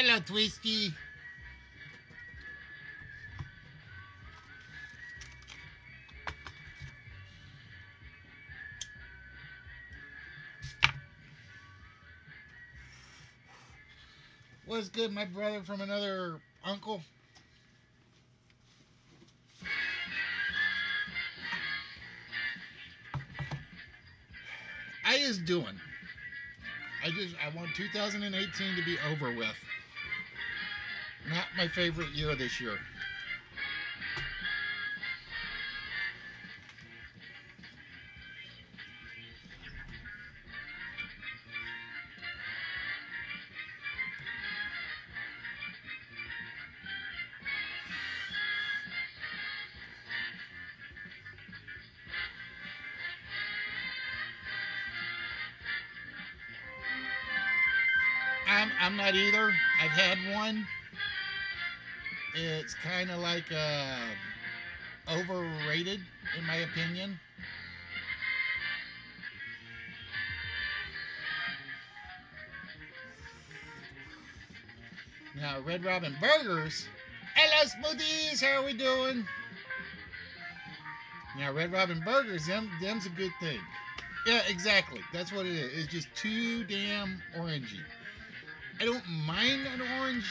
Hello, Twisty. What's good, my brother from another uncle? I is doing. I want 2018 to be over with. Not my favorite year this year. I'm not either. I've had one. It's kind of like overrated, in my opinion. Now, Red Robin Burgers. Hello, Smoothies. How are we doing? Now, Red Robin Burgers, them's a good thing. Yeah, exactly. That's what it is. It's just too damn orangey. I don't mind an orange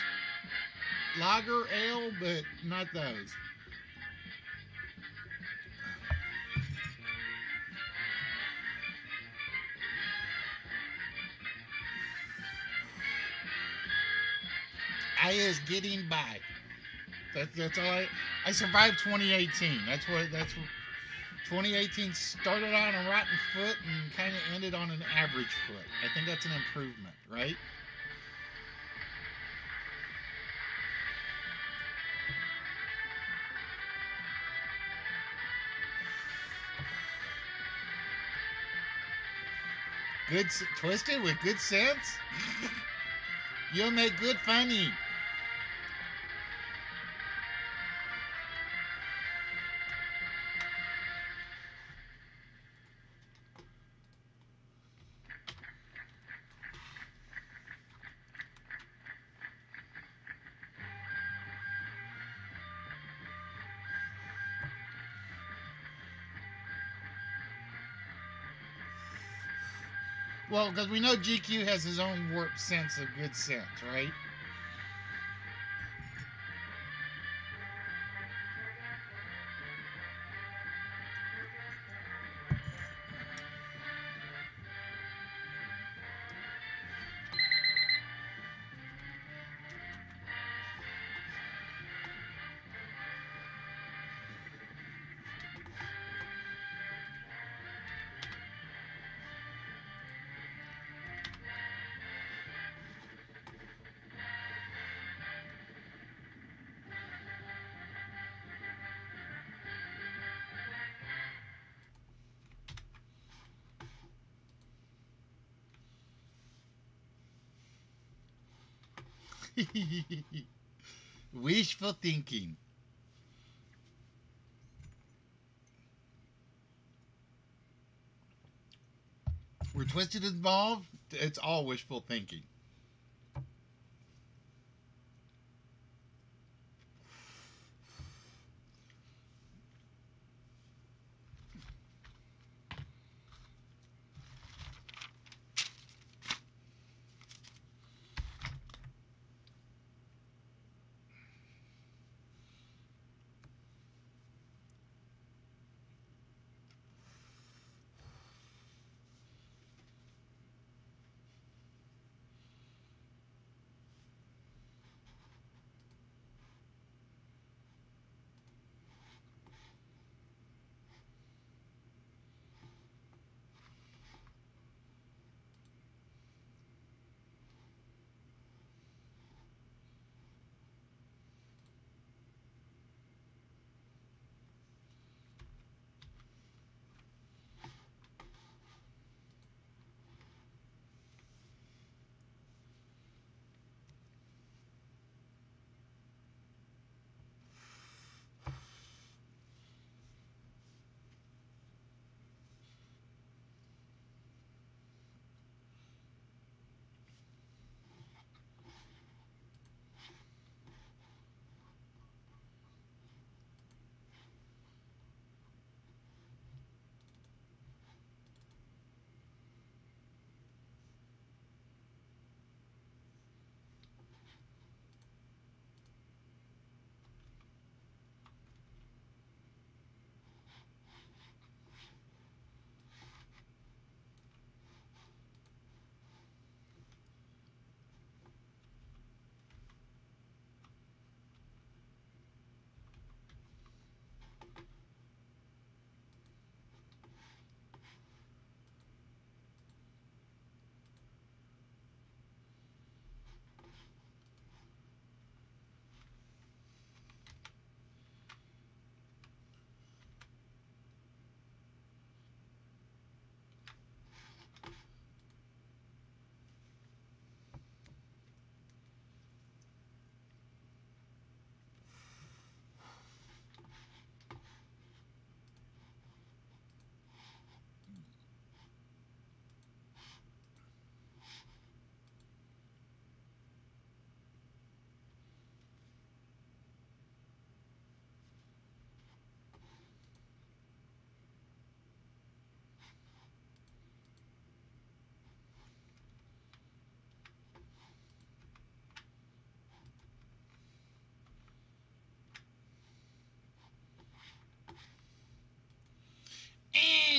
lager ale, but not those. I is getting by. That's all I survived 2018. That's what 2018 started on a rotten foot and kind of ended on an average foot. I think that's an improvement, right? Good twisted with good sense. You'll make good funny. Well, because we know GQ has his own warped sense of good sense, right? Wishful thinking. We're twisted involved. It's all wishful thinking.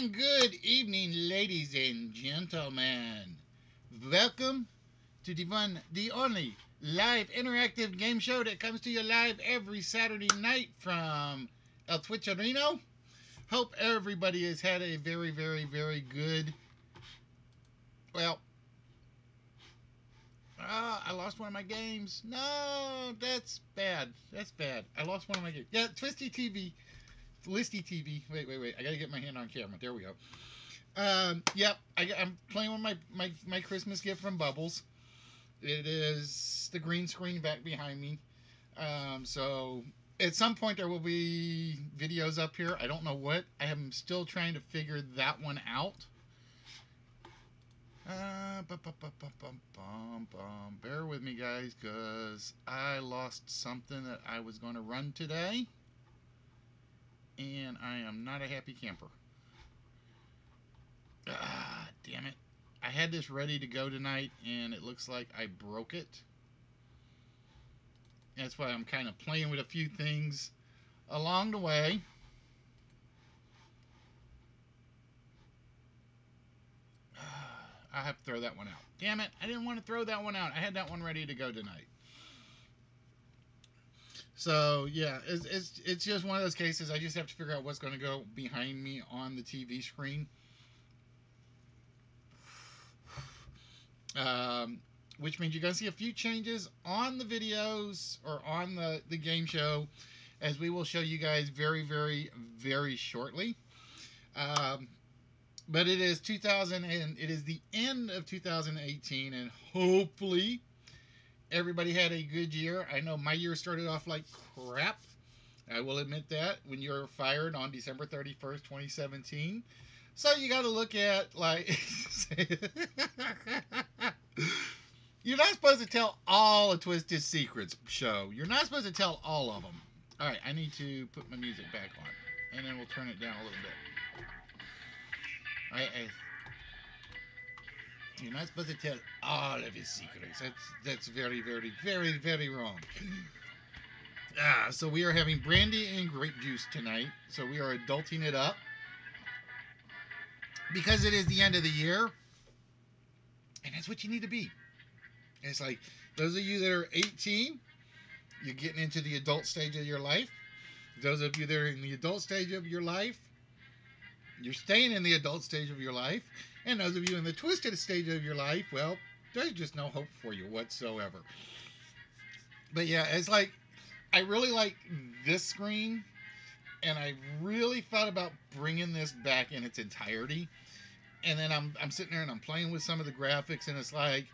And good evening, ladies and gentlemen. Welcome to the one, the only live interactive game show that comes to you live every Saturday night from El Twitcherino. Hope everybody has had a very, very, very good. Well, I lost one of my games. No, that's bad. That's bad. I lost one of my games. Yeah, Twisty TV. Listy TV. Wait. I gotta get my hand on camera. There we go. Yep. I'm playing with my Christmas gift from Bubbles. It is the green screen back behind me. So at some point there will be videos up here. I don't know what. I am still trying to figure that one out. Bear with me, guys, because I lost something that I was going to run today, and I am not a happy camper. Damn it. I had this ready to go tonight, and it looks like I broke it. That's why I'm kind of playing with a few things along the way. I have to throw that one out. Damn it. I didn't want to throw that one out. I had that one ready to go tonight. So, yeah, it's just one of those cases. I just have to figure out what's going to go behind me on the TV screen. Which means you're going to see a few changes on the videos or on the game show, as we will show you guys very, very, very shortly. But it is 2000 and it is the end of 2018, and hopefully everybody had a good year. I know my year started off like crap. I will admit that, when you're fired on December 31st, 2017. So you got to look at, like, you're not supposed to tell all of Twisted Secrets show. You're not supposed to tell all of them. All right, I need to put my music back on, and then we'll turn it down a little bit. You're not supposed to tell all of his secrets. That's very, very, very, very wrong. So we are having brandy and grape juice tonight. So we are adulting it up, because it is the end of the year, and that's what you need to be. It's like, those of you that are 18, you're getting into the adult stage of your life. Those of you that are in the adult stage of your life, you're staying in the adult stage of your life. And those of you in the twisted stage of your life, well, there's just no hope for you whatsoever. But yeah, it's like, I really like this screen, and I really thought about bringing this back in its entirety. And then I'm sitting there and I'm playing with some of the graphics, and it's like,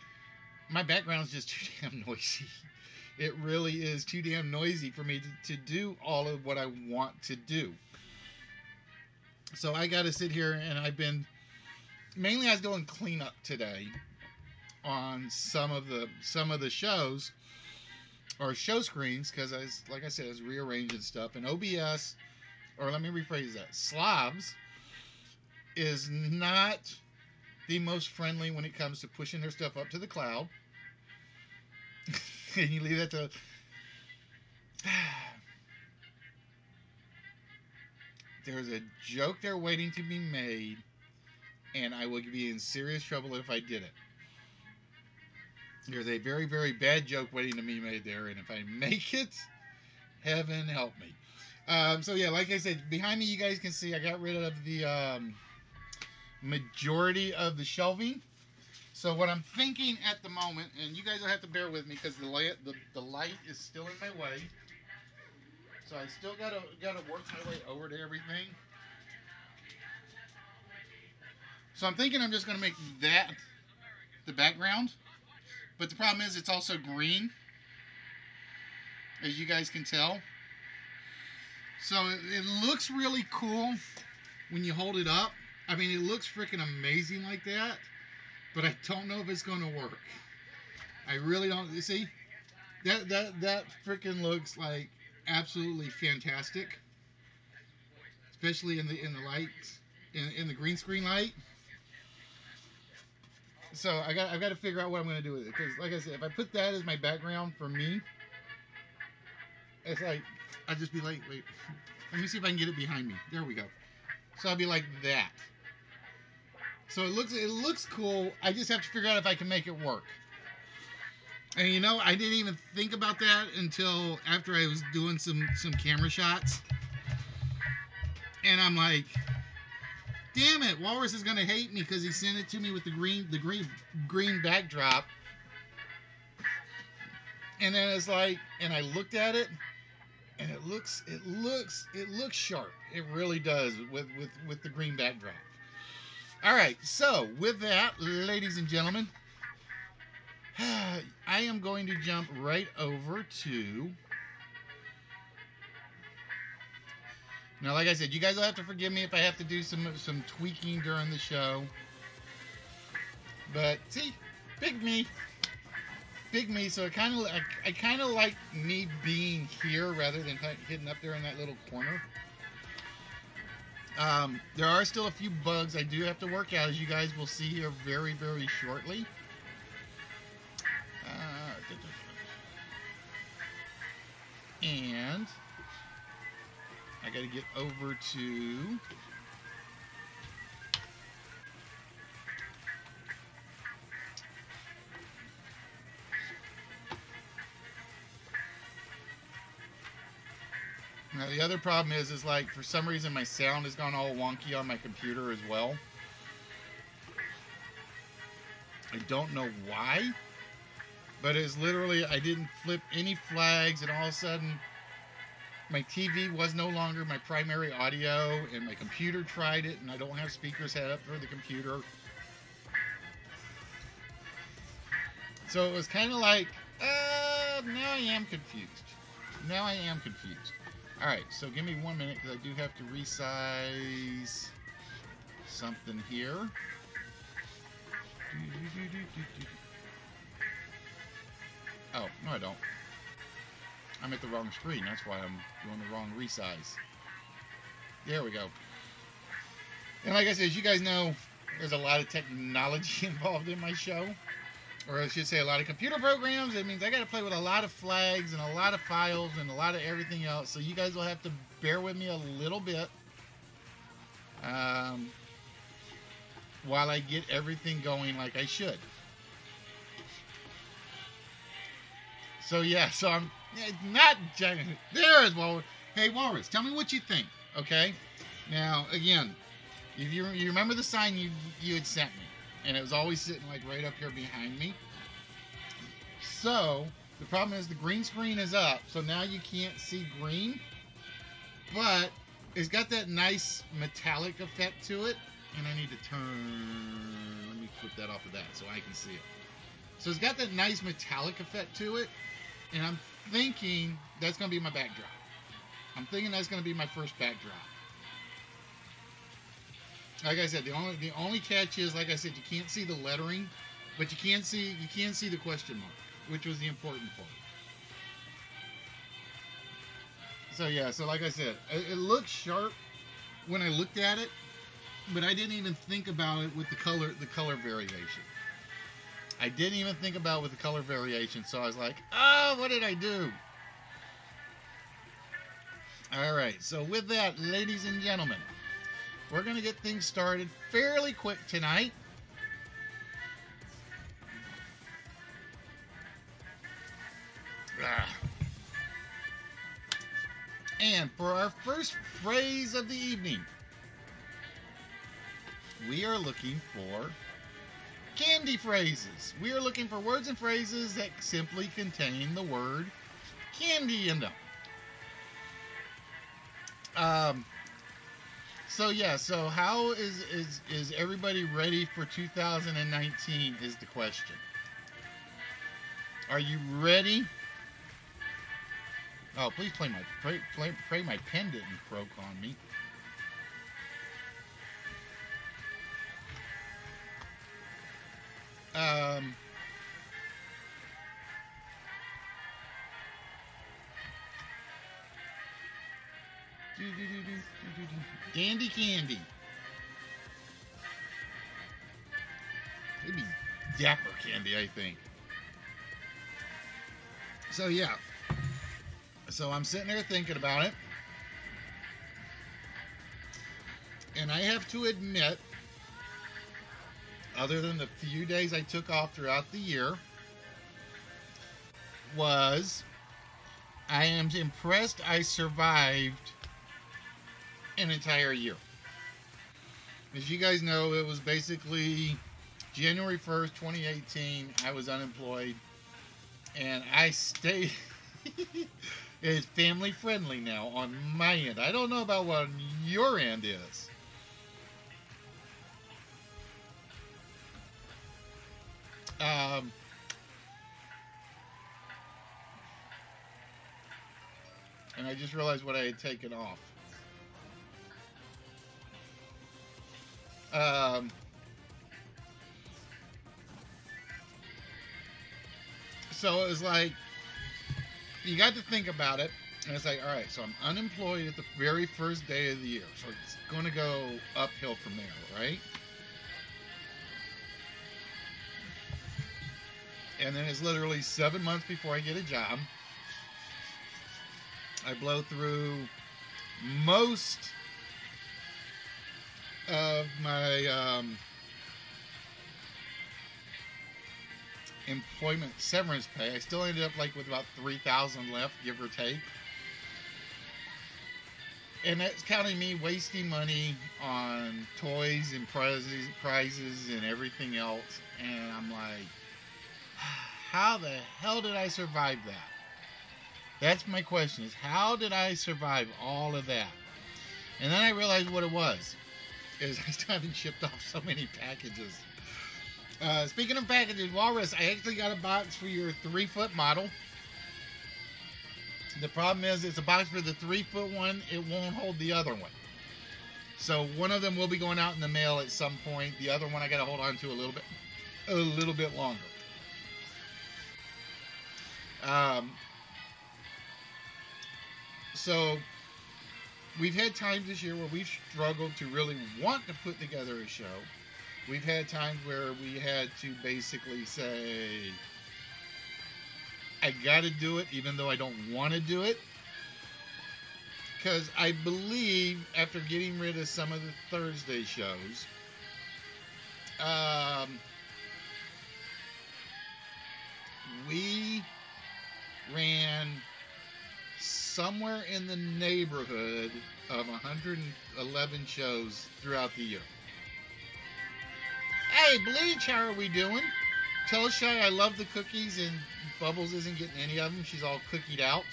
my background's just too damn noisy. It really is too damn noisy for me to do all of what I want to do. So I got to sit here, and I was doing cleanup today on some of the shows or show screens, because like I said, I was rearranging stuff. And OBS, or let me rephrase that, Slobs is not the most friendly when it comes to pushing their stuff up to the cloud. And you leave that to... There's a joke there waiting to be made, and I will be in serious trouble if I did it. There's a very, very bad joke waiting to be made there, and if I make it, heaven help me. So yeah, like I said, behind me you guys can see I got rid of the majority of the shelving. So what I'm thinking at the moment, and you guys will have to bear with me because the light is still in my way. So I still gotta work my way over to everything. So I'm thinking I'm just gonna make that the background. But the problem is it's also green, as you guys can tell. So it looks really cool when you hold it up. I mean, it looks freaking amazing like that, but I don't know if it's going to work. I really don't. You see, that freaking looks like absolutely fantastic, especially in the lights, in the green screen light. So I've got to figure out what I'm going to do with it, because like I said, if I put that as my background for me, it's like, I'll just be like, wait, let me see if I can get it behind me. There we go. So I'll be like that. So it looks cool. I just have to figure out if I can make it work. And you know, I didn't even think about that until after I was doing some camera shots. And I'm like, damn it, Walrus is gonna hate me because he sent it to me with the green backdrop. And then it's like, and I looked at it, and it looks sharp. It really does with the green backdrop. All right, so with that, ladies and gentlemen, I am going to jump right over to. Now, like I said, you guys will have to forgive me if I have to do some tweaking during the show. But see, big me. So I kind of like me being here rather than hidden up there in that little corner. There are still a few bugs I do have to work out, as you guys will see here very, very shortly. And I got to get over to now. The other problem is like for some reason my sound has gone all wonky on my computer as well. I don't know why, but it's literally I didn't flip any flags, and all of a sudden my TV was no longer my primary audio, and my computer tried it, and I don't have speakers set up for the computer. So it was kind of like, now I am confused. Alright, so give me 1 minute, because I do have to resize something here. Oh, no I don't. I'm at the wrong screen. That's why I'm doing the wrong resize. There we go. And like I said, as you guys know, there's a lot of technology involved in my show. Or I should say a lot of computer programs. It means I got to play with a lot of flags and a lot of files and a lot of everything else. So you guys will have to bear with me a little bit while I get everything going like I should. So yeah, so I'm not giant. There is Walrus. Hey Walrus, tell me what you think. Okay. Now again, if you remember the sign you had sent me, and it was always sitting like right up here behind me. So the problem is the green screen is up, so now you can't see green, but it's got that nice metallic effect to it. And I need to turn. Let me flip that off of that so I can see it. So it's got that nice metallic effect to it. And I'm thinking that's going to be my backdrop. I'm thinking that's going to be my first backdrop. Like I said, the only catch is, like I said, you can't see the lettering, but you can see the question mark, which was the important part. So yeah, so like I said, it looked sharp when I looked at it, but I didn't even think about it with the color variation. I didn't even think about it with the color variation, so I was like, oh, what did I do? Alright, so with that, ladies and gentlemen, we're going to get things started fairly quick tonight. And for our first phrase of the evening, we are looking for candy phrases. We are looking for words and phrases that simply contain the word candy in them. So yeah, so how is everybody ready for 2019 is the question. Are you ready? Oh, please pray my pen didn't croak on me. Dandy candy. Maybe Dapper candy, I think. So yeah. So I'm sitting there thinking about it. And I have to admit other than the few days I took off throughout the year, was I am impressed I survived an entire year. As you guys know, it was basically January 1st, 2018. I was unemployed, and I stayed. It's family friendly now on my end. I don't know about what on your end is. Um, and I just realized what I had taken off. So it was like, you got to think about it, and it's like, all right, so I'm unemployed at the very first day of the year, so it's going to go uphill from there, right? And then it's literally 7 months before I get a job. I blow through most of my employment severance pay. I still ended up like with about $3,000 left, give or take. And that's counting me wasting money on toys and prizes and everything else. And I'm like, how the hell did I survive that? That's my question, is how did I survive all of that? And then I realized what it was, is I started shipped off so many packages. Speaking of packages, Walrus, I actually got a box for your 3-foot model. The problem is it's a box for the 3-foot one. It won't hold the other one. So one of them will be going out in the mail at some point. The other one I got to hold on to a little bit longer. So we've had times this year where we've struggled to really want to put together a show. We've had times where we had to basically say, I got to do it even though I don't want to do it. Because I believe after getting rid of some of the Thursday shows, we ran somewhere in the neighborhood of 111 shows throughout the year. Hey, Bleach, how are we doing? Tell Shy I love the cookies and Bubbles isn't getting any of them. She's all cookied out.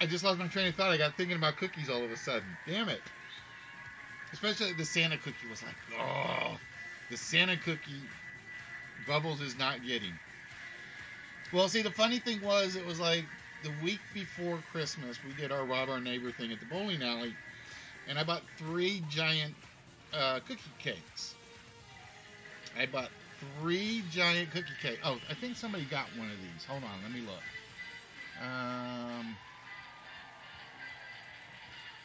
I just lost my train of thought. I got thinking about cookies all of a sudden. Damn it. Especially the Santa cookie was like, oh, the Santa cookie Bubbles is not getting. Well, see, the funny thing was, it was like the week before Christmas, we did our rob our neighbor thing at the bowling alley, and I bought 3 giant cookie cakes. I bought 3 giant cookie cakes. Oh, I think somebody got one of these. Hold on, let me look.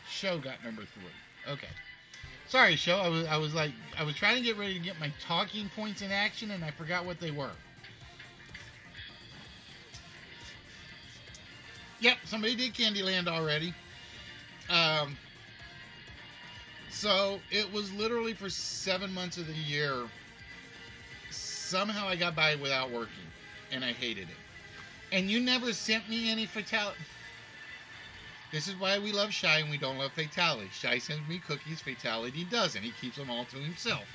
Show got number 3. Okay. Sorry, Show. I was trying to get ready to get my talking points in action, and I forgot what they were. Yep, somebody did Candyland already. So it was literally for 7 months of the year. Somehow I got by without working, and I hated it. And you never sent me any fatality. This is why we love Shy and we don't love Fatality. Shy sends me cookies, Fatality doesn't. He keeps them all to himself.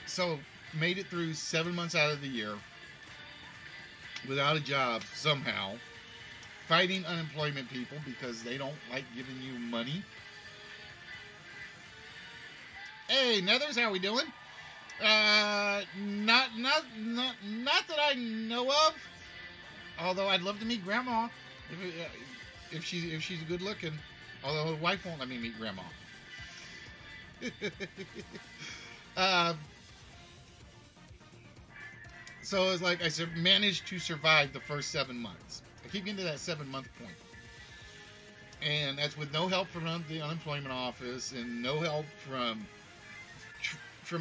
So made it through 7 months out of the year without a job somehow, fighting unemployment people because they don't like giving you money. Hey, Nethers, how we doing? Not that I know of. Although I'd love to meet Grandma if she's good looking. Although her wife won't let me meet Grandma. So it's like I managed to survive the first 7 months. I keep getting to that 7 month point. And that's with no help from the unemployment office and no help from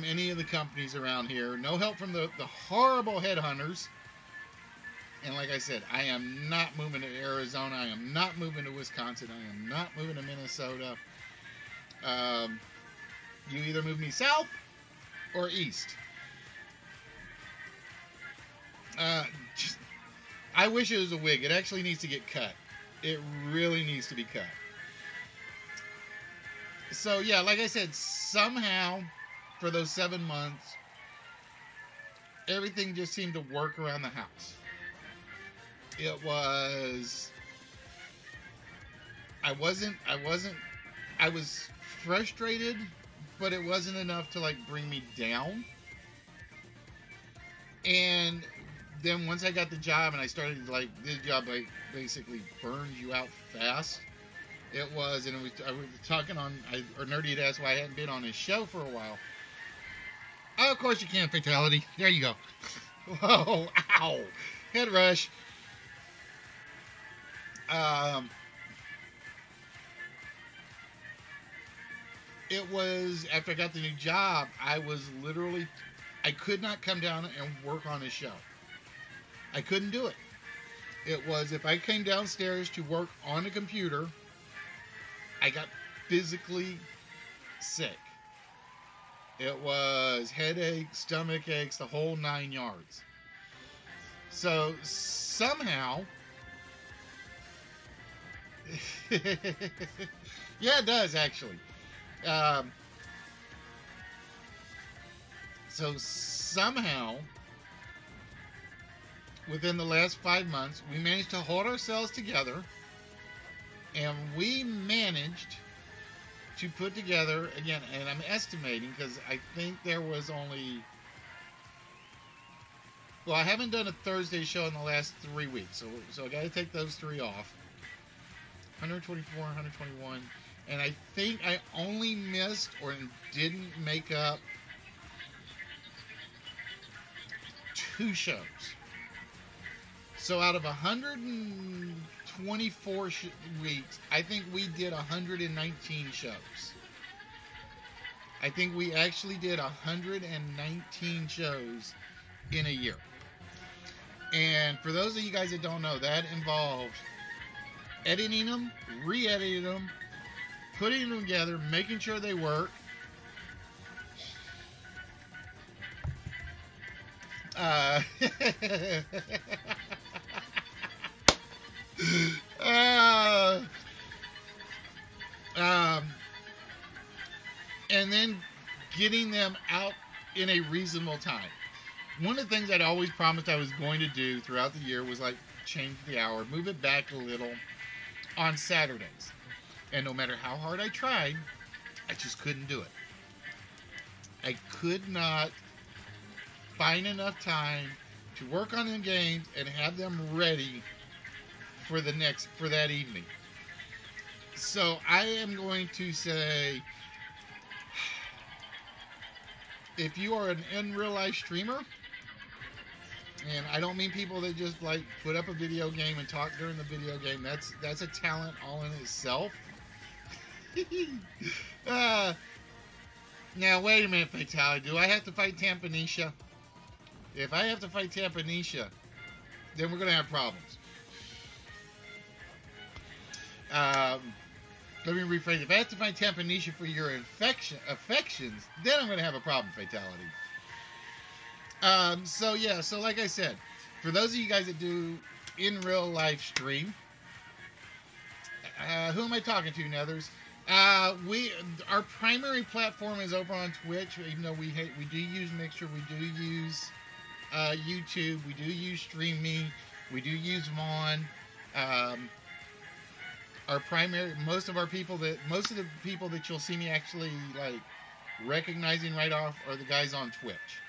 any of the companies around here. No help from the horrible headhunters. And like I said, I am not moving to Arizona. I am not moving to Wisconsin. I am not moving to Minnesota. You either move me south or east. I wish it was a wig. It actually needs to get cut. It really needs to be cut. So yeah, like I said, somehow for those 7 months, everything just seemed to work around the house. It was, I was frustrated, but it wasn't enough to like bring me down. And then once I got the job and I started, like, this job like basically burns you out fast. I was talking on, or Nerdy had asked why I hadn't been on his show for a while. Oh, of course you can, fatality. There you go. Whoa, ow, head rush. It was after I got the new job, I could not come down and work on his show. I couldn't do it. It was, if I came downstairs to work on a computer, I got physically sick. It was headaches, stomach aches, the whole 9 yards. So somehow, yeah, it does actually. So somehow, within the last 5 months, we managed to hold ourselves together, and we managed to put together, again, and I'm estimating because I think there was only, well, I haven't done a Thursday show in the last 3 weeks, so I got to take those 3 off. 124, 121, and I think I only missed or didn't make up 2 shows. So out of 124 weeks, I think we did 119 shows. I think we actually did 119 shows in a year. And for those of you guys that don't know, that involved editing them, re-editing them, putting them together, making sure they work. And then getting them out in a reasonable time. One of the things I'd always promised I was going to do throughout the year was like change the hour, move it back a little on Saturdays. And no matter how hard I tried, I just couldn't do it. I could not find enough time to work on the games and have them ready for that evening. So I am going to say, if you are an in real life streamer, and I don't mean people that just like put up a video game and talk during the video game, that's a talent all in itself. Now wait a minute, Fatality. Do I have to fight Tampanisha? If I have to fight Tampanisha, then we're gonna have problems. Let me rephrase. If I have to fight Tampanisha for your affections, then I'm gonna have a problem, Fatality. So yeah, so like I said, for those of you guys that do in real life stream, who am I talking to, Nethers? Our primary platform is over on Twitch, even though we do use Mixer, we do use YouTube, we do use StreamMe, we do use Vaughn. Most of the people that you'll see me actually like recognizing right off are the guys on Twitch.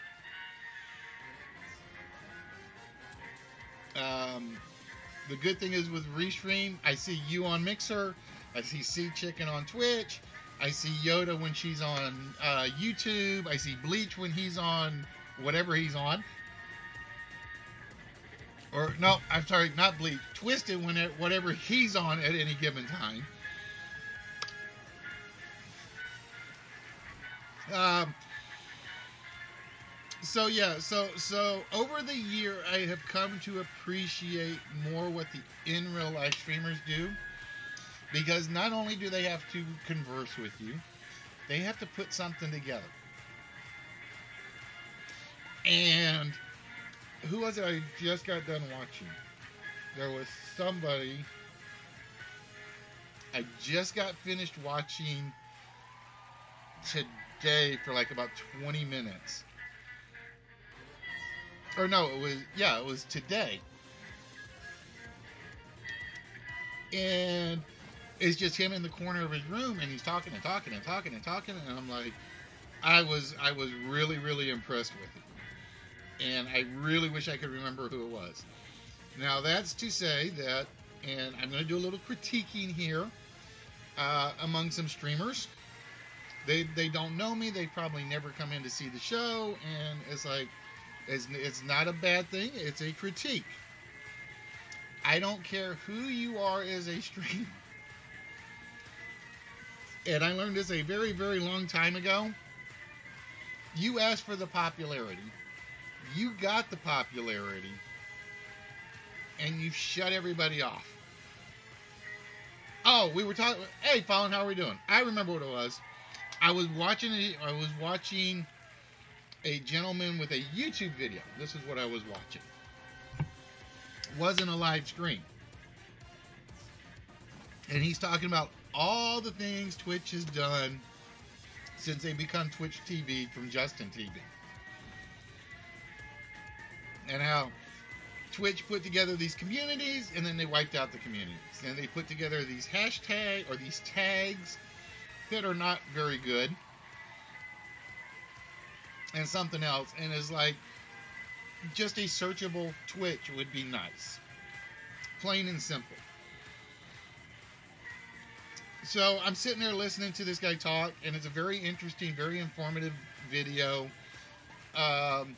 The good thing is with Restream, I see you on Mixer, I see Sea Chicken on Twitch, I see Yoda when she's on YouTube, I see Bleach when he's on whatever he's on. Or no, I'm sorry, not Bleach, Twisted whatever he's on at any given time. Um, so yeah, so over the year, I have come to appreciate more what the in real life streamers do, because not only do they have to converse with you, they have to put something together. And who was it I just got done watching? There was somebody I just got finished watching today for like about 20 minutes. Or no, it was today. And it's just him in the corner of his room, and he's talking and talking and talking and talking, and I'm like, I was really really impressed with it, and I really wish I could remember who it was. Now that's to say that, and I'm going to do a little critiquing here among some streamers. They don't know me. They probably never come in to see the show, and it's like it's not a bad thing. It's a critique. I don't care who you are as a streamer. And I learned this a very, very long time ago. You asked for the popularity. You got the popularity. And you shut everybody off. Oh, we were talking. Hey, Fallon, how are we doing? I remember what it was. I was watching a gentleman with a YouTube video. This is what I was watching. It wasn't a live stream. And he's talking about all the things Twitch has done since they become Twitch TV from Justin TV. And how Twitch put together these communities, and then they wiped out the communities. And they put together these hashtags or these tags that are not very good. And something else. And it's like, just a searchable Twitch would be nice. Plain and simple. So I'm sitting there listening to this guy talk, and it's a very interesting, very informative video. And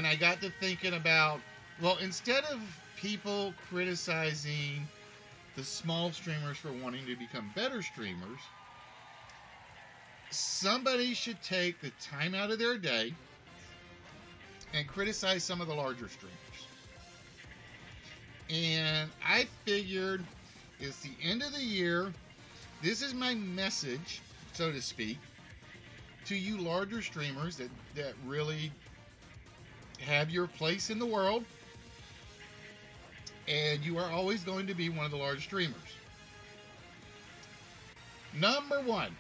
I got to thinking about, well, instead of people criticizing the small streamers for wanting to become better streamers, somebody should take the time out of their day and criticize some of the larger streamers. And I figured it's the end of the year. This is my message, so to speak, to you larger streamers that really have your place in the world. And you are always going to be one of the large streamers. Number one,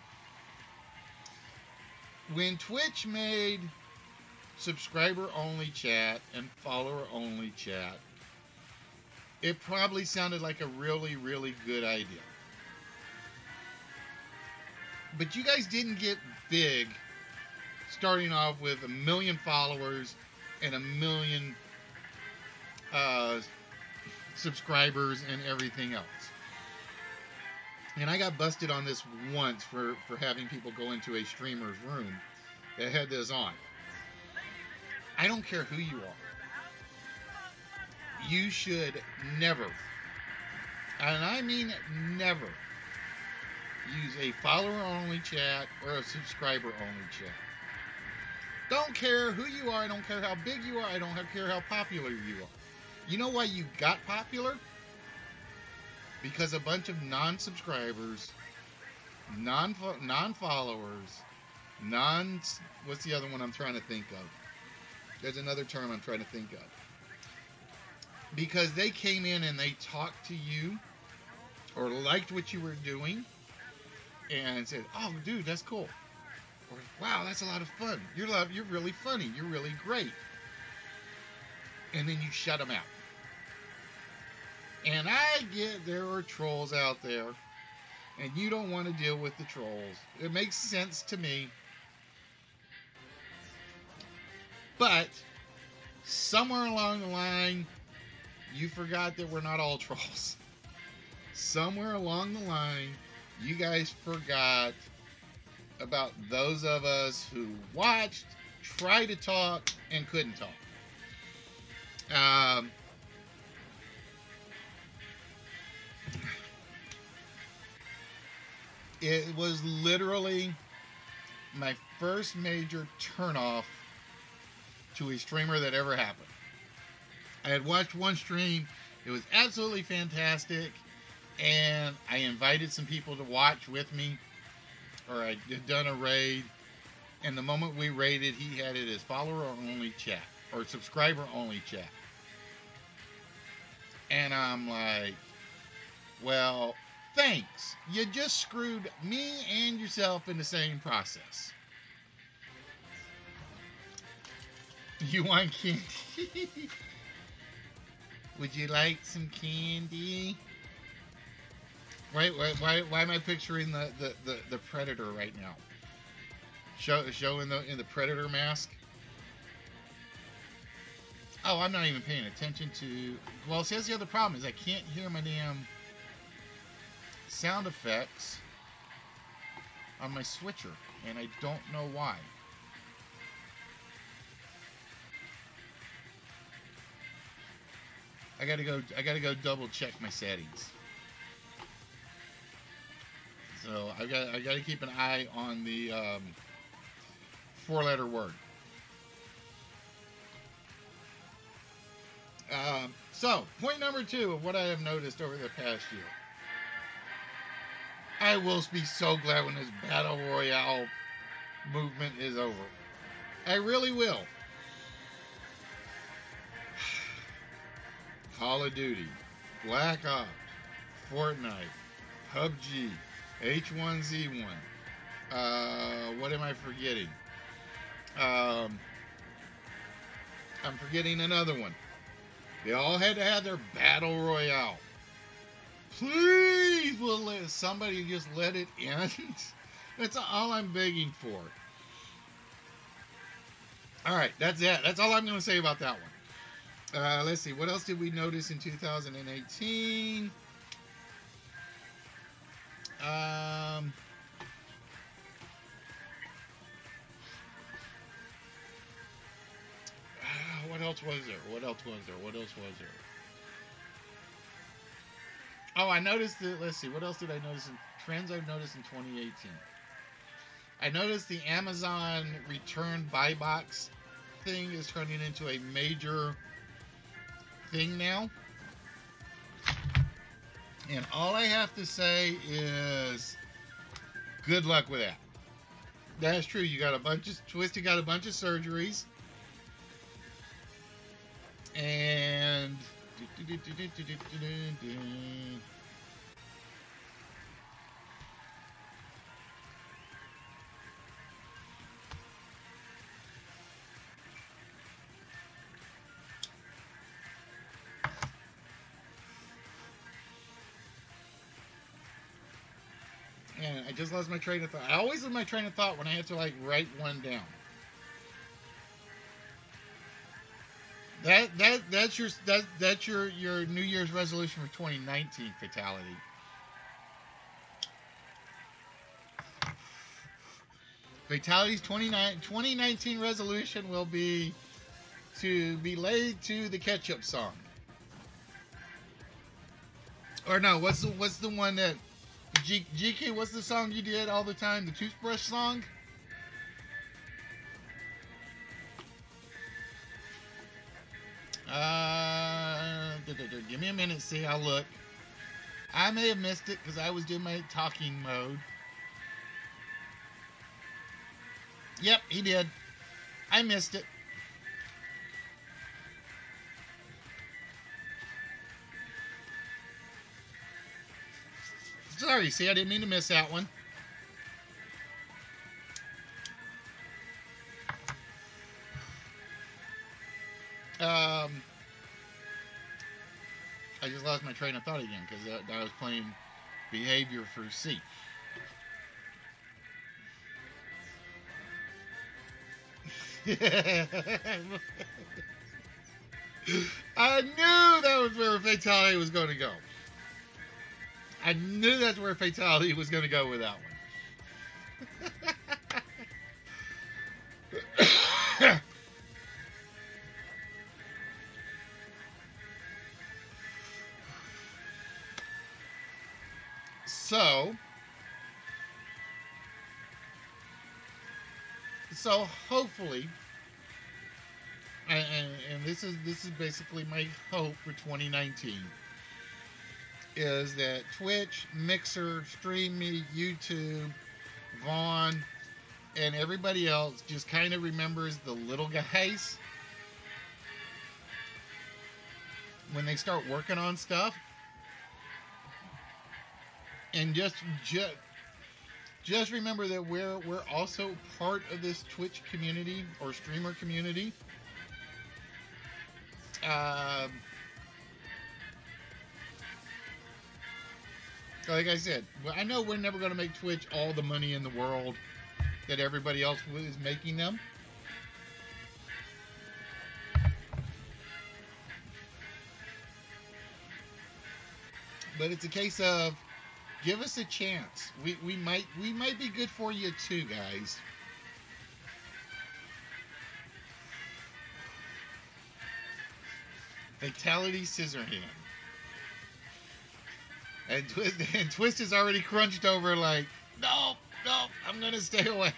when Twitch made subscriber-only chat and follower-only chat, it probably sounded like a really, really good idea. But you guys didn't get big starting off with 1 million followers and 1 million subscribers and everything else. And I got busted on this once for having people go into a streamer's room that had this on. I don't care who you are. You should never, and I mean never, use a follower-only chat or a subscriber-only chat. Don't care who you are. I don't care how big you are. I don't care how popular you are. You know why you got popular? Because a bunch of non-subscribers, non-followers, what's the other one I'm trying to think of? There's another term I'm trying to think of. Because they came in and they talked to you or liked what you were doing and said, oh, dude, that's cool. Or, wow, that's a lot of fun. You're really funny. You're really great. And then you shut them out. And I get there are trolls out there, and you don't want to deal with the trolls. It makes sense to me. But somewhere along the line, you forgot that we're not all trolls. Somewhere along the line, you guys forgot about those of us who watched, tried to talk, and couldn't talk. It was literally my first major turnoff to a streamer that ever happened. I had watched one stream. It was absolutely fantastic. And I invited some people to watch with me. Or I had done a raid. And the moment we raided, he had it as follower-only chat. Or subscriber-only chat. And I'm like, well, thanks. You just screwed me and yourself in the same process. You want candy? Would you like some candy? Why am I picturing the predator right now? Showing in the predator mask. Oh, I'm not even paying attention to. Well, see, that's the other problem is I can't hear my damn sound effects on my switcher, and I don't know why. I gotta go double check my settings. So I gotta keep an eye on the 4-letter word. So point number 2 of what I have noticed over the past year. I will be so glad when this Battle Royale movement is over. I really will. Call of Duty, Black Ops, Fortnite, PUBG, H1Z1. What am I forgetting? I'm forgetting another one. They all had to have their Battle Royale. Please, will somebody just let it end? That's all I'm begging for. All right, that's it. That's all I'm going to say about that one. Let's see. What else did we notice in 2018? What else was there? What else was there? Oh, I noticed that. Let's see. What else did I notice? Trends I've noticed in 2018. I noticed the Amazon return buy box thing is turning into a major thing now. And all I have to say is good luck with that. That's true. You got a bunch of Twisted got a bunch of surgeries. And I just lost my train of thought. I always lose my train of thought when I have to like write one down. That's your New Year's resolution for 2019 fatality. Fatality's 2019 resolution will be to be laid to the ketchup song. Or no, what's the one that GK? What's the song you did all the time? The toothbrush song. Give me a minute, see, I'll look. I may have missed it because I was doing my talking mode. Yep, he did. I missed it. Sorry, see, I didn't mean to miss that one. I just lost my train of thought again because I was playing behavior for C. I knew that was where fatality was going to go. I knew that's where fatality was going to go with that one. So, So hopefully, and this is basically my hope for 2019, is that Twitch, Mixer, StreamMe, YouTube, Vaughn, and everybody else just kind of remembers the little guys when they start working on stuff, and just remember that we're also part of this Twitch community or streamer community. Like I said, I know we're never going to make Twitch all the money in the world that everybody else is making them. But it's a case of give us a chance. We might be good for you too, guys. Fatality Scissorhand. And Twist is already crunched over like, no, I'm going to stay away.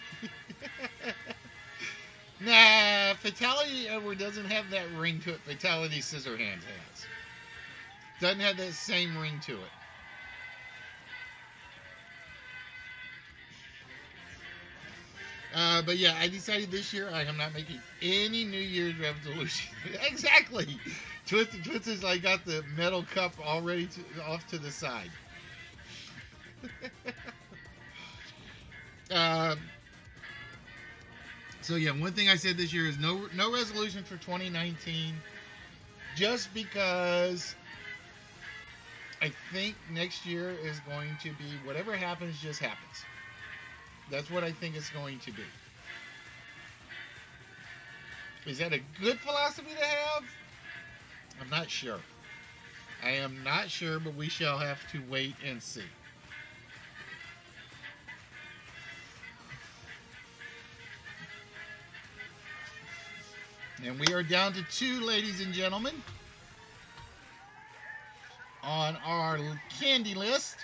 Nah, Fatality Edward doesn't have that ring to it Fatality Scissorhands has. Doesn't have that same ring to it. But yeah, I decided this year I am not making any New Year's resolution. Exactly. Twist is like got the metal cup already off to the side. So yeah, one thing I said this year is no resolution for 2019, just because I think next year is going to be whatever happens just happens. That's what I think it's going to be. Is that a good philosophy to have? I'm not sure. I am not sure, but we shall have to wait and see. And we are down to 2, ladies and gentlemen, on our candy list.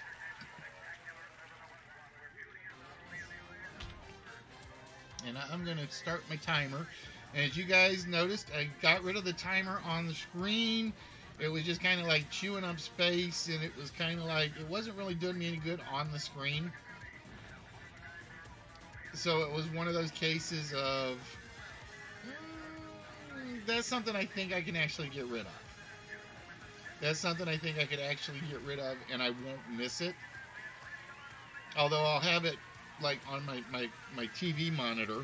And I'm going to start my timer. And as you guys noticed, I got rid of the timer on the screen. It was just kind of like chewing up space, and it was kind of like, it wasn't really doing me any good on the screen. So it was one of those cases of, that's something I think I can actually get rid of. That's something I think I could actually get rid of, and I won't miss it. Although I'll have it like on my TV monitor.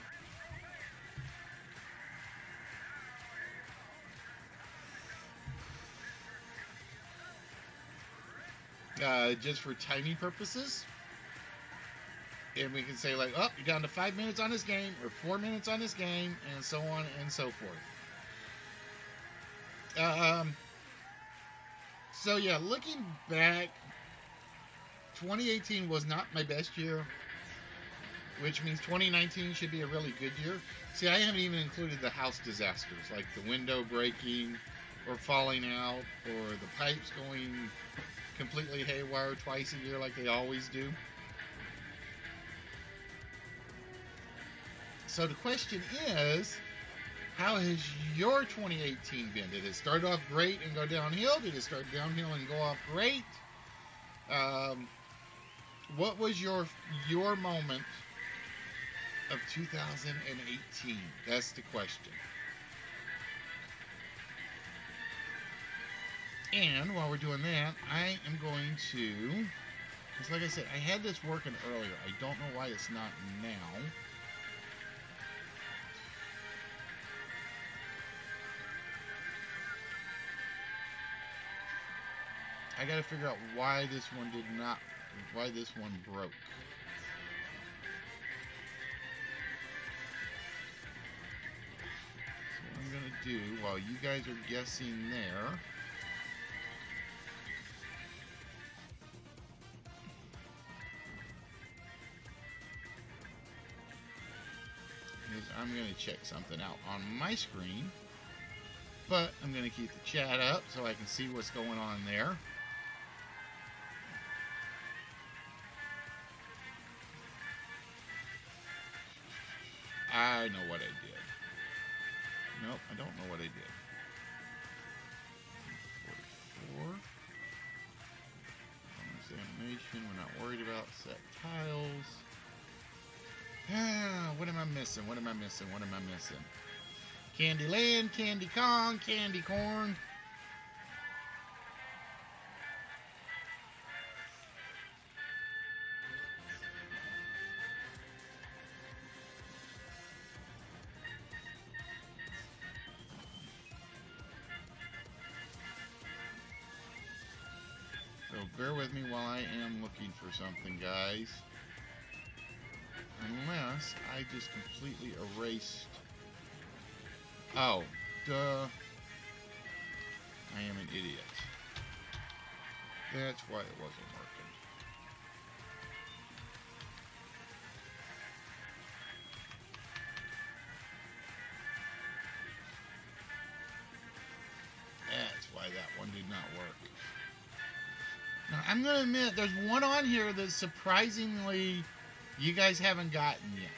Just for timing purposes. And we can say like, oh, you're down to 5 minutes on this game, or 4 minutes on this game, and so on and so forth. So yeah, looking back, 2018 was not my best year, which means 2019 should be a really good year. See, I haven't even included the house disasters, like the window breaking, or falling out, or the pipes going completely haywire twice a year like they always do. So the question is, how has your 2018 been? Did it start off great and go downhill? Did it start downhill and go off great? What was your moment of 2018? That's the question. And while we're doing that, I am going to, because like I said, I had this working earlier. I don't know why it's not now. I gotta figure out why this one broke. So what I'm gonna do, while you guys are guessing there, is I'm gonna check something out on my screen, but I'm gonna keep the chat up so I can see what's going on there. I know what I did. Nope, I don't know what I did. 44. Animation. We're not worried about set tiles. What am I missing? What am I missing? What am I missing? Candyland, Candy Kong, Candy Corn. So bear with me while I am looking for something, guys. Unless I just completely erased... Oh, duh. I am an idiot. That's why it wasn't working. That's why that one did not work. Now, I'm going to admit, there's one on here that surprisingly you guys haven't gotten yet.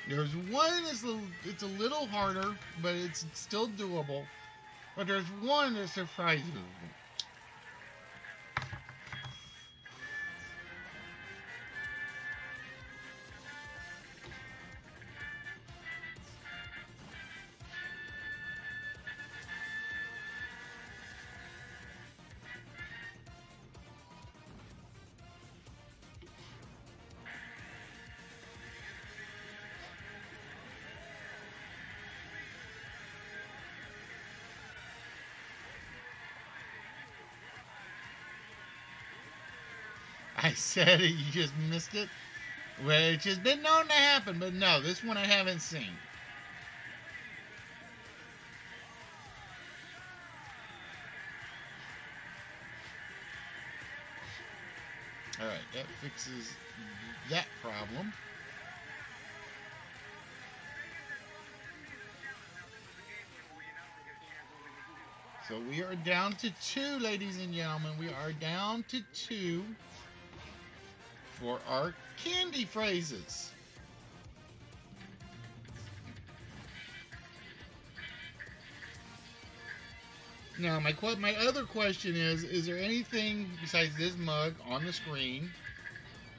There's one that's it's a little harder, but it's still doable. But there's one that surprises me. I said it, you just missed it, which has been known to happen, but no, this one I haven't seen. Alright, that fixes that problem. So we are down to 2, ladies and gentlemen. We are down to 2 for our candy phrases. Now, my other question is there anything besides this mug on the screen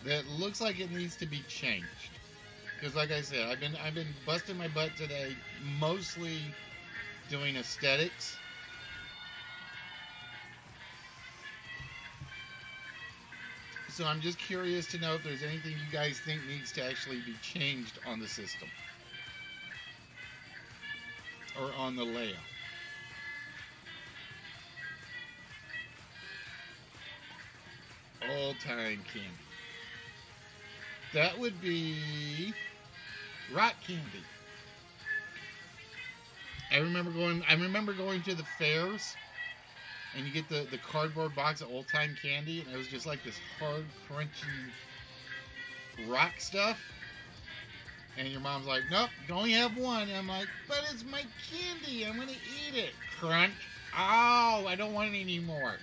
that looks like it needs to be changed? Because, like I said, I've been busting my butt today, mostly doing aesthetics. So I'm just curious to know if there's anything you guys think needs to actually be changed on the system or on the layout. Old-time candy. That would be rock candy. I remember going to the fairs, and you get the cardboard box of old-time candy, and it was just like this hard, crunchy rock stuff. And your mom's like, nope, you only have one. And I'm like, but it's my candy. I'm going to eat it. Crunch. Oh, I don't want it anymore.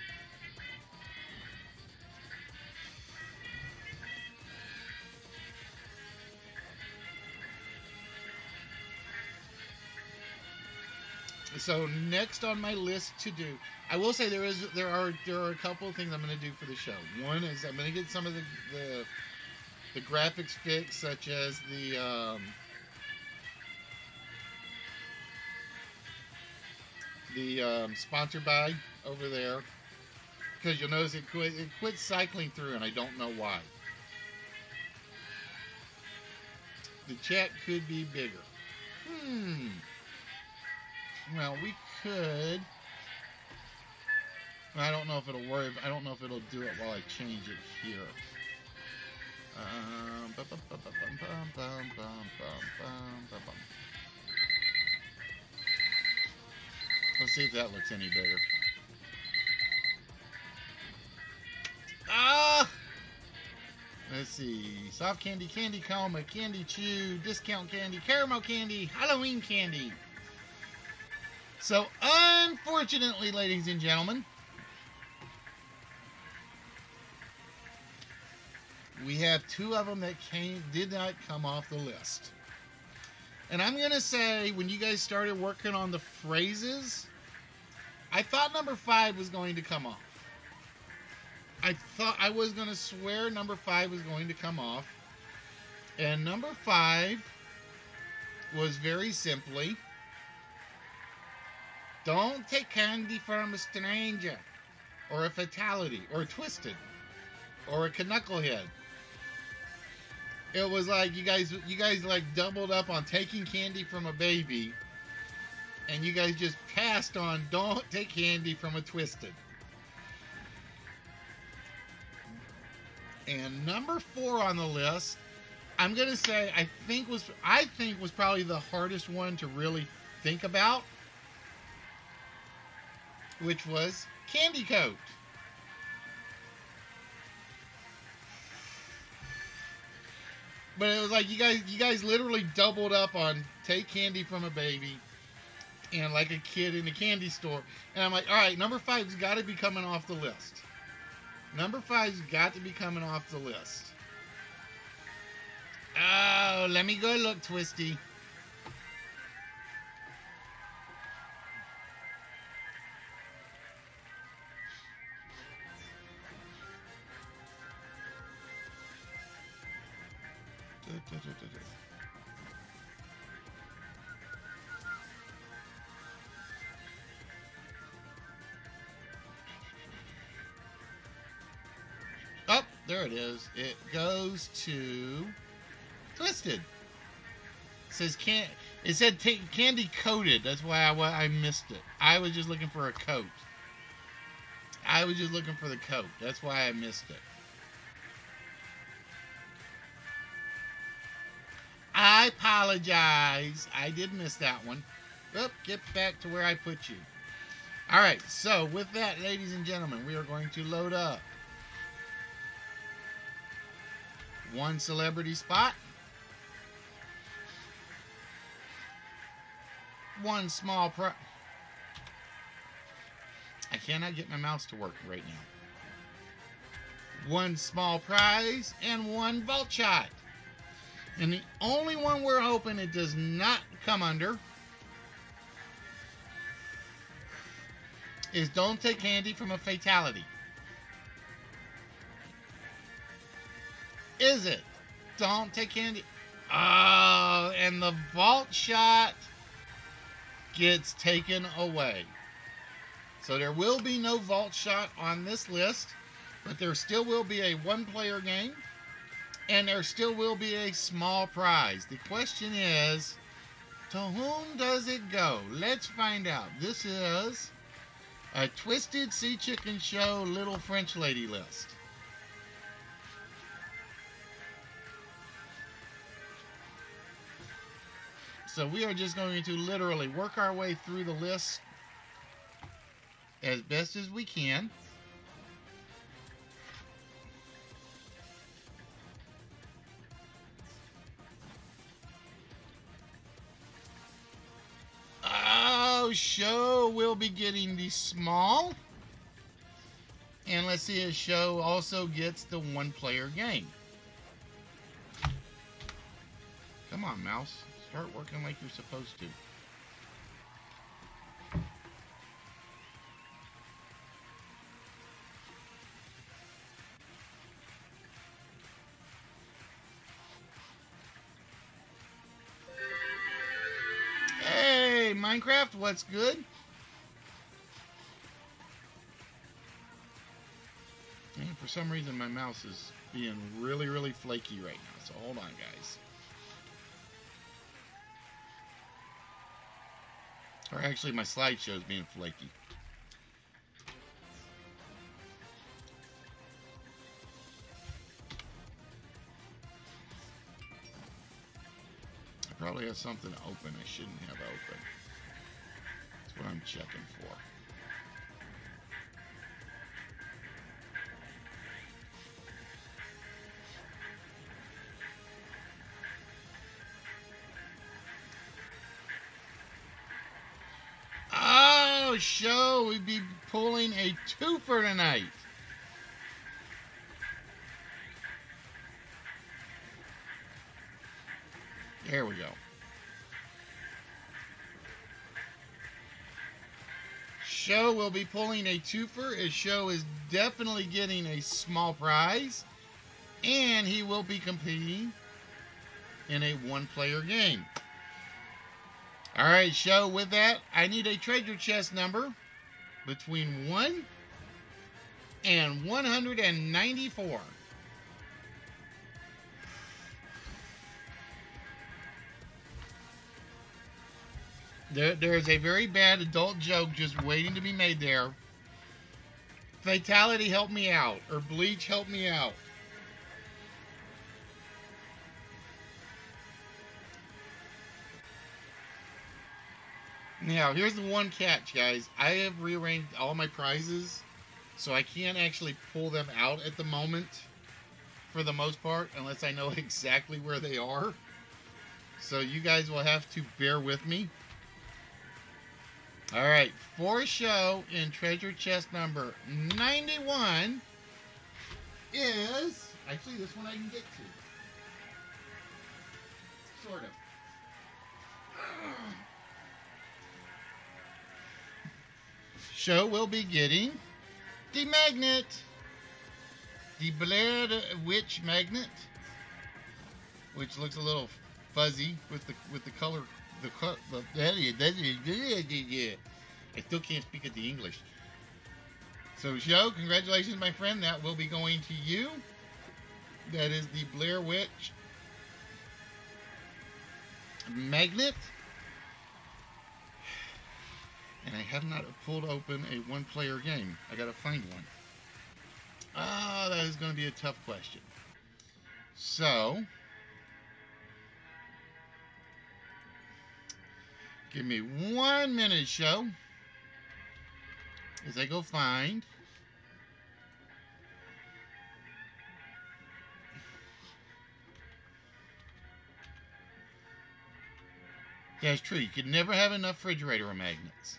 So next on my list to do, I will say there are a couple of things I'm going to do for the show. One is I'm going to get some of the graphics fixed, such as the sponsored by over there, because you'll notice it quit cycling through, and I don't know why. The chat could be bigger. Well, we could. I don't know if it'll work. I don't know if it'll do it while I change it here. Let's see if that looks any better. Let's see. Soft candy, candy coma, candy chew, discount candy, caramel candy, Halloween candy. So, unfortunately, ladies and gentlemen, We have two of them that did not come off the list. And I'm going to say, when you guys started working on the phrases, I thought number 5 was going to come off. I thought I was going to swear number 5 was going to come off. And number 5 was very simply, don't take candy from a stranger, or a fatality, or a twisted, or a knucklehead. It was like you guys like doubled up on taking candy from a baby, and you guys just passed on don't take candy from a twisted. And number 4 on the list, I'm gonna say I think was probably the hardest one to really think about, which was candy coat. But it was like you guys literally doubled up on take candy from a baby and like a kid in a candy store. And I'm like, all right, number 5's got to be coming off the list. Number 5's got to be coming off the list. Oh, let me go look, Twisty. Oh, there it is. It goes to Twisted. It said candy coated. That's why I missed it. I was just looking for a coat. I was just looking for the coat. That's why I missed it. I apologize. I did miss that one. Oop, get back to where I put you. Alright, so with that, ladies and gentlemen, we are going to load up one celebrity spot, one small prize. I cannot get my mouse to work right now. One small prize and one vault shot. And the only one we're hoping it does not come under is don't take candy from a fatality. Is it? Don't take candy. Oh, and the vault shot gets taken away. So there will be no vault shot on this list, but there still will be a one-player game, and there still will be a small prize. The question is, to whom does it go? Let's find out. This is a Twisted Sea Chicken Show Little French Lady list. So we are just going to literally work our way through the list as best as we can. Oh, Show will be getting the small. And let's see if Show also gets the one-player game. Come on, mouse. Start working like you're supposed to. Hey, Minecraft, what's good? And for some reason, my mouse is being really, really flaky right now. So hold on, guys. Or actually, my slideshow is being flaky. I probably have something open I shouldn't have open. That's what I'm checking for. Show we'd be pulling a twofer tonight. There we go. Show will be pulling a twofer, as Show is definitely getting a small prize, and he will be competing in a one-player game. All right, Show, with that, I need a treasure chest number between 1 and 194. There is a very bad adult joke just waiting to be made there. Fatality, help me out. Or Bleach, help me out. Now, here's the one catch, guys. I have rearranged all my prizes, so I can't actually pull them out at the moment, for the most part, unless I know exactly where they are. So you guys will have to bear with me. All right, for Show in treasure chest number 91 is... Actually, this one I can get to. Sort of. Show will be getting the magnet. The Blair Witch magnet. Which looks a little fuzzy with the color... I still can't speak the English. So, Show, congratulations, my friend. That will be going to you. That is the Blair Witch magnet. And I have not pulled open a one-player game. I gotta find one. That is going to be a tough question. So... give me 1 minute, Show, as I go find that's true. You could never have enough refrigerator magnets.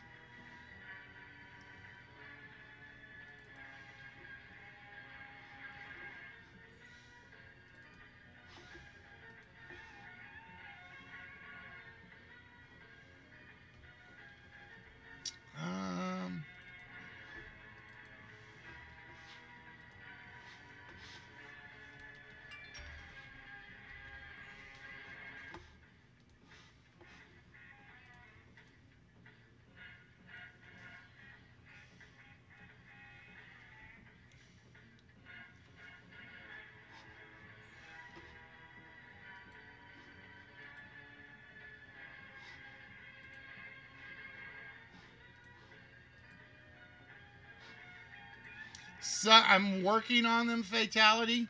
So I'm working on them, Fatality.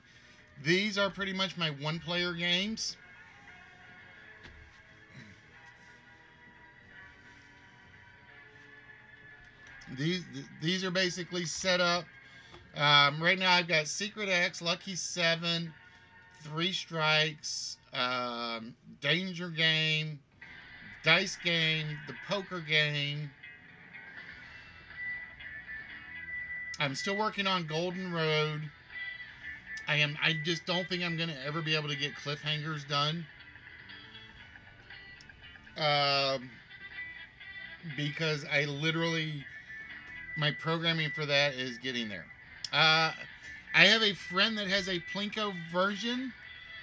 These are pretty much my one-player games. These are basically set up. Right now I've got Secret X, Lucky 7, 3 Strikes, Danger Game, Dice Game, the Poker Game. I'm still working on Golden Road. I just don't think I'm going to ever be able to get cliffhangers done. Because I literally... my programming for that is getting there. I have a friend that has a Plinko version.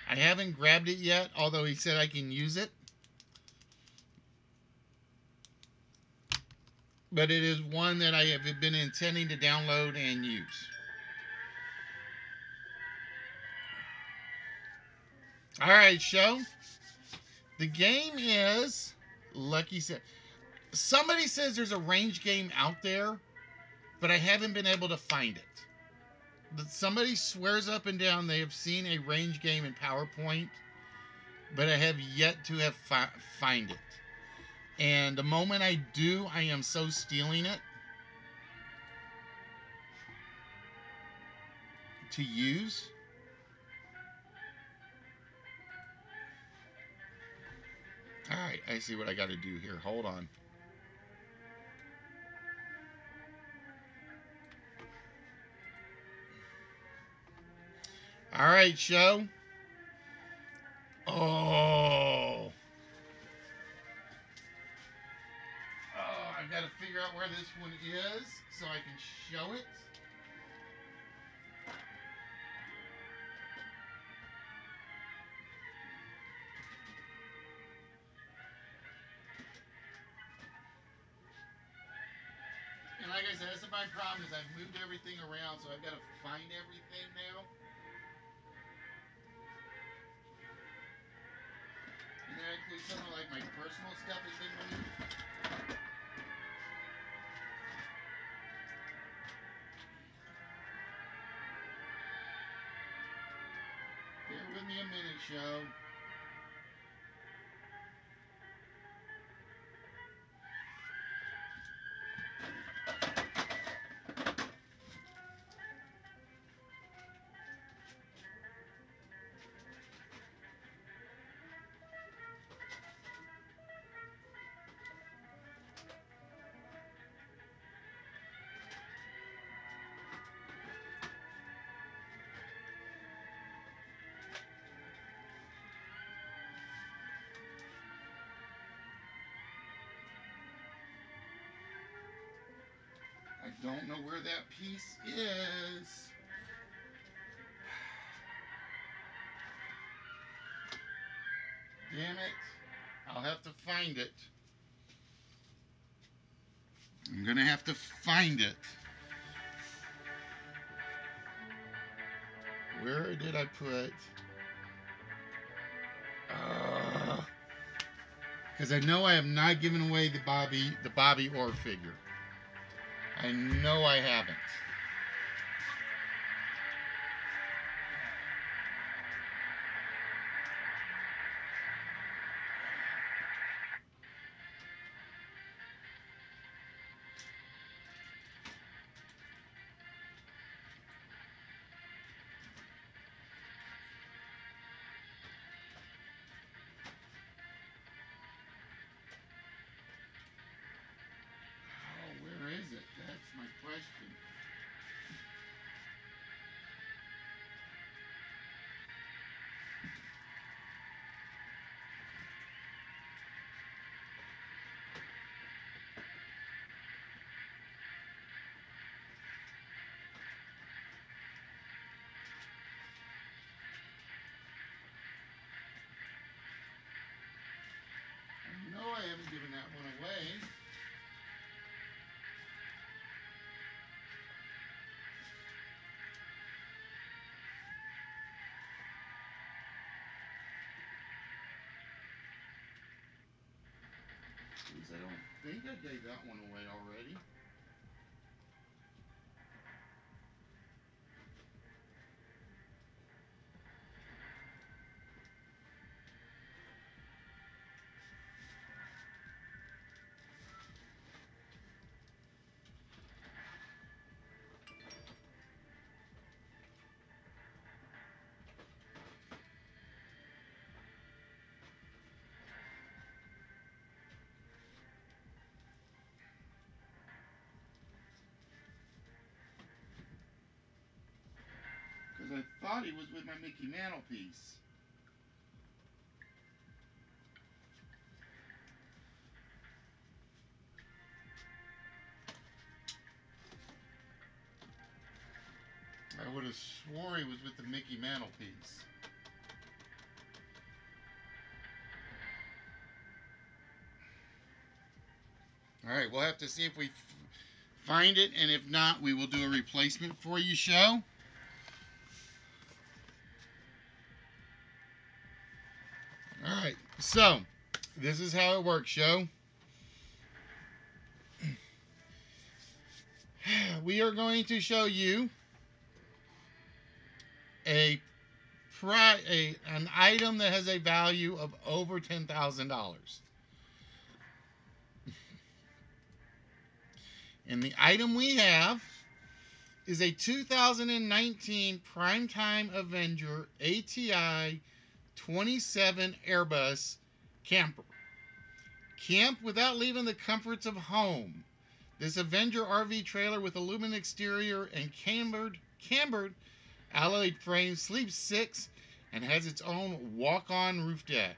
I haven't grabbed it yet, although he said I can use it. But it is one that I have been intending to download and use. Alright, Show. The game is Lucky 7. Somebody says there's a range game out there, but I haven't been able to find it. But somebody swears up and down they have seen a range game in PowerPoint, but I have yet to have find it. And the moment I do, I am so stealing it to use. Alright, I see what I got to do here. Hold on. Alright, Show. Oh. figure out where this one is so I can show it. And like I said, that's my problem is I've moved everything around, so I've got to find everything now. And that includes some of like my personal stuff has been moved. Bear with me a minute, show. I don't know where that piece is. Damn it. I'll have to find it. I'm gonna have to find it. Where did I put? Because I know I have not given away the Bobby Orr figure. I know I haven't. Oh, where is it? That's my question. I know I haven't given that one away. At least I don't think I gave that one away already. Because I thought he was with my Mickey Mantle piece. I would have swore he was with the Mickey Mantle piece. All right, we'll have to see if we find it, and if not, we will do a replacement for you, show. All right, so this is how it works, show. We are going to show you an item that has a value of over $10,000. And the item we have is a 2019 Primetime Avenger ATI 27 Airbus camper. Camp without leaving the comforts of home. This Avenger RV trailer with aluminum exterior and cambered alloyed frame sleeps 6 and has its own walk-on roof deck.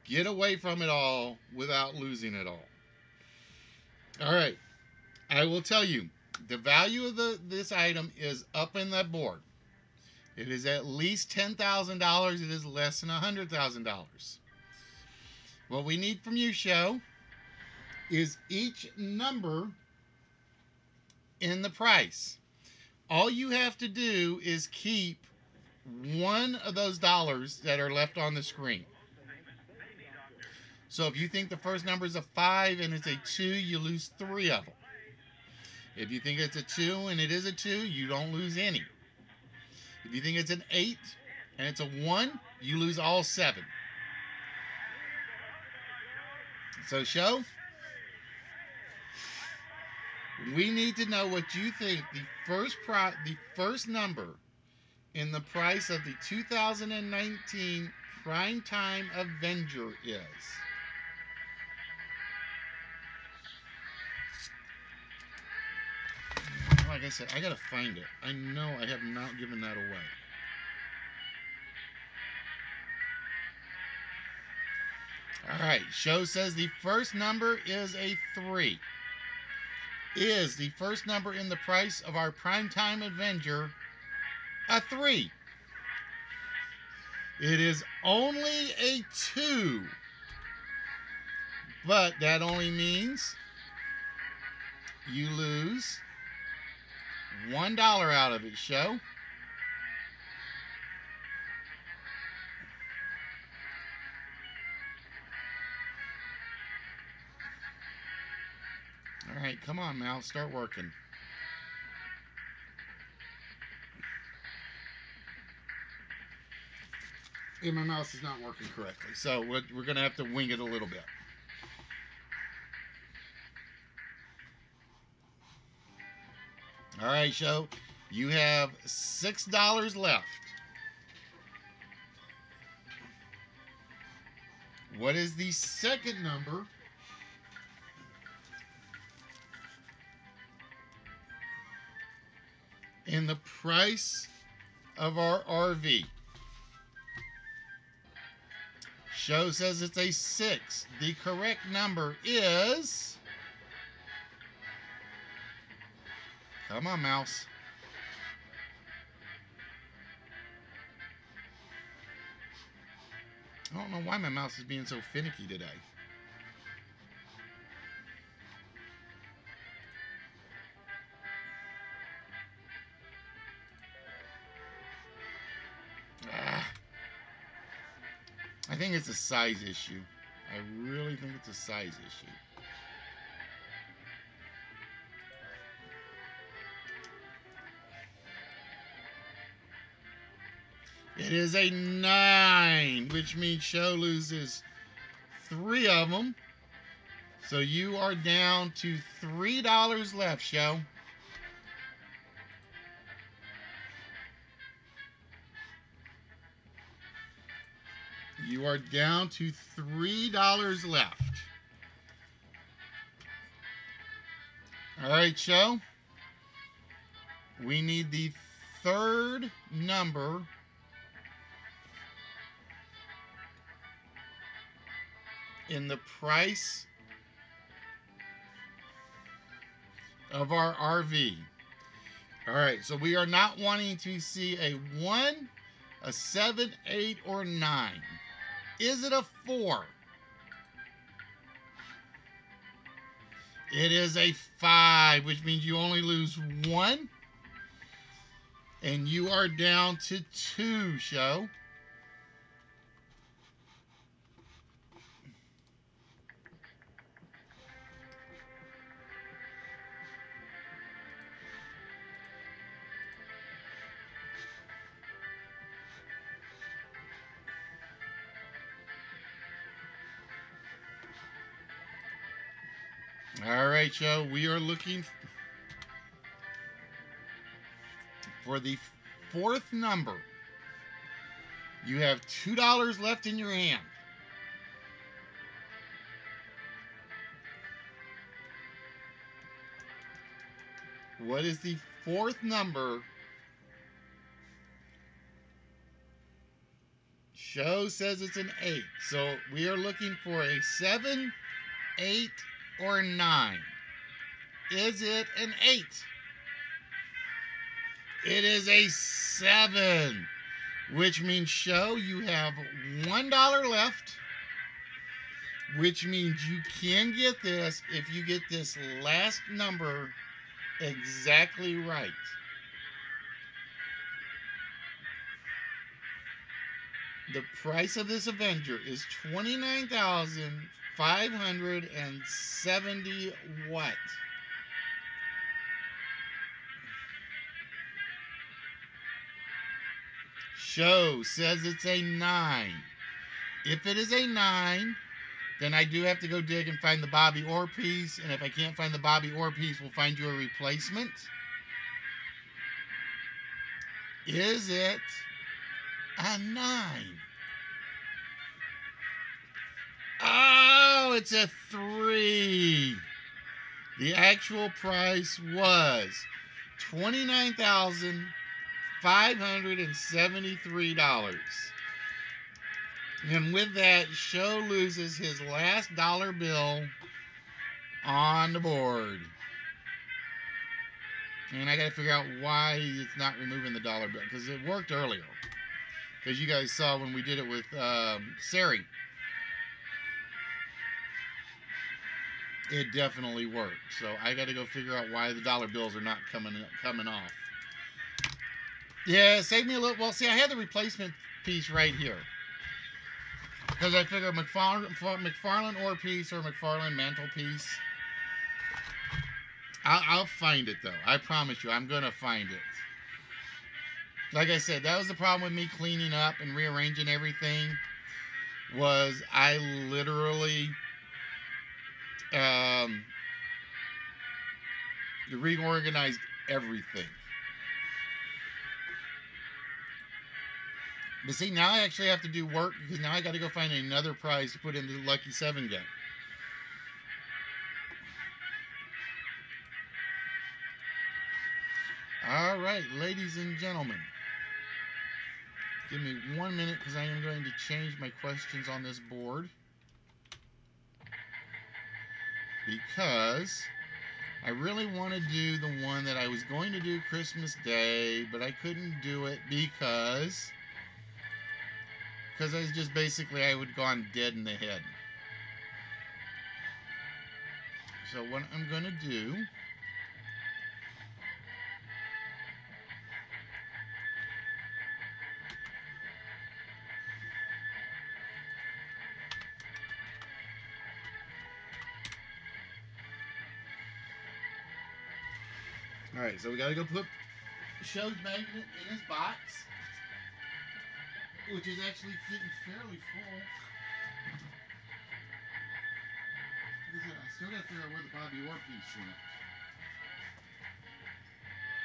Get away from it all without losing it all. All right. I will tell you, the value of this item is up in the board. It is at least $10,000. It is less than $100,000. What we need from you, show, is each number in the price. All you have to do is keep one of those dollars that are left on the screen. So if you think the first number is a 5 and it's a 2, you lose 3 of them. If you think it's a 2 and it is a 2, you don't lose any. If you think it's an 8 and it's a 1, you lose all 7. So, show, we need to know what you think the first number in the price of the 2019 Primetime Avenger is. Like I said, I gotta find it. I know I have not given that away. Alright, show says the first number is a 3. Is the first number in the price of our Primetime Avenger a 3? It is only a 2. But that only means you lose $1 out of it, show. All right, come on, Mal, start working. Yeah, my mouse is not working correctly, so we're going to have to wing it a little bit. All right, show. You have $6 left. What is the second number in the price of our RV? Show says it's a 6. The correct number is... Come on, mouse. I don't know why my mouse is being so finicky today. I think it's a size issue. I really think it's a size issue. It is a 9, which means show loses 3 of them. So you are down to $3 left, show. You are down to $3 left. All right, show. We need the third number in the price of our RV. All right, so we are not wanting to see a 1, a 7, 8, or 9. Is it a 4? It is a 5, which means you only lose 1. And you are down to 2, show. All right, Joe, we are looking for the fourth number. You have $2 left in your hand. What is the fourth number? Show says it's an 8. So we are looking for a 7, 8, or 9. Is it an 8? It is a 7, which means, show, you have $1 left, which means you can get this if you get this last number exactly right. The price of this Avenger is 29,570 what? Show says it's a 9. If it is a 9, then I do have to go dig and find the Bobby Orr piece. And if I can't find the Bobby Orr piece, we'll find you a replacement. Is it a 9? Oh, it's a 3. The actual price was $29,573. And with that, Show loses his last dollar bill on the board. And I got to figure out why it's not removing the dollar bill, because it worked earlier. Because you guys saw when we did it with Sari, it definitely worked. So I got to go figure out why the dollar bills are not coming off. Yeah, save me a little. Well, see, I had the replacement piece right here. Because I figured McFarlane Orr piece or McFarlane mantle piece. I'll find it, though. I promise you, I'm going to find it. Like I said, that was the problem with me cleaning up and rearranging everything. Was I literally reorganized everything. But see, now I actually have to do work, because now I got to go find another prize to put into the Lucky 7 game. All right, ladies and gentlemen. Give me 1 minute, because I am going to change my questions on this board. Because I really want to do the one that I was going to do Christmas Day, but I couldn't do it because I was just basically, I would have gone dead in the head. So what I'm going to do, all right, so we got to go put Show's magnet in his box, which is actually getting fairly full. I still got to figure out where the Bobby Orr piece went,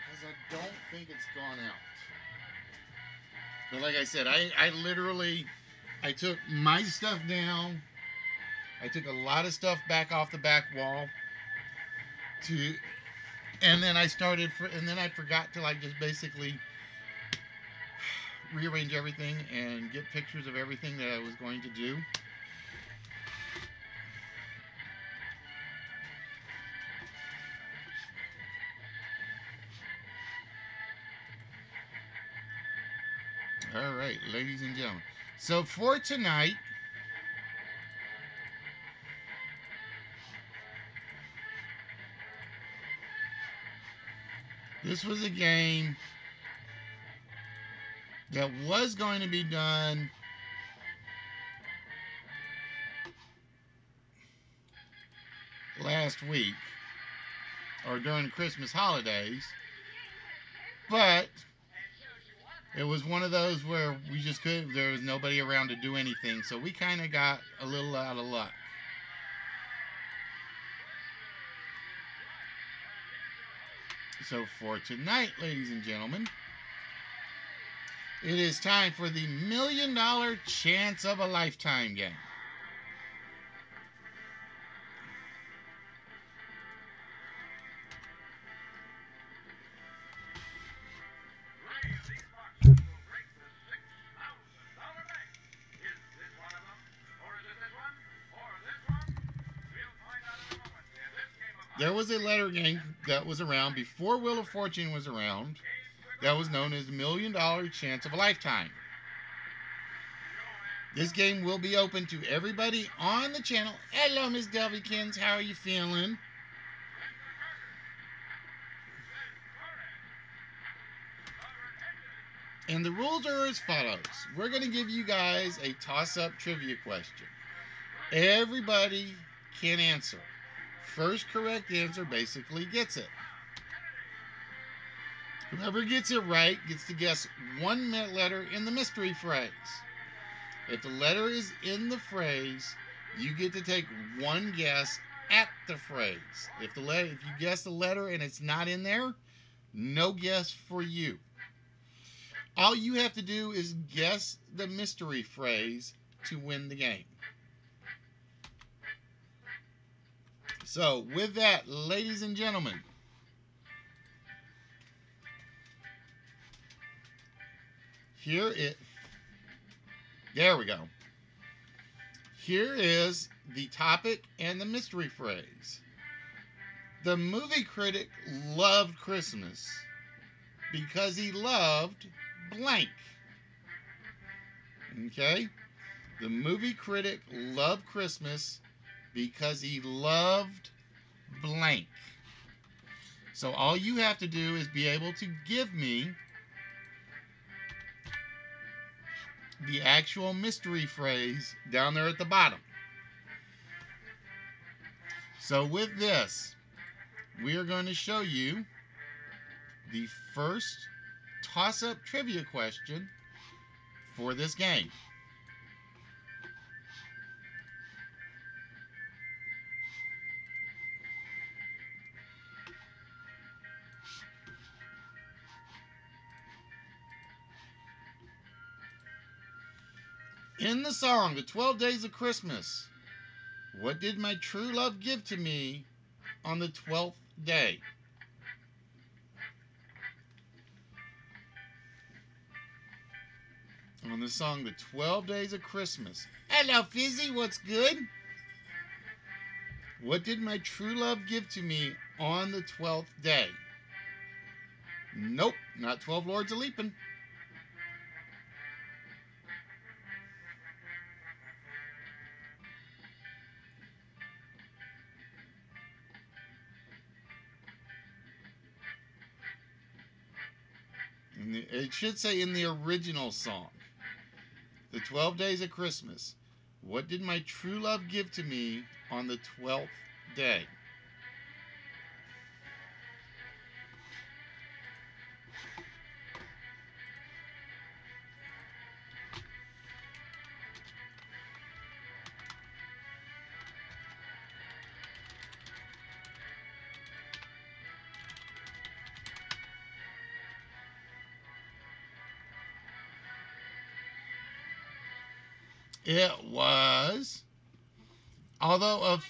because I don't think it's gone out. But like I said, I literally, I took my stuff down. I took a lot of stuff back off the back wall and then I forgot to like just basically rearrange everything and get pictures of everything that I was going to do. All right, ladies and gentlemen. So for tonight, this was a game that was going to be done last week or during the Christmas holidays, but it was one of those where we just couldn't, there was nobody around to do anything, so we kind of got a little out of luck. So for tonight, ladies and gentlemen, it is time for the $1 Million Chance of a Lifetime game. There was a letter game that was around before Wheel of Fortune was around that was known as $1,000,000 Chance of a Lifetime. This game will be open to everybody on the channel. Hello, Miss Delvikins. How are you feeling? And the rules are as follows. We're going to give you guys a toss-up trivia question. Everybody can answer. First correct answer basically gets it. Whoever gets it right gets to guess one letter in the mystery phrase. If the letter is in the phrase, you get to take one guess at the phrase. If you guess the letter and it's not in there, no guess for you. All you have to do is guess the mystery phrase to win the game. So, with that, ladies and gentlemen, there we go. Here is the topic and the mystery phrase. The movie critic loved Christmas because he loved blank. Okay? The movie critic loved Christmas because he loved blank. So all you have to do is be able to give me the actual mystery phrase down there at the bottom. So with this, we are going to show you the first toss-up trivia question for this game. In the song, The 12 Days of Christmas, what did my true love give to me on the 12th day? On the song, The 12 Days of Christmas. Hello, Fizzy, what's good? What did my true love give to me on the 12th day? Nope, not 12 Lords of Leaping. It should say in the original song, The 12 Days of Christmas. What did my true love give to me on the 12th day? It was, although of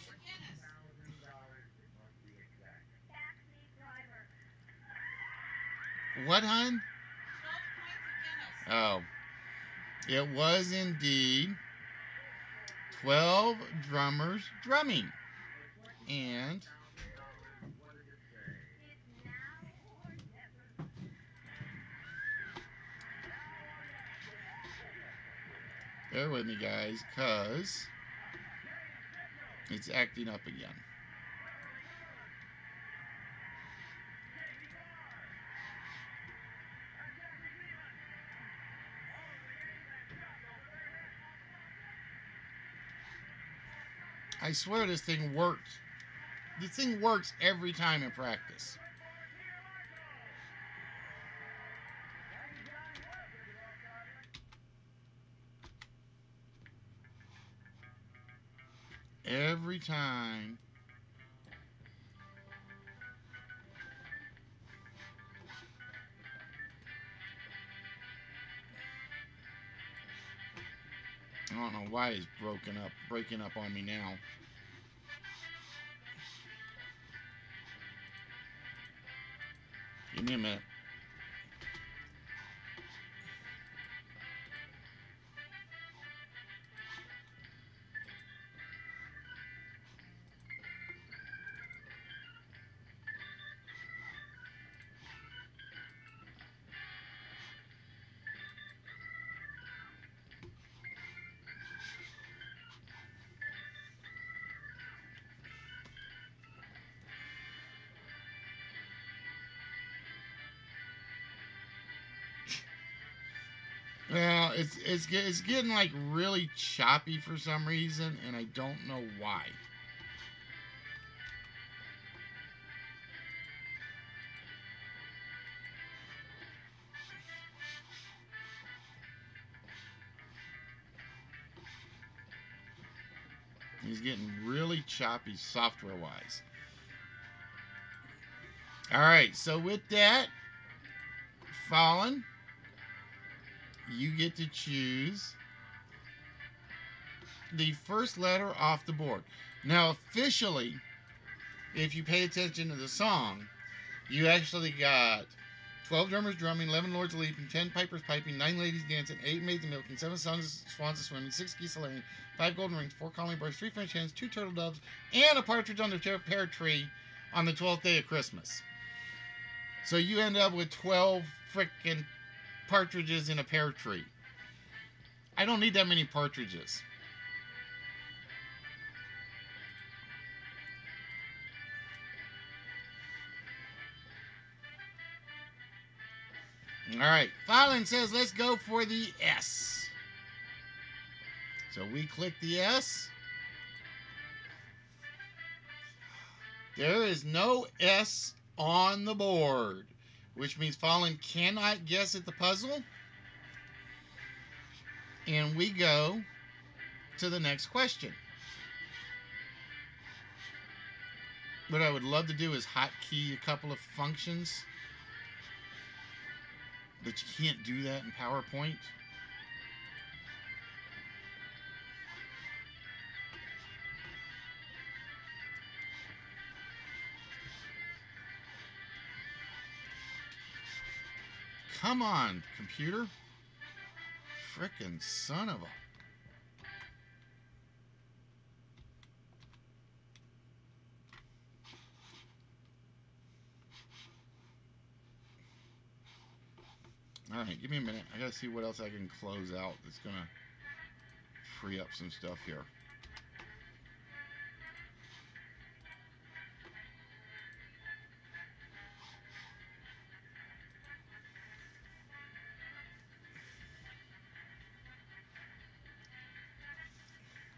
what, hon? Oh, it was indeed 12 drummers drumming. And bear with me, guys, because it's acting up again. I swear this thing works. This thing works every time in practice. Every time. I don't know why it's breaking up on me now. Give me a minute. it's getting like really choppy for some reason, and I don't know why. He's getting really choppy software wise. All right, so with that, Fallen, you get to choose the first letter off the board. Now, officially, if you pay attention to the song, you actually got 12 drummers drumming, 11 lords leaping, 10 pipers piping, 9 ladies dancing, 8 maids milking, 7 swans swimming, 6 geese laying, 5 golden rings, 4 calling birds, 3 French hens, 2 turtle doves, and a partridge on the pear tree on the 12th day of Christmas. So you end up with 12 frickin' partridges in a pear tree. I don't need that many partridges. All right, Fallon says let's go for the S. So we click the S. There is no S on the board, which means Fallon cannot guess at the puzzle. And we go to the next question. What I would love to do is hotkey a couple of functions, but you can't do that in PowerPoint. Come on, computer. Frickin' son of a... Alright, give me a minute. I gotta see what else I can close out that's gonna free up some stuff here.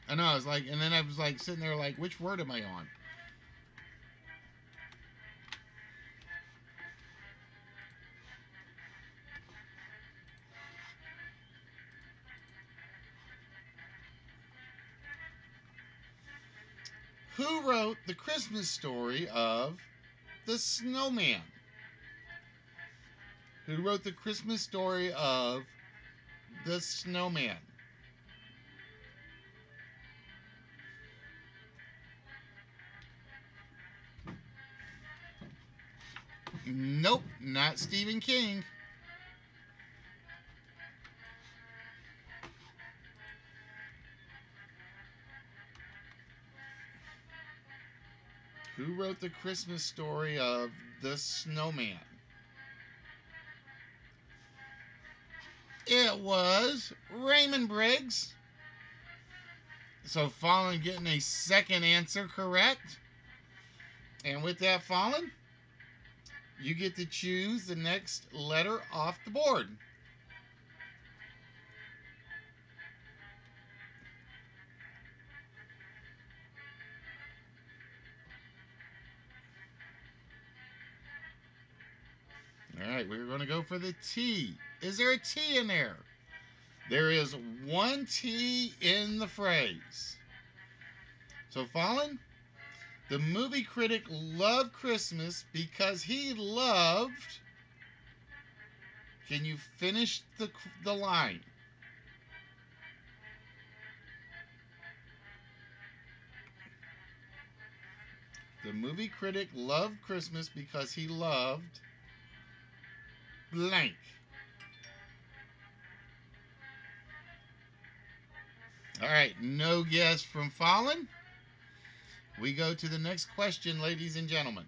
I know, I was like, and then I was like sitting there like, which word am I on? Who wrote the Christmas story of the Snowman? Who wrote the Christmas story of the Snowman? Nope, not Stephen King. Who wrote the Christmas story of the Snowman? It was Raymond Briggs. So Fallon getting a second answer correct. And with that, Fallon, you get to choose the next letter off the board. All right, we're going to go for the T. Is there a T in there? There is one T in the phrase. So, Fallon, the movie critic loved Christmas because he loved... Can you finish the line? The movie critic loved Christmas because he loved blank. All right, no guess from Fallon. We go to the next question, ladies and gentlemen.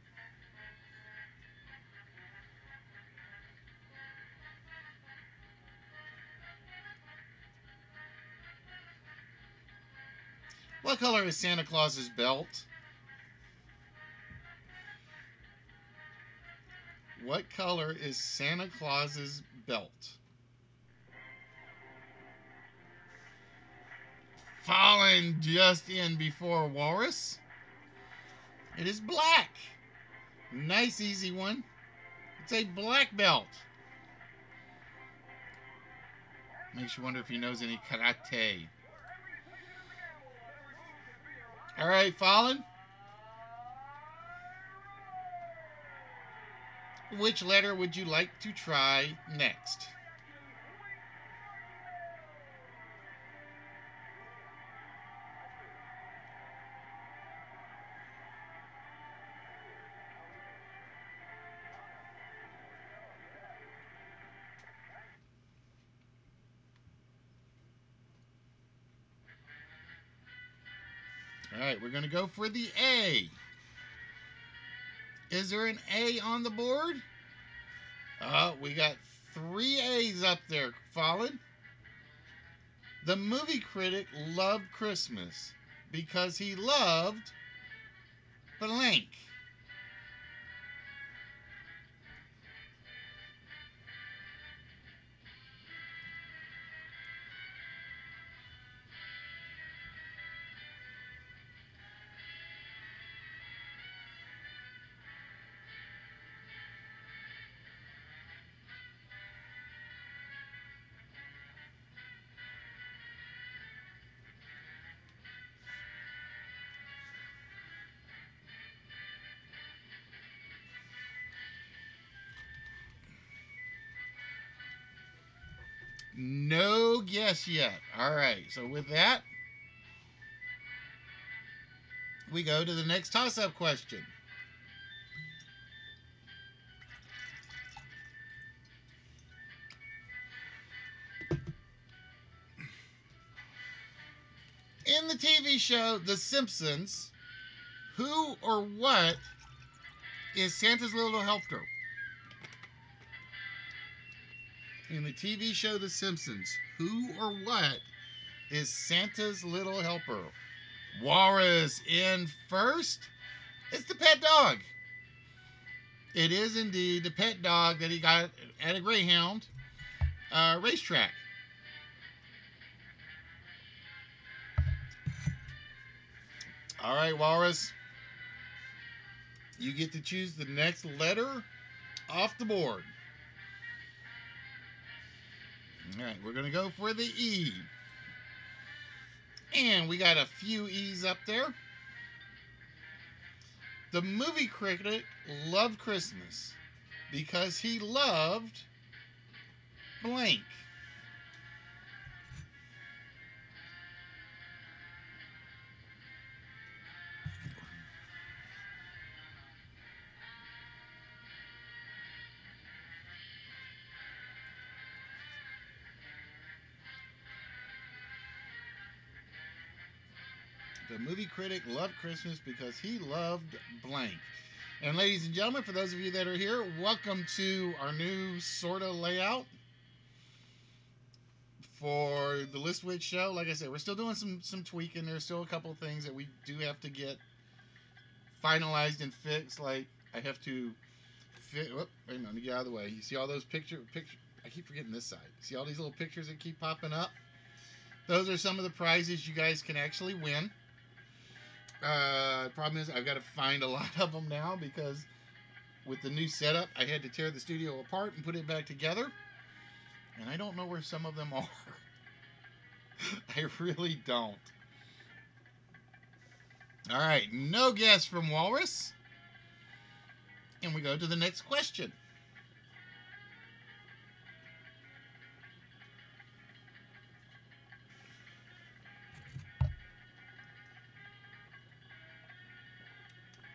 What color is Santa Claus's belt? What color is Santa Claus's belt? Fallen just in before Walrus. It is black. Nice, easy one. It's a black belt. Makes you wonder if he knows any karate. All right, Fallen. Which letter would you like to try next? All right, we're going to go for the A. Is there an A on the board? We got 3 A's up there, Fallen. The movie critic loved Christmas because he loved blank. No guess yet. All right, so with that, we go to the next toss-up question. In the TV show The Simpsons, who or what is Santa's little helper? In the TV show The Simpsons, who or what is Santa's little helper? Walrus in first. It's the pet dog. It is indeed the pet dog that he got at a Greyhound racetrack. All right, Walrus. You get to choose the next letter off the board. All right, we're going to go for the E. And we got a few E's up there. The movie critic loved Christmas because he loved blank. The movie critic loved Christmas because he loved blank. And ladies and gentlemen, for those of you that are here, welcome to our new sort of layout for the List Wits show. Like I said, we're still doing some tweaking. There's still a couple of things that we do have to get finalized and fixed. Like I have to fit. Wait a minute, let me get out of the way. You see all those pictures? I keep forgetting this side. See all these little pictures that keep popping up? Those are some of the prizes you guys can actually win. Problem is I've got to find a lot of them now because with the new setup I had to tear the studio apart and put it back together, and I don't know where some of them are. I really don't. All right, no guess from Walrus, and we go to the next question.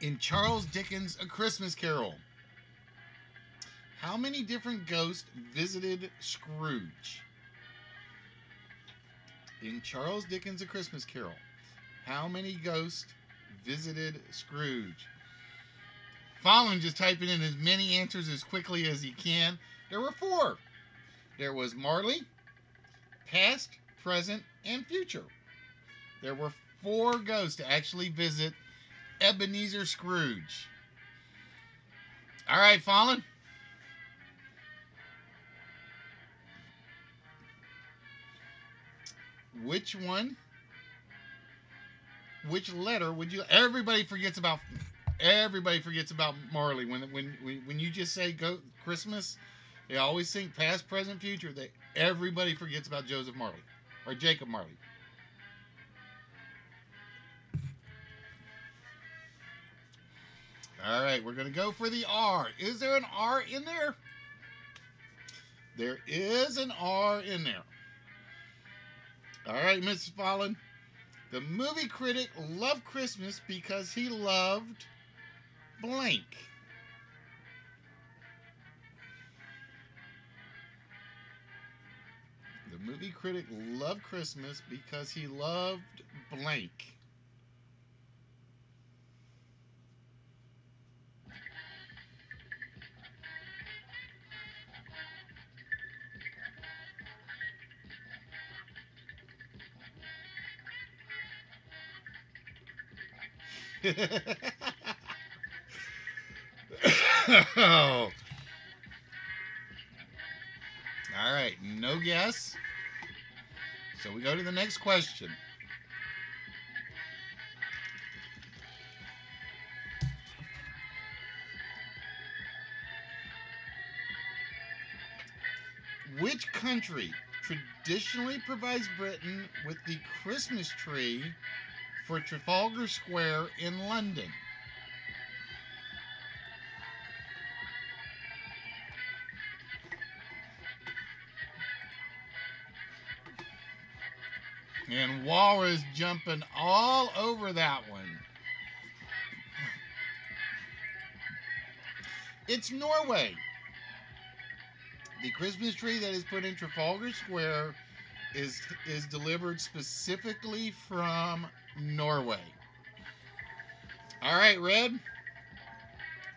In Charles Dickens' A Christmas Carol, how many different ghosts visited Scrooge? In Charles Dickens' A Christmas Carol, how many ghosts visited Scrooge? Fallon just typing in as many answers as quickly as he can. There were 4. There was Marley, past, present, and future. There were 4 ghosts to actually visit Ebenezer Scrooge. All right, Fallon. Which one Which letter would you? Everybody forgets about. Everybody forgets about Marley when you just say go Christmas. They always think past, present, future. Everybody forgets about Joseph Marley or Jacob Marley. All right, we're gonna go for the R. Is there an R in there? There is an R in there. All right, Mrs. Fallon. The movie critic loved Christmas because he loved blank. The movie critic loved Christmas because he loved blank. Oh. All right, no guess. So we go to the next question. Which country traditionally provides Britain with the Christmas tree for Trafalgar Square in London? And Walrus jumping all over that one. It's Norway. The Christmas tree that is put in Trafalgar Square is delivered specifically from Norway. All right, Red.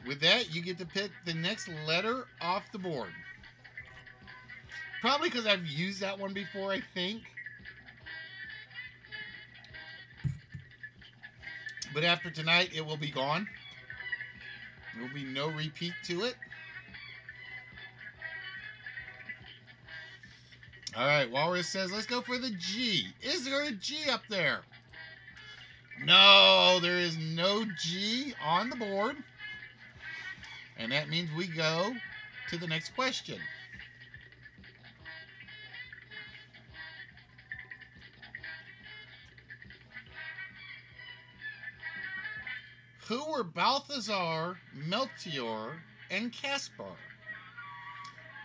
With that, you get to pick the next letter off the board. Probably because I've used that one before, I think. But after tonight, it will be gone. There will be no repeat to it. All right, Walrus says, let's go for the G. Is there a G up there? No, there is no G on the board. And that means we go to the next question. Who were Balthazar, Melchior, and Caspar?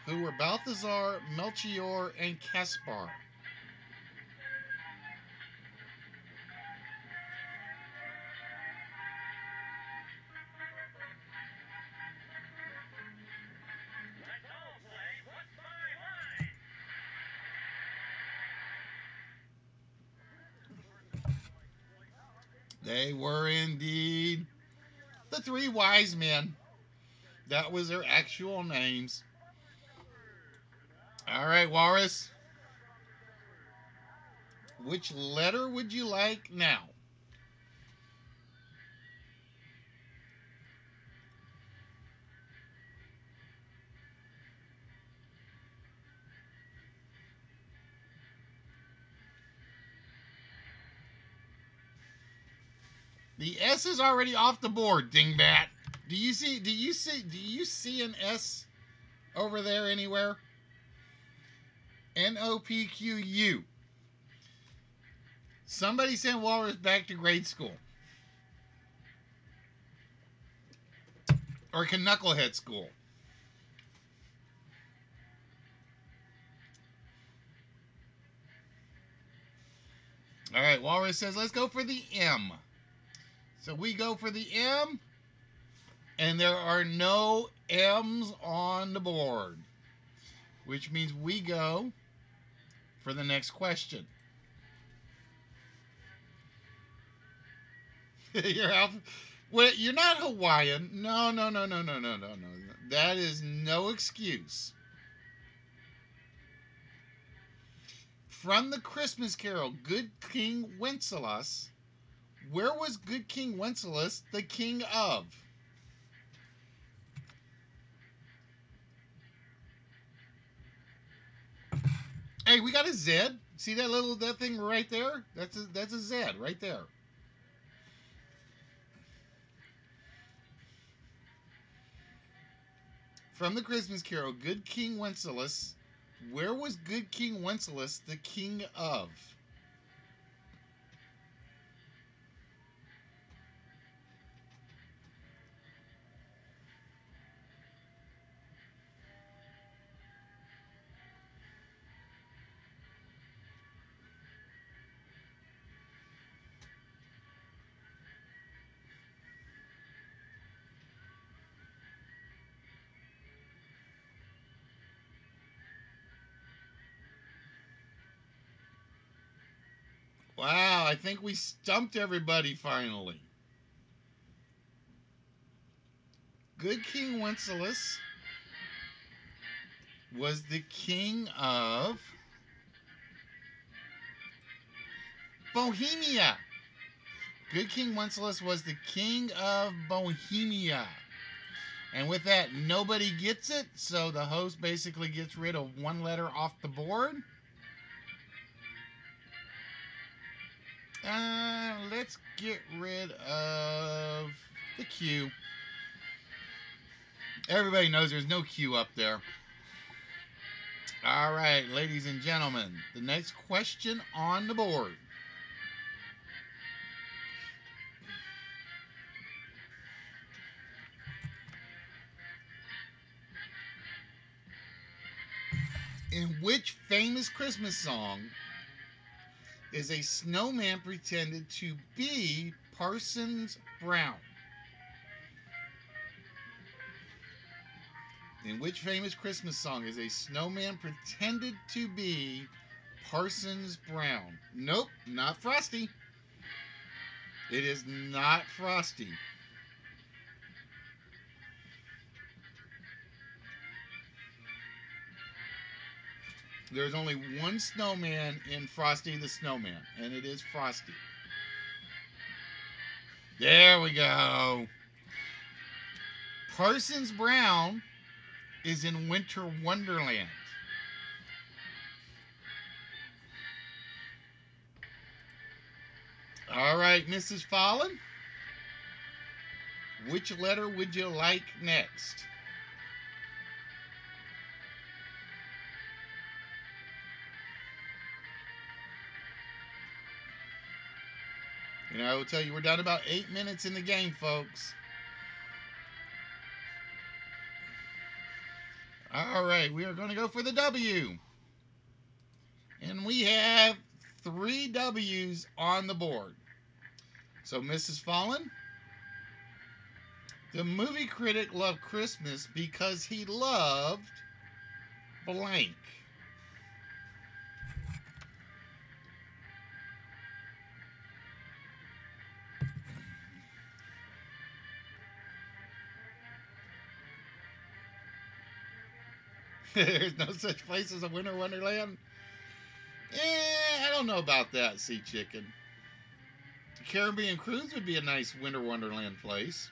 Who were Balthazar, Melchior, and Caspar? They were indeed the three wise men. That was their actual names. All right, Walrus. Which letter would you like now? The S is already off the board, dingbat. Do you see an S over there anywhere? NOPQU. Somebody sent Walrus back to grade school. Or Knucklehead school. All right, Walrus says, let's go for the M. So we go for the M, and there are no M's on the board, which means we go for the next question. Wait, you're not Hawaiian. No. That is no excuse. From the Christmas Carol, Good King Wenceslas. Where was Good King Wenceslas the king of? Hey, we got a Z. See that thing right there? That's a Z right there. from the Christmas Carol, Good King Wenceslas. Where was Good King Wenceslas the king of? Wow, I think we stumped everybody finally. Good King Wenceslas was the king of Bohemia. Good King Wenceslas was the king of Bohemia. And with that, nobody gets it, so the host basically gets rid of one letter off the board. Let's get rid of the Q. Everybody knows there's no Q up there. All right, ladies and gentlemen, the next question on the board. In which famous Christmas song is a snowman pretended to be Parsons Brown? In which famous Christmas song is a snowman pretended to be Parsons Brown? Nope, not Frosty. It is not Frosty. There's only one snowman in Frosty the Snowman, and it is Frosty. There we go. Parsons Brown is in Winter Wonderland. All right, Mrs. Fallon, which letter would you like next? And I will tell you, we're down about 8 minutes in the game, folks. All right, we are going to go for the W. And we have 3 W's on the board. So, Mrs. Fallon, the movie critic loved Christmas because he loved blank. There's no such place as a Winter Wonderland? I don't know about that, Sea Chicken. The Caribbean Cruise would be a nice Winter Wonderland place.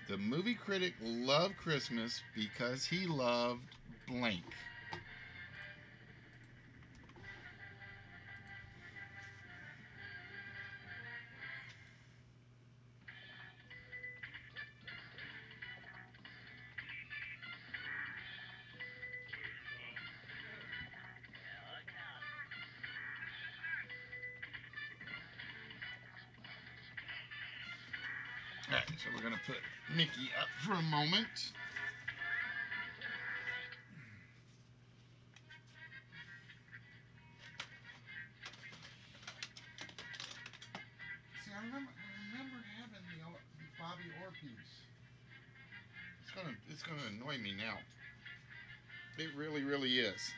The movie critic loved Christmas because he loved blank. Alright, so we're going to put Mickey up for a moment. See, I remember having the Bobby Orr piece. It's gonna annoy me now. It really, really is.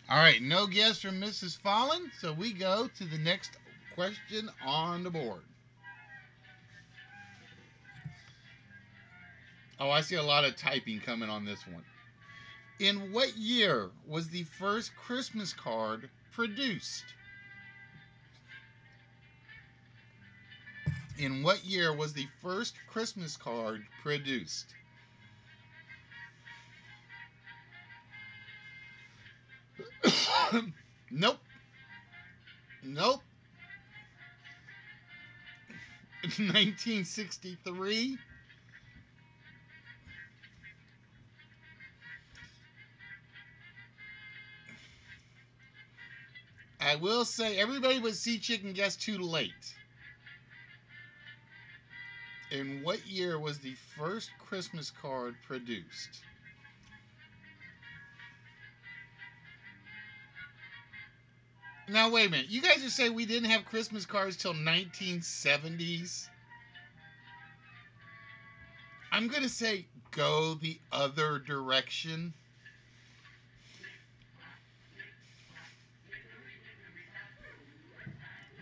All right, no guess from Mrs. Fallon, so we go to the next question on the board. Oh, I see a lot of typing coming on this one. In what year was the first Christmas card produced? In what year was the first Christmas card produced? Nope. Nope. 1963. I will say everybody but Sea Chicken guessed too late. In what year was the first Christmas card produced? Now wait a minute. You guys just say we didn't have Christmas cards till 1970s. I'm gonna say go the other direction.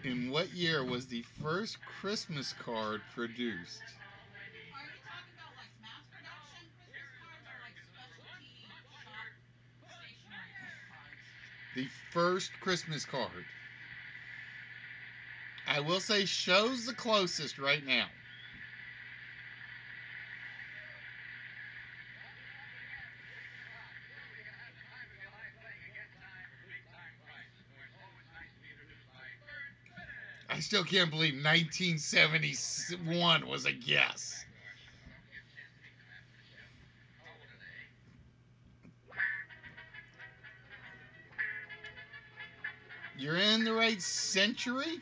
In what year was the first Christmas card produced? Are you talking about like mass production Christmas cards or like specialty shop stationery type cards? The first Christmas card. I will say show's the closest right now. I still can't believe 1971 was a guess. You're in the right century?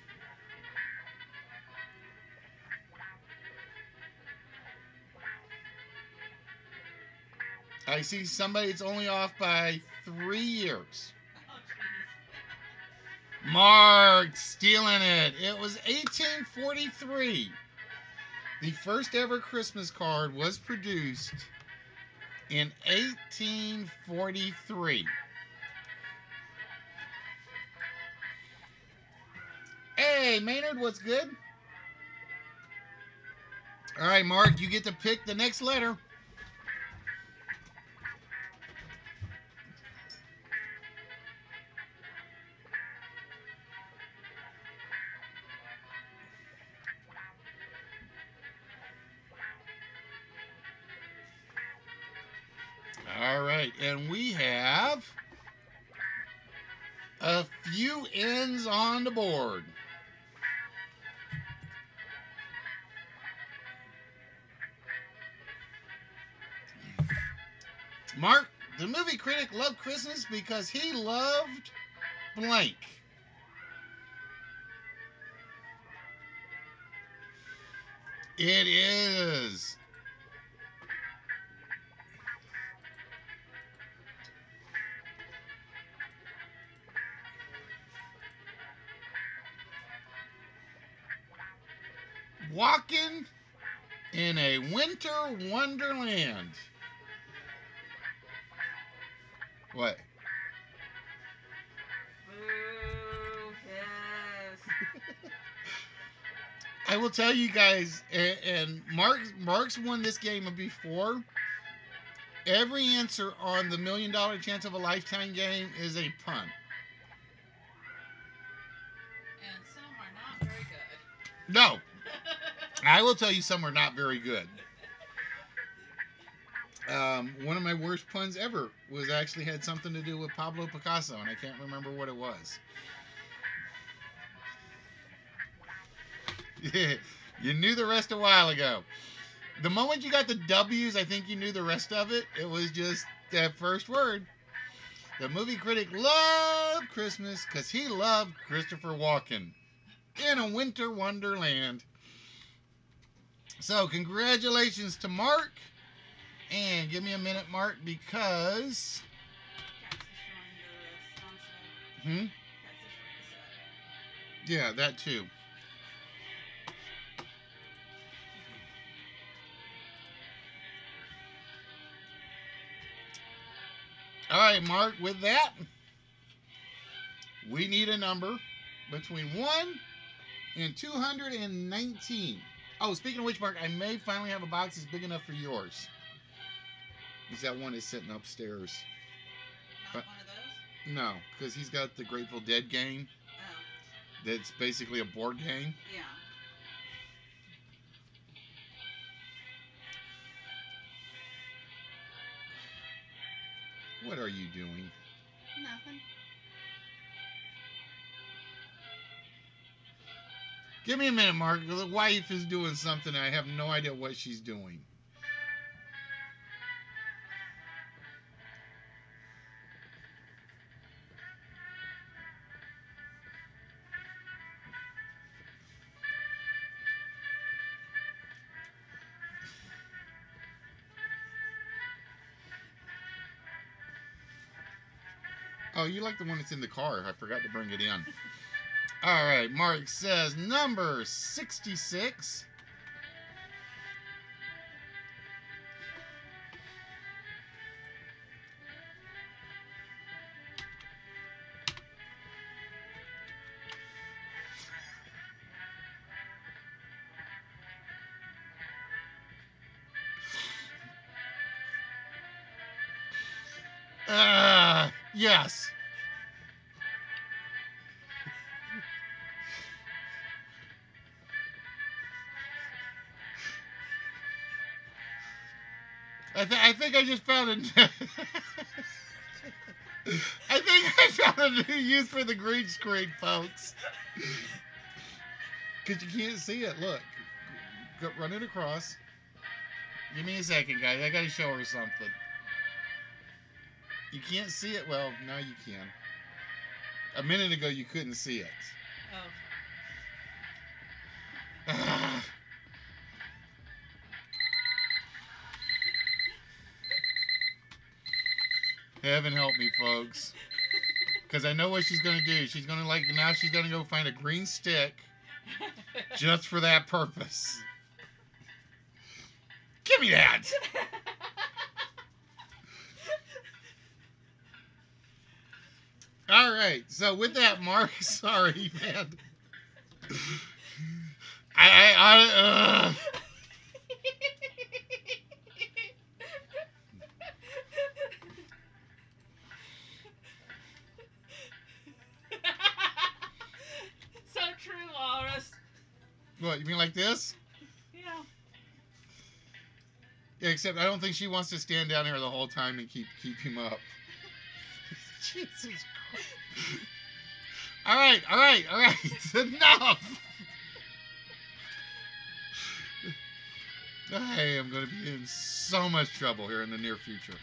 I see somebody that's only off by 3 years. Oh, jeez. Mark stealing it. It was 1843. The first ever Christmas card was produced in 1843. Hey, Maynard, what's good? All right, Mark, you get to pick the next letter. All right, and we have a few N's on the board. Mark, the movie critic loved Christmas because he loved blank. It is. Walking in a winter wonderland. What? Boo, yes. I will tell you guys, and Mark's won this game before. Every answer on the $1,000,000 Chance of a Lifetime game is a pun. And some are not very good. No, I will tell you some are not very good. One of my worst puns ever was actually had something to do with Pablo Picasso, and I can't remember what it was. You knew the rest a while ago. The moment you got the W's, I think you knew the rest of it. It was just that first word. The movie critic loved Christmas because he loved Christopher Walken in a winter wonderland. So, congratulations to Mark. And give me a minute, Mark, because. Cats destroying the sunset. Hmm? Cats destroying the set. Yeah, that too. All right, Mark, with that, we need a number between 1 and 219. Oh, speaking of which, Mark, I may finally have a box that's big enough for yours. Is that one is sitting upstairs? Not one of those? No, because he's got the Grateful Dead game. Oh. That's basically a board game. Yeah. What are you doing? Nothing. Give me a minute, Mark. The wife is doing something. I have no idea what she's doing. Oh, you like the one that's in the car. I forgot to bring it in. All right, Mark says number 66. Yes. I think I just found a. I think I found a new use for the green screen, folks. Because you can't see it. Look. Run it across. Give me a second, guys. I got to show her something. You can't see it. Well, now you can. A minute ago, you couldn't see it. Oh. Heaven help me, folks. Because I know what she's going to do. She's going to, now she's going to go find a green stick just for that purpose. Give me that! All right. So with that, Mark, sorry, man. So true, Loris. What, you mean like this? Yeah. Yeah, except I don't think she wants to stand down here the whole time and keep him up. Jesus Christ. All right. Enough. I am going to be in so much trouble here in the near future.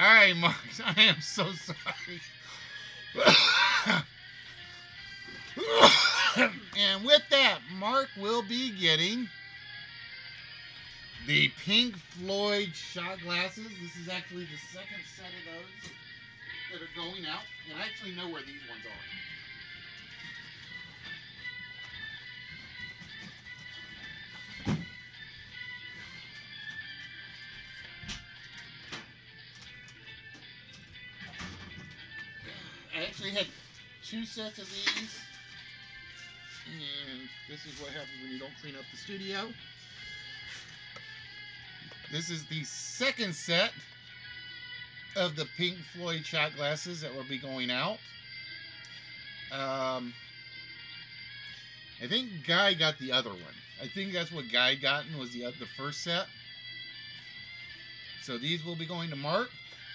All right, Mark. I am so sorry. And with that, Mark will be getting the Pink Floyd shot glasses. This is actually the second set of those that are going out. And I actually know where these ones are. I actually had two sets of these. And this is what happens when you don't clean up the studio. This is the second set of the Pink Floyd shot glasses that will be going out. I think Guy got the other one. I think that's what Guy gotten was the first set. So these will be going to Mark.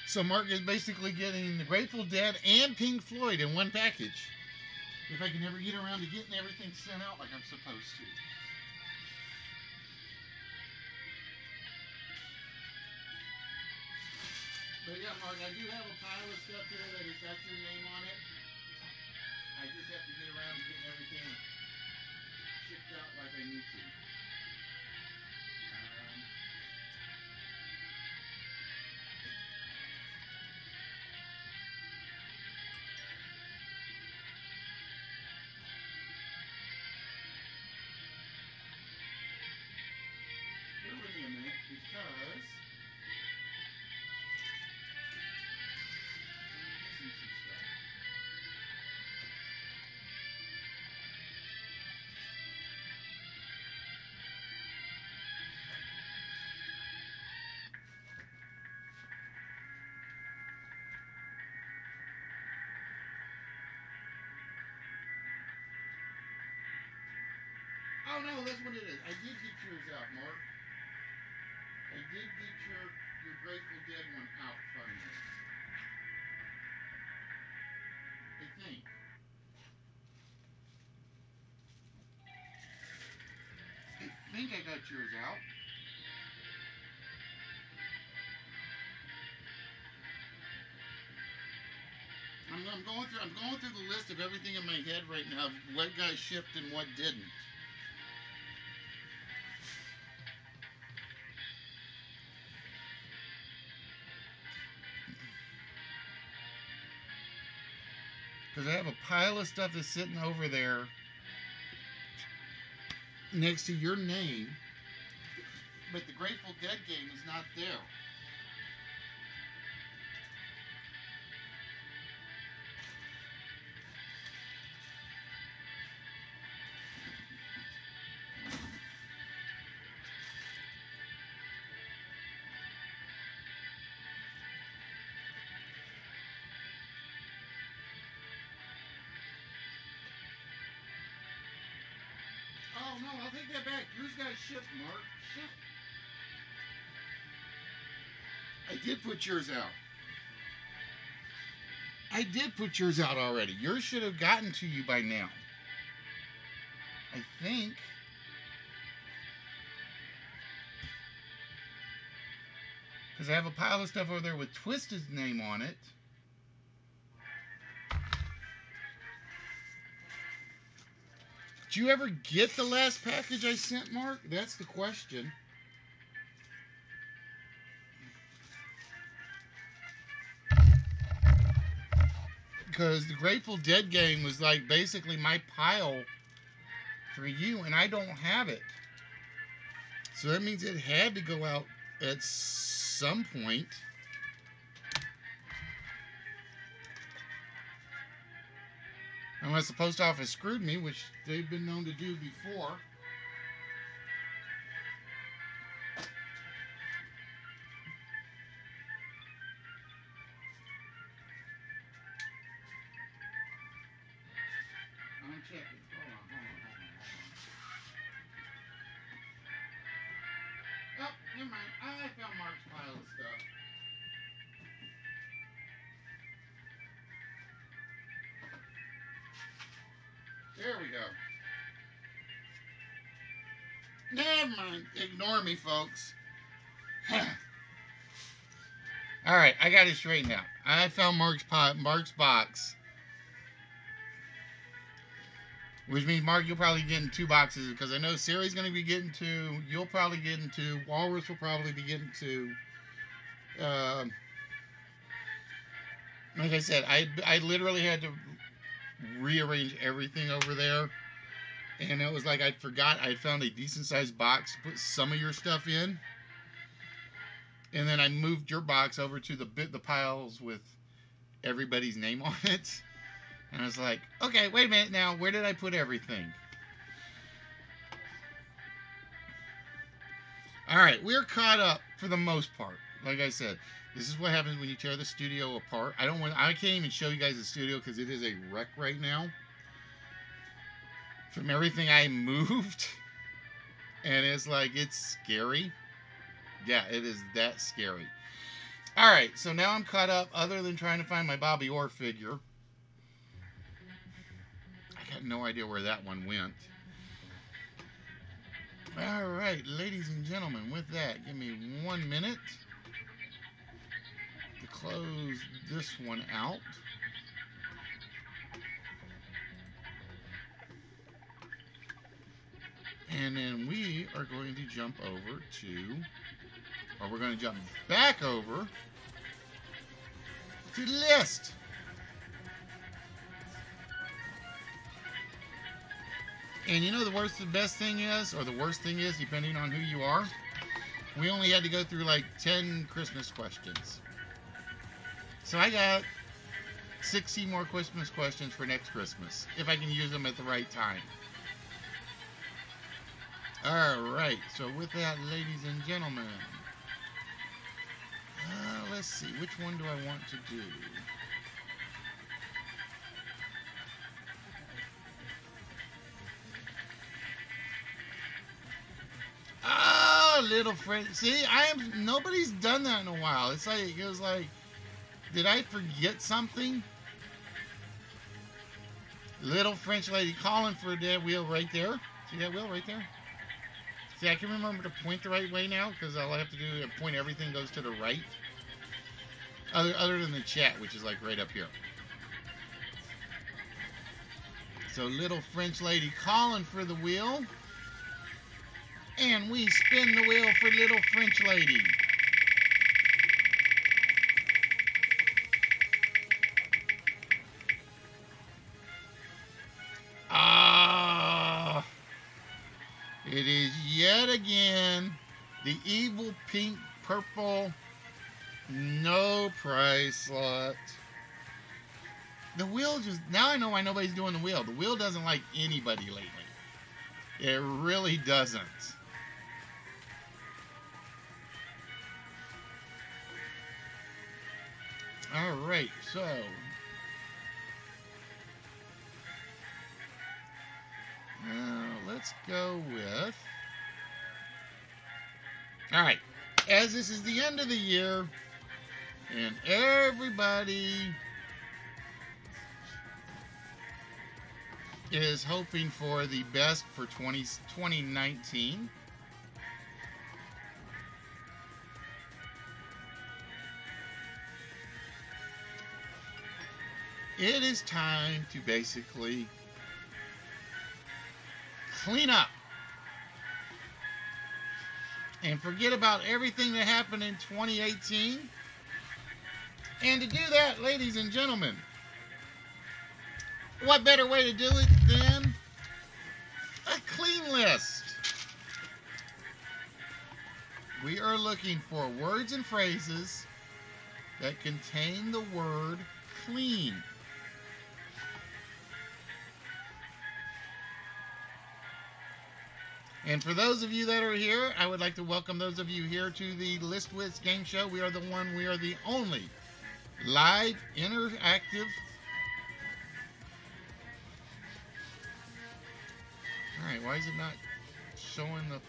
So Mark is basically getting the Grateful Dead and Pink Floyd in one package. If I can ever get around to getting everything sent out like I'm supposed to. But yeah, Mark, I do have a pile of stuff here that has got your name on it. I just have to get around to getting everything shipped out like I need to. Bear with me a minute because I'm missing some stuff. Oh no, that's what it is. I did get yours out, Mark. I did get your Grateful Dead one out finally. I think. I got yours out. I'm going through the list of everything in my head right now. What got shipped and what didn't. Because I have a pile of stuff that's sitting over there next to your name, but the Grateful Dead game is not there. Oh no, I'll take that back. Yours got shipped, Mark. Shit. I did put yours out. I did put yours out already. Yours should have gotten to you by now. I think. Because I have a pile of stuff over there with Twisted's name on it. Did you ever get the last package I sent, Mark? That's the question. Because the Grateful Dead game was like basically my pile for you, and I don't have it. So that means it had to go out at some point. Unless the post office screwed me, which they've been known to do before. I'm checking. Hold on. Oh, never mind. I found Mark's pile of stuff. There we go. Never mind. Ignore me, folks. All right, I got it straightened out. I found Mark's box, which means Mark, you'll probably get in 2 boxes because I know Sari's going to be getting 2. You'll probably get in 2. Walrus will probably be getting 2. Like I said, I literally had to rearrange everything over there, and it was like I forgot I found a decent sized box to put some of your stuff in. And then I moved your box over to the piles with everybody's name on it. And I was like, okay, wait a minute now. Where did I put everything? All right, we're caught up for the most part. Like I said, this is what happens when you tear the studio apart. I can't even show you guys the studio because it is a wreck right now. From everything I moved. And it's like, it's scary. Yeah, it is that scary. Alright, so now I'm caught up other than trying to find my Bobby Orr figure. I got no idea where that one went. Alright, ladies and gentlemen, with that, give me 1 minute to close this one out. And then we are going to jump over to, or we're going to jump back over to the list. And you know the best thing is, or the worst thing is, depending on who you are, we only had to go through like 10 Christmas questions. So I got 60 more Christmas questions for next Christmas, if I can use them at the right time. Alright, so with that, ladies and gentlemen, let's see, which one do I want to do? Oh, little friend. See, nobody's done that in a while. It was like, did I forget something? Little French lady calling for that wheel right there. See that wheel right there? See, I can remember to point the right way now because all I have to do is point everything goes to the right. Other than the chat, which is like right up here. So little French lady calling for the wheel. And we spin the wheel for little French lady. Ah, it is yet again the evil pink purple no price slot. The wheel just, now I know why nobody's doing the wheel. The wheel doesn't like anybody lately. It really doesn't. All right, so let's go with, all right, as this is the end of the year and everybody is hoping for the best for 2019. It is time to basically clean up and forget about everything that happened in 2018. And to do that, ladies and gentlemen, what better way to do it than a clean list? We are looking for words and phrases that contain the word clean. And for those of you that are here, I would like to welcome those of you here to the List Wits game show. We are the only live, interactive. All right, why is it not showing the...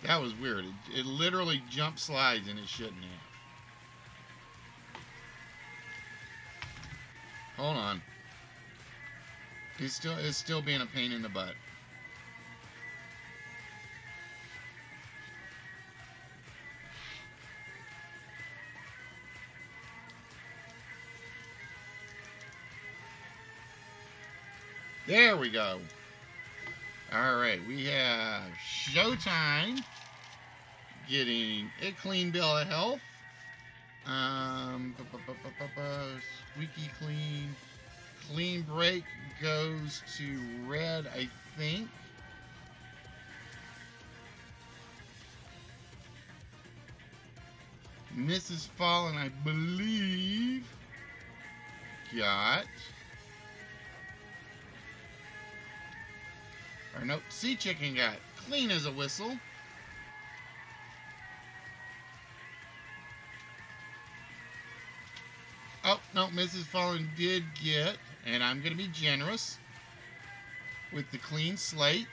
That was weird. It literally jump slides and it shouldn't have. Hold on. It's still being a pain in the butt. There we go. All right, we have Showtime getting a clean bill of health. Squeaky clean. Clean break goes to red, I think. Mrs. Fallen, I believe, got... Or nope, Sea Chicken got clean as a whistle. Oh, no, Mrs. Fallen did get, and I'm going to be generous with the clean slate.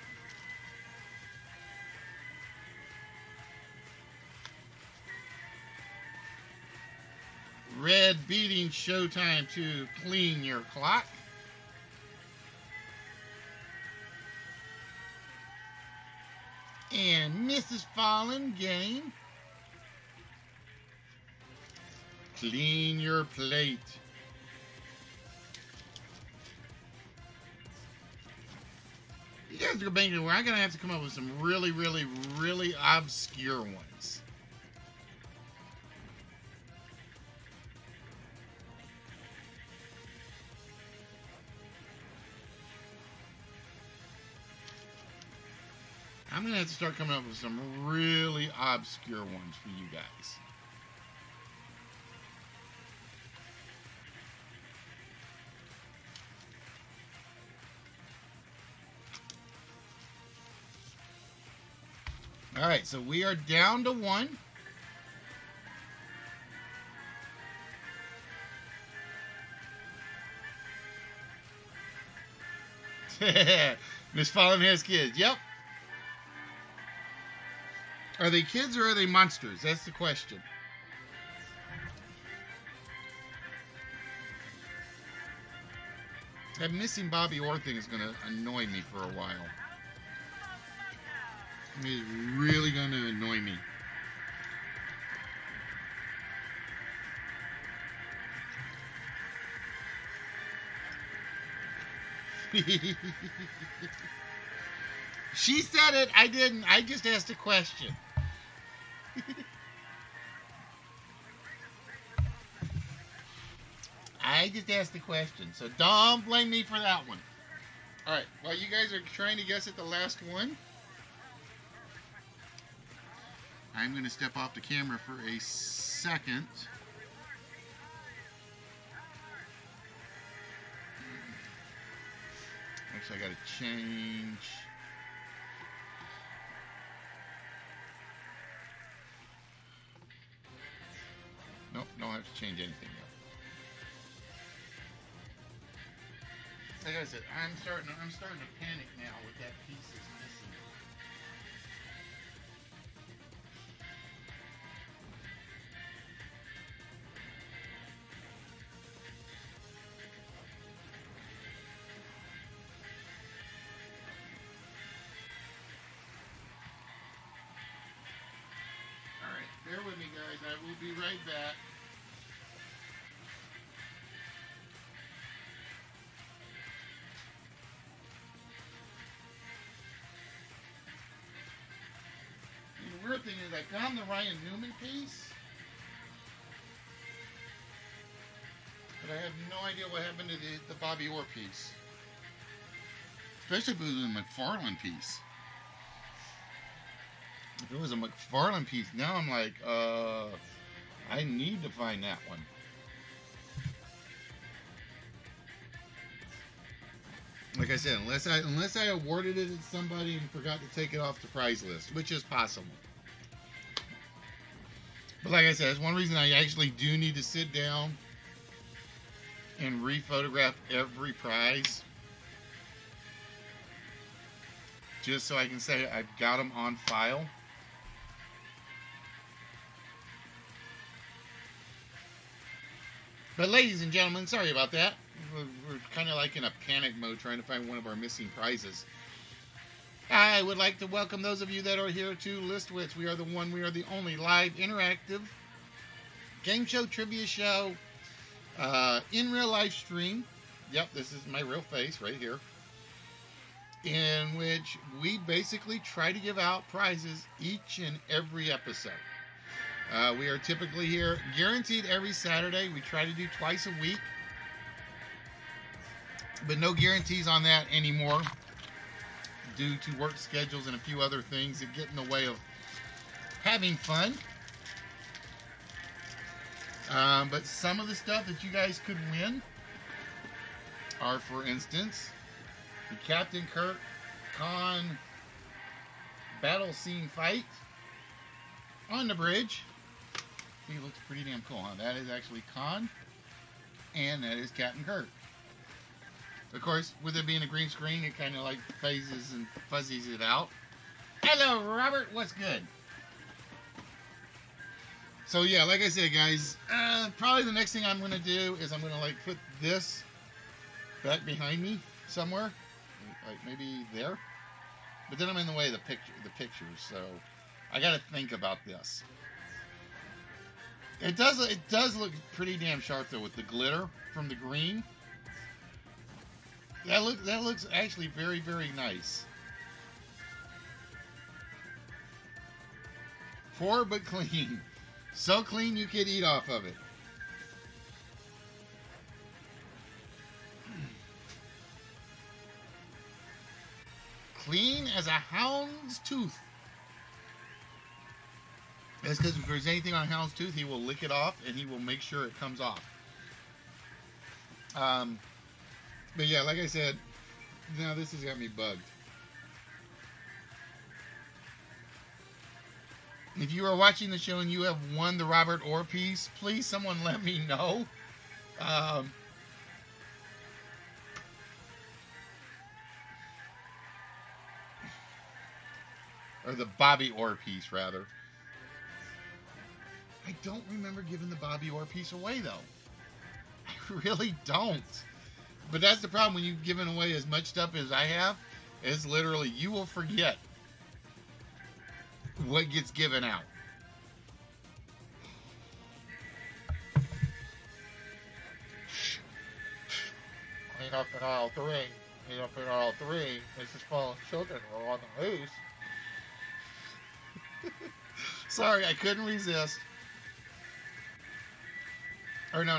Red beating Showtime to clean your clock. And Mrs. Fallen getting clean your plate. You guys are banking where I'm going to have to come up with some really, really, really obscure ones. I'm going to have to start coming up with some really obscure ones for you guys. All right, so we are down to one. Miss Fallen has kids. Yep. Are they kids or are they monsters? That's the question. That missing Bobby Orr thing is going to annoy me for a while. It is really going to annoy me. She said it. I didn't. I just asked a question. I just asked a question. So don't blame me for that one. All right. While you guys are trying to guess at the last one, I'm going to step off the camera for a second. Actually, I got to change. Nope, don't have to change anything yet. Like I said, I'm starting to panic now with that piece that's missing. Alright, bear with me guys, I will be right back. The weird thing is I found the Ryan Newman piece, but I have no idea what happened to the Bobby Orr piece. Especially if it was a McFarlane piece. If it was a McFarlane piece, now I'm like, I need to find that one. Like I said, unless I awarded it to somebody and forgot to take it off the prize list, which is possible. But like I said, it's one reason I actually do need to sit down and re-photograph every prize, just so I can say I've got them on file. But ladies and gentlemen, sorry about that. We're kind of like in a panic mode trying to find one of our missing prizes. I would like to welcome those of you that are here to List Wits. We are the only live, interactive game show, trivia show, in real life stream. Yep, this is my real face right here. In which we basically try to give out prizes each and every episode. We are typically here, guaranteed every Saturday. We try to do twice a week. But no guarantees on that anymore, due to work schedules and a few other things that get in the way of having fun. But some of the stuff that you guys could win are, for instance, the Captain Kirk Khan battle scene fight on the bridge. See, it looks pretty damn cool, huh? That is actually Khan, and that is Captain Kirk. Of course, with it being a green screen, it kind of like phases and fuzzies it out. Hello, Robert. What's good? So yeah, like I said, guys, probably the next thing I'm going to do is I'm going to like put this back behind me somewhere, like maybe there. But then I'm in the way of the pictures, so I got to think about this. It does look pretty damn sharp though with the glitter from the green. That looks actually very, very nice. Poor but clean. So clean you could eat off of it. Clean as a hound's tooth. That's because if there's anything on a hound's tooth, he will lick it off and he will make sure it comes off. But yeah, like I said, now this has got me bugged. If you are watching the show and you have won the Robert Orr piece, please someone let me know. Or the Bobby Orr piece, rather. I don't remember giving the Bobby Orr piece away, though. I really don't. But that's the problem when you've given away as much stuff as I have. Is literally you will forget what gets given out. Clean up in aisle three. Clean up in aisle three. Mrs. Paul's children were on the loose. Sorry, I couldn't resist. Or no.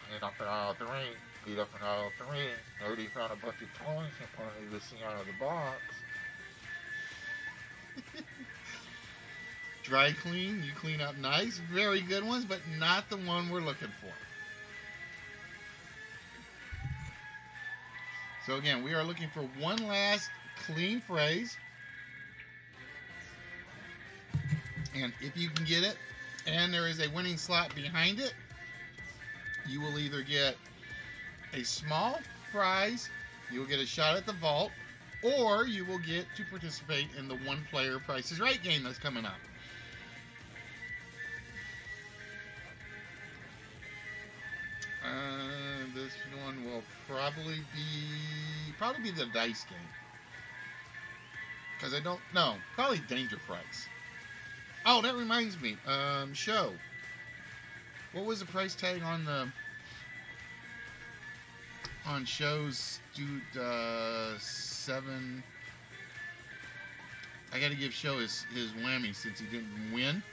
Clean up in aisle three. Clean up in aisle three. Nobody found a bunch of toys and wanted to see out of the box. Dry clean, you clean up nice, very good ones, but not the one we're looking for. So again, we are looking for one last clean phrase. And if you can get it, and there is a winning slot behind it, you will either get a small prize, you will get a shot at the vault, or you will get to participate in the one-player Price is Right game that's coming up. This one will probably be the dice game. Because I don't know. Probably Danger Price. Oh, that reminds me. Show. What was the price tag on shows? Dude, 7. I got to give Show his whammy since he didn't win.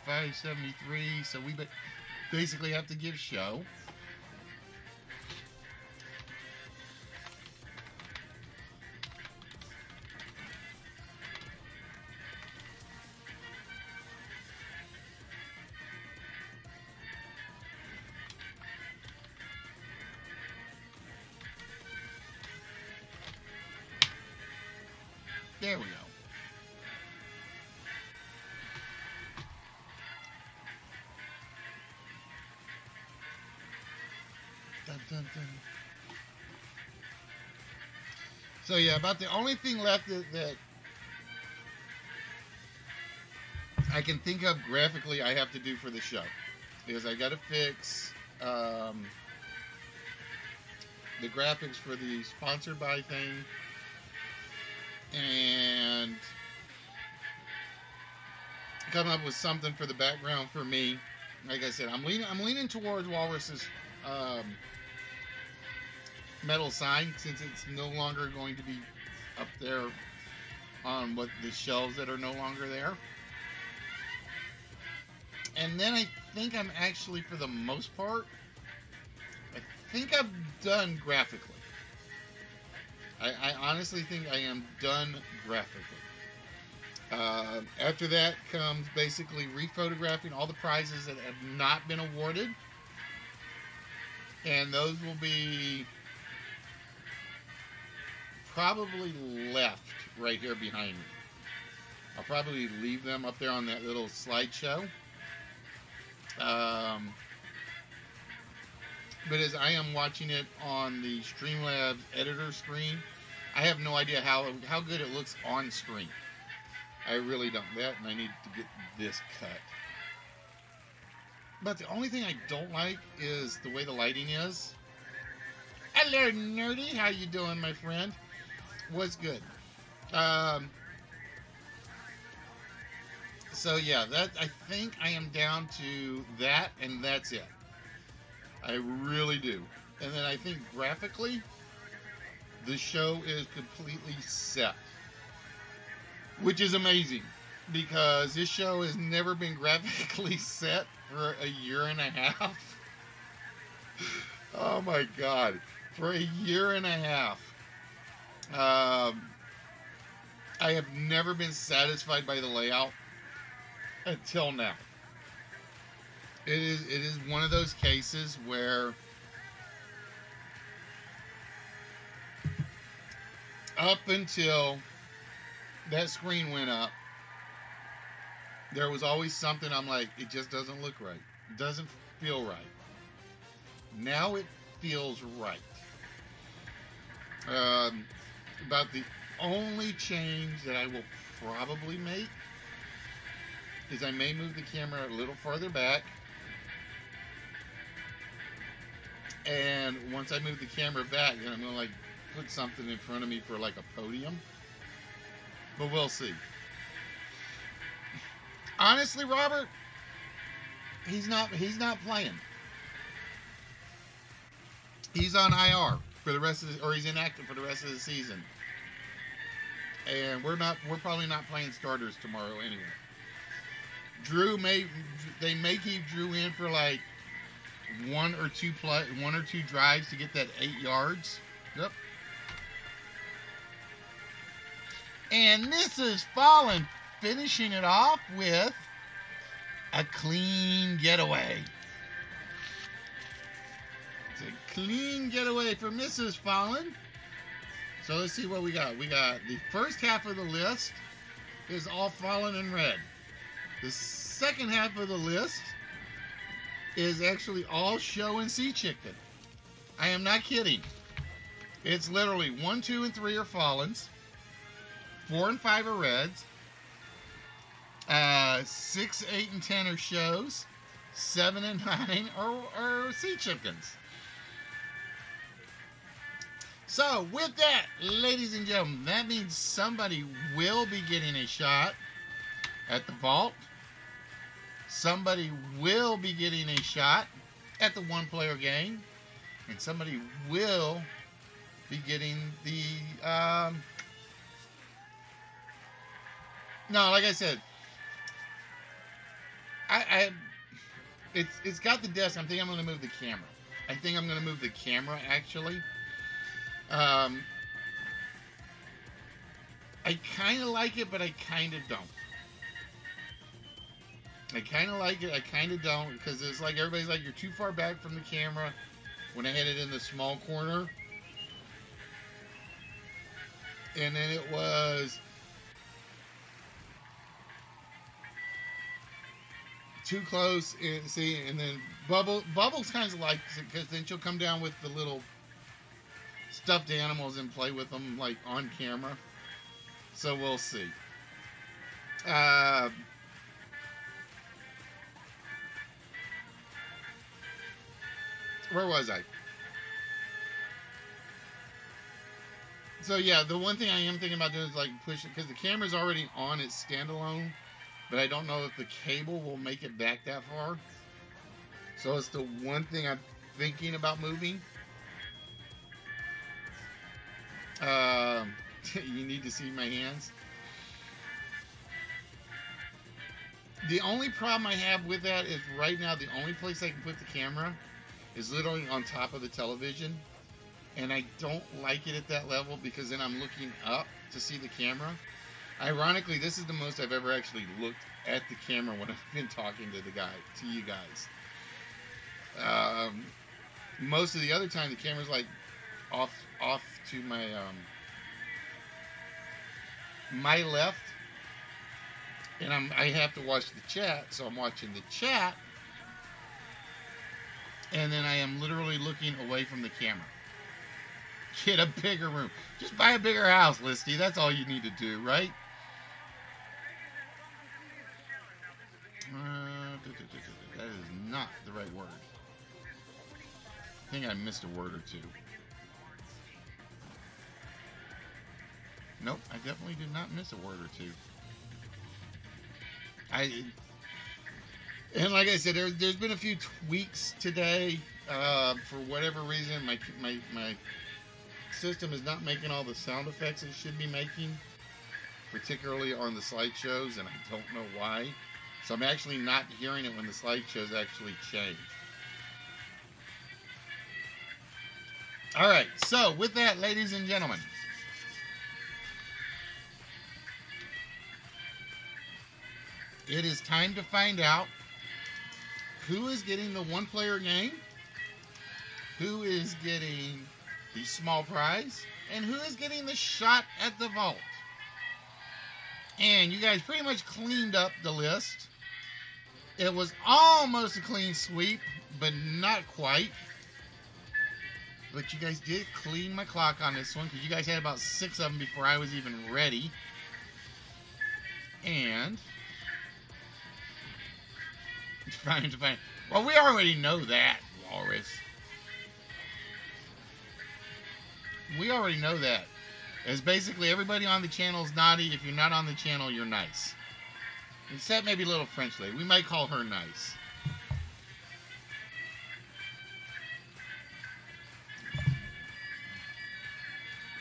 $25,573. So we basically have to give Show. There we go. Dun, dun, dun. So yeah, about the only thing left that I can think of graphically I have to do for the show is I got to fix the graphics for the sponsored by thing, and come up with something for the background for me. Like I said, I'm leaning towards Walrus's metal sign, since it's no longer going to be up there on what the shelves that are no longer there. And then I think I'm actually, for the most part, I think I'm done graphically. I honestly think I am done graphically. After that comes basically rephotographing all the prizes that have not been awarded. And those will be probably left right here behind me. I'll probably leave them up there on that little slideshow. But as I am watching it on the Streamlabs editor screen, I have no idea how good it looks on screen. I really don't. That, and I need to get this cut. But the only thing I don't like is the way the lighting is. Hello, Nerdy. How you doing, my friend? What's good? So yeah, that, I think I am down to that, and that's it. I really do. And then I think graphically, the show is completely set, which is amazing, because this show has never been graphically set for a year and a half. Oh my God, for a year and a half. I have never been satisfied by the layout until now. It is one of those cases where up until that screen went up, there was always something I'm like, it just doesn't look right. It doesn't feel right. Now it feels right. About the only change that I will probably make is I may move the camera a little farther back. And once I move the camera back, then I'm going to like put something in front of me for like a podium. But we'll see. Honestly, Robert, he's not playing. He's on IR for the rest of or he's inactive for the rest of the season. And we're probably not playing starters tomorrow anyway. They may keep Drew in for like one or two drives to get that 8 yards. Yep. And this is Fallen finishing it off with a clean getaway. It's a clean getaway for Mrs. Fallen. So let's see what we got. We got the first half of the list is all Fallen in red. The second half of the list is actually all Show and Sea Chicken. I am not kidding. It's literally 1, 2, and 3 are Fallens. 4 and 5 are Reds. 6, 8, and 10 are Shows. 7 and 9 are Sea Chickens. So, with that, ladies and gentlemen, that means somebody will be getting a shot at the vault. Somebody will be getting a shot at the one-player game. And somebody will be getting the... No, like I said, it's got the desk. I'm thinking I'm going to move the camera. I think I'm going to move the camera, actually. I kind of like it, but I kind of don't. I kind of like it, I kind of don't, because it's like everybody's like, you're too far back from the camera when I had it in the small corner. And then it was too close, and see, and then Bubbles kind of likes it, because then she'll come down with the little stuffed animals and play with them, like, on camera. So we'll see. Where was I? So yeah, the one thing I am thinking about doing is like push it, because the camera's already on its standalone, but I don't know if the cable will make it back that far. So it's the one thing I'm thinking about moving. You need to see my hands. The only problem I have with that is right now the only place I can put the camera is literally on top of the television, and I don't like it at that level because then I'm looking up to see the camera. Ironically, this is the most I've ever actually looked at the camera when I've been talking to you guys. Most of the other time the camera's like off to my my left, and I have to watch the chat, so I'm watching the chat. And then I am literally looking away from the camera. Get a bigger room. Just buy a bigger house, Listy. That's all you need to do, right? That is not the right word. I think I missed a word or two. Nope, I definitely did not miss a word or two. And like I said, there's been a few tweaks today. For whatever reason, my system is not making all the sound effects it should be making, particularly on the slideshows, and I don't know why. So I'm actually not hearing it when the slideshows actually change. All right, so with that, ladies and gentlemen, it is time to find out who is getting the one-player game, who is getting the small prize, and who is getting the shot at the vault. And you guys pretty much cleaned up the list. It was almost a clean sweep, but not quite. But you guys did clean my clock on this one, because you guys had about 6 of them before I was even ready. And fine. Well, we already know that, Walrus. We already know that. It's basically everybody on the channel is naughty. If you're not on the channel, you're nice. Except maybe little French lady. We might call her nice.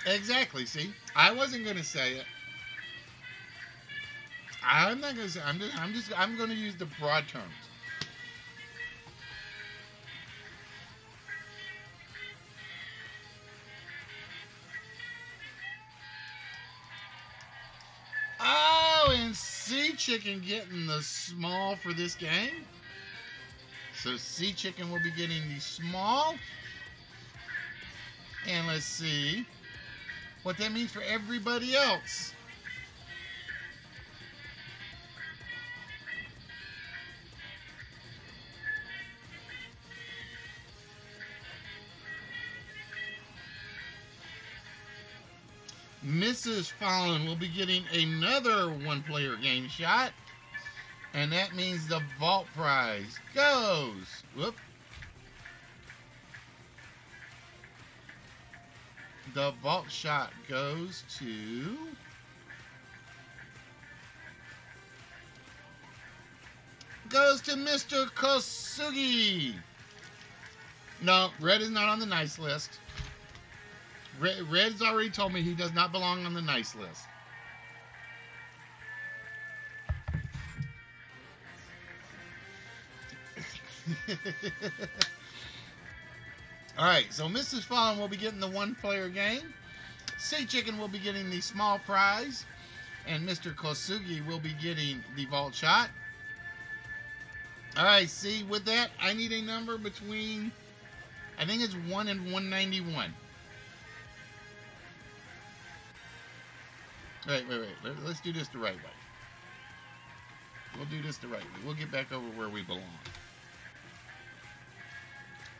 Exactly. See, I wasn't gonna say it. I'm not gonna say. I'm gonna use the broad terms. Oh, and Sea Chicken getting the small for this game. So Sea Chicken will be getting the small. And let's see what that means for everybody else. Mrs. Fallon will be getting another one-player game shot. And that means the vault prize goes. Whoop. The vault shot goes to Mr. Kosugi. No, Red is not on the nice list. Red's already told me he does not belong on the nice list. Alright, so Mrs. Fallon will be getting the one-player game. Sea Chicken will be getting the small prize. And Mr. Kosugi will be getting the vault shot. Alright, see, with that, I need a number between, I think it's 1 and 191. Wait. Let's do this the right way. We'll do this the right way. We'll get back over where we belong.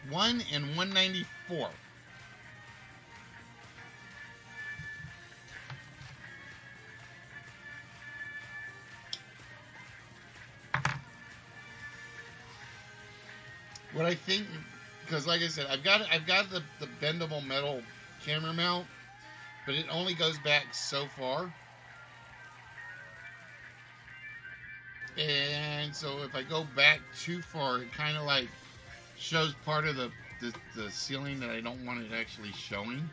1 and 194. What I think, because like I said, I've got the bendable metal camera mount, but it only goes back so far. And so if I go back too far, it kind of like shows part of the ceiling that I don't want it actually showing.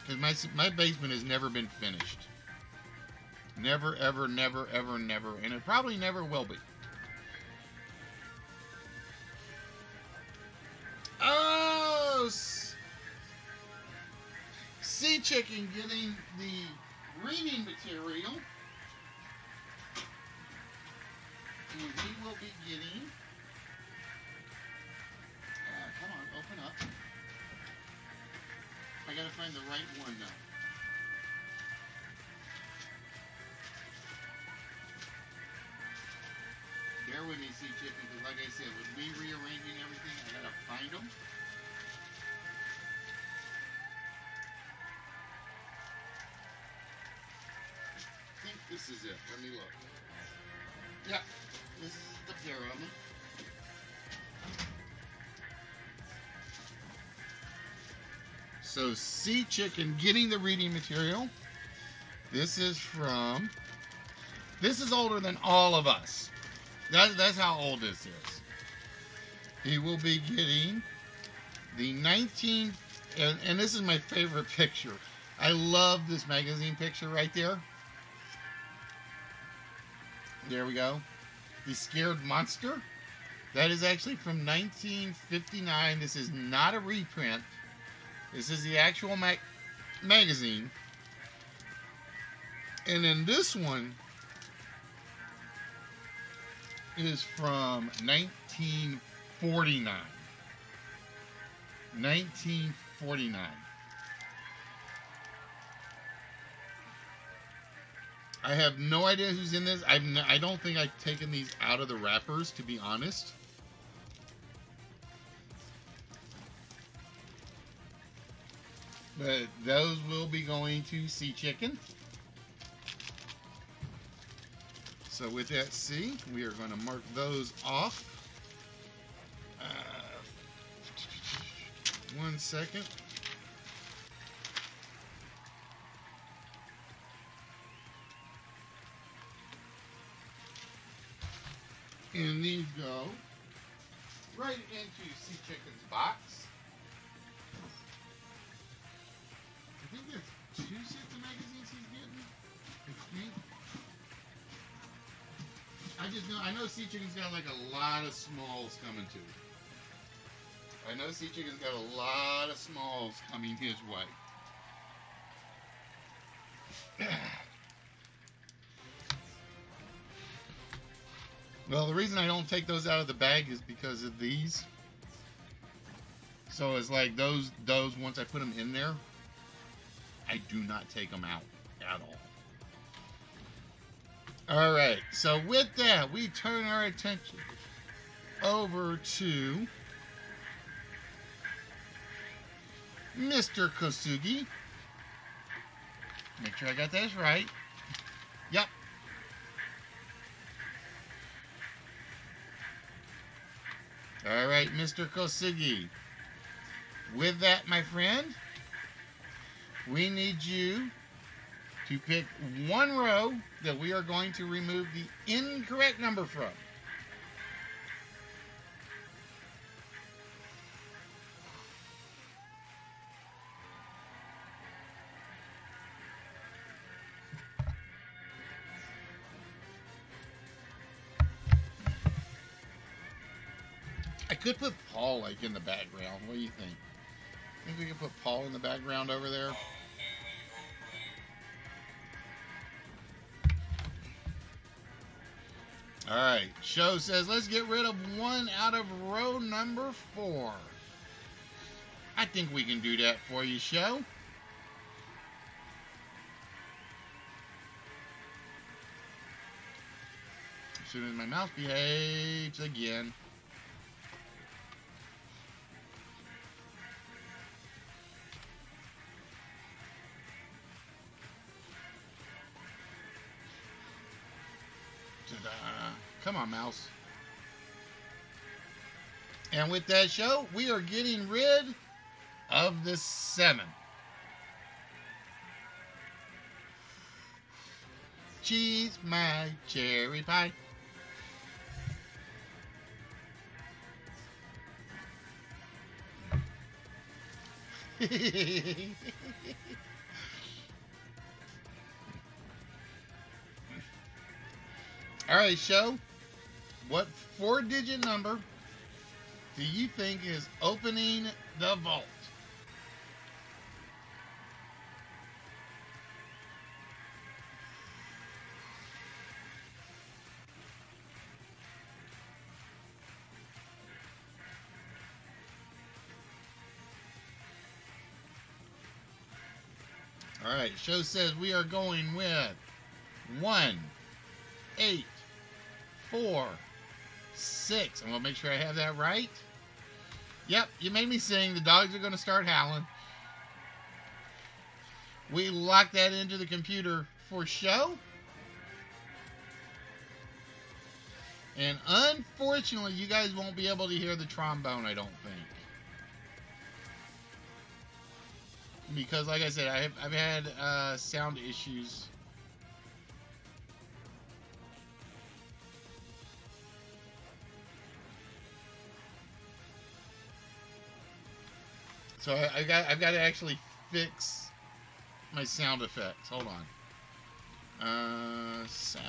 Because my basement has never been finished. Never, ever, never, ever, never. And it probably never will be. Oh! Sea Chicken getting the reading material. And he will be getting... come on, open up. I gotta find the right one now. Bear with me, Sea Chicken, because like I said, with me rearranging everything, I gotta find them. I think this is it. Let me look. Yeah, this is the pair of them. So Sea Chicken getting the reading material. This is older than all of us. That's how old this is. He will be getting the 19, and this is my favorite picture. I love this magazine picture right there. There we go. The Scared Monster. That is actually from 1959. This is not a reprint. This is the actual magazine. And then this one is from 1949. 1949. I have no idea who's in this. I don't think I've taken these out of the wrappers, to be honest. But those will be going to Sea Chicken. So with that C, we are going to mark those off. 1 second. And these go right into Sea Chicken's box. I think that's 2 sets of magazines he's getting. I know Sea Chicken's got like a lot of smalls coming to it. I know Sea Chicken's got a lot of smalls coming his way. Well, the reason I don't take those out of the bag is because of these. So it's like those once I put them in there, I do not take them out at all. All right, so with that, we turn our attention over to Mr. Kosugi. Make sure I got this right. Yep. All right, Mr. Kosugi. With that, my friend, we need you to pick one row that we are going to remove the incorrect number from. I could put Paul like in the background. What do you think? Think we could put Paul in the background over there? Alright, show says let's get rid of 1 out of row number 4. I think we can do that for you, show. As soon as my mouse behaves again. Come on, mouse. And with that, show, we are getting rid of the 7. Cheese my cherry pie. All right, show. What 4-digit number do you think is opening the vault? All right, show says we are going with 1, 8, 4, 6. I'm going to make sure I have that right. Yep, you made me sing. The dogs are going to start howling. We locked that into the computer for show. And unfortunately, you guys won't be able to hear the trombone, I don't think. Because, like I said, I've had sound issues. So I've got to actually fix my sound effects. Hold on. Sound.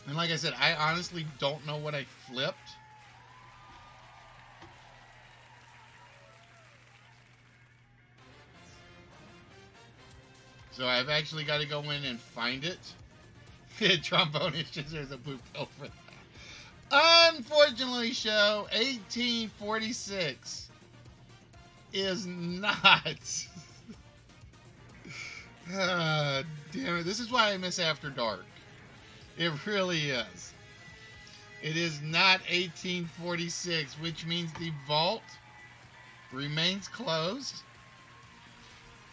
And like I said, I honestly don't know what I flipped. So I've actually got to go in and find it. Trombone issues, there's a blue pill for that. Unfortunately, show 1846 is not Damn it. This is why I miss After Dark. It really is. It is not 1846, which means the vault remains closed.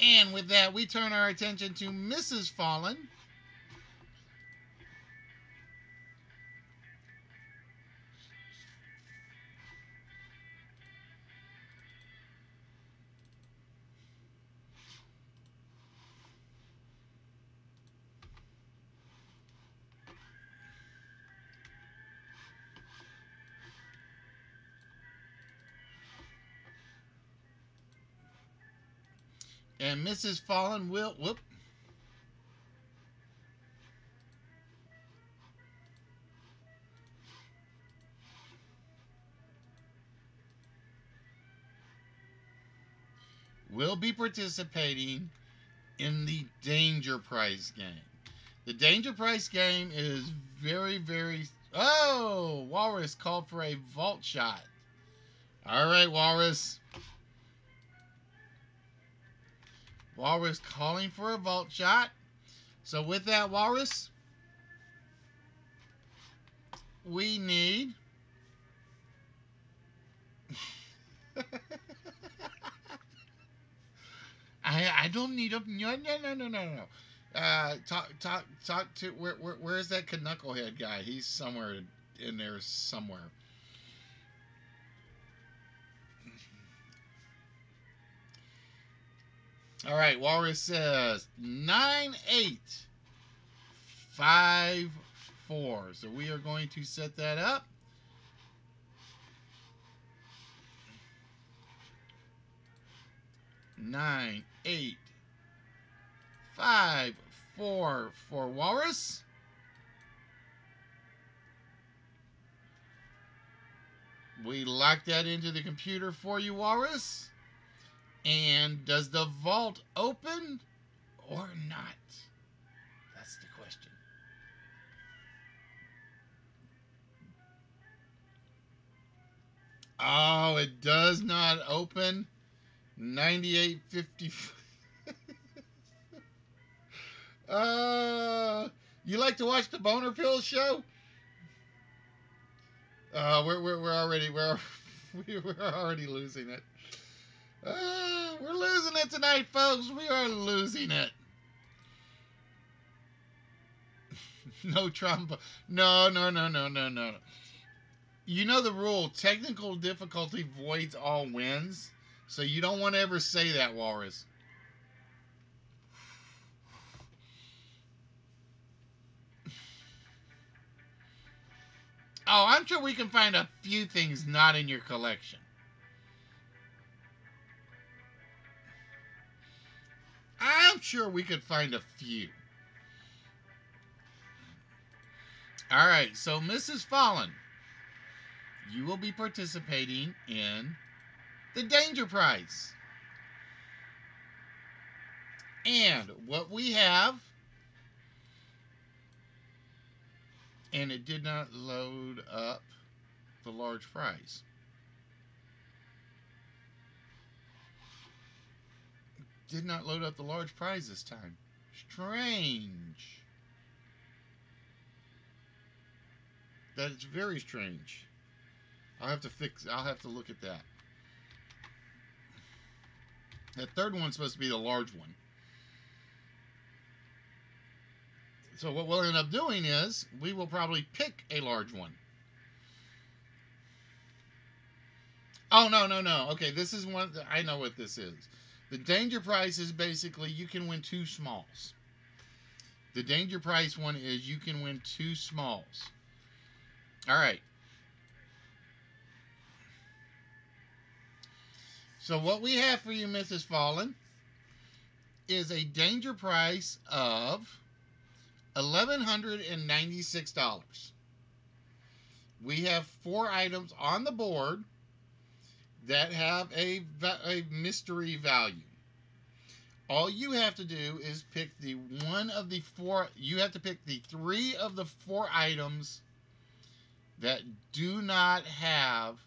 And with that, we turn our attention to Mrs. Fallen. And Mrs. Fallen will be participating in the Danger Prize game. The Danger Prize game is very, very. Oh! Walrus called for a vault shot. All right, Walrus. Walrus calling for a vault shot. So, with that, Walrus, we need. I don't need a no. Talk to where is that knucklehead guy? He's somewhere in there somewhere. All right, Walrus says 9854. So we are going to set that up. 9854 for Walrus. We lock that into the computer for you, Walrus. And does the vault open or not? That's the question. Oh, it does not open. 9850. You like to watch the Boner Pill show? We're already we're already losing it. We're losing it tonight, folks. We are losing it. No trombone. No. You know the rule. Technical difficulty voids all wins. So you don't want to ever say that, Walrus. Oh, I'm sure we can find a few things not in your collection. I'm sure we could find a few. All right, so Mrs. Fallen, you will be participating in the Danger Prize. And what we have, and it did not load up the large prize. Did not load up the large prize this time. Strange. That is very strange. I'll have to look at that. That third one's supposed to be the large one. So what we'll end up doing is we will probably pick a large one. Oh, no. Okay, this is one. I know what this is. The danger prize is basically you can win 2 smalls. The danger prize one is you can win 2 smalls. All right. So what we have for you, Mrs. Fallen, is a danger price of $1,196. We have 4 items on the board that have a mystery value. All you have to do is pick the one of the 4. You have to pick the 3 of the 4 items that do not have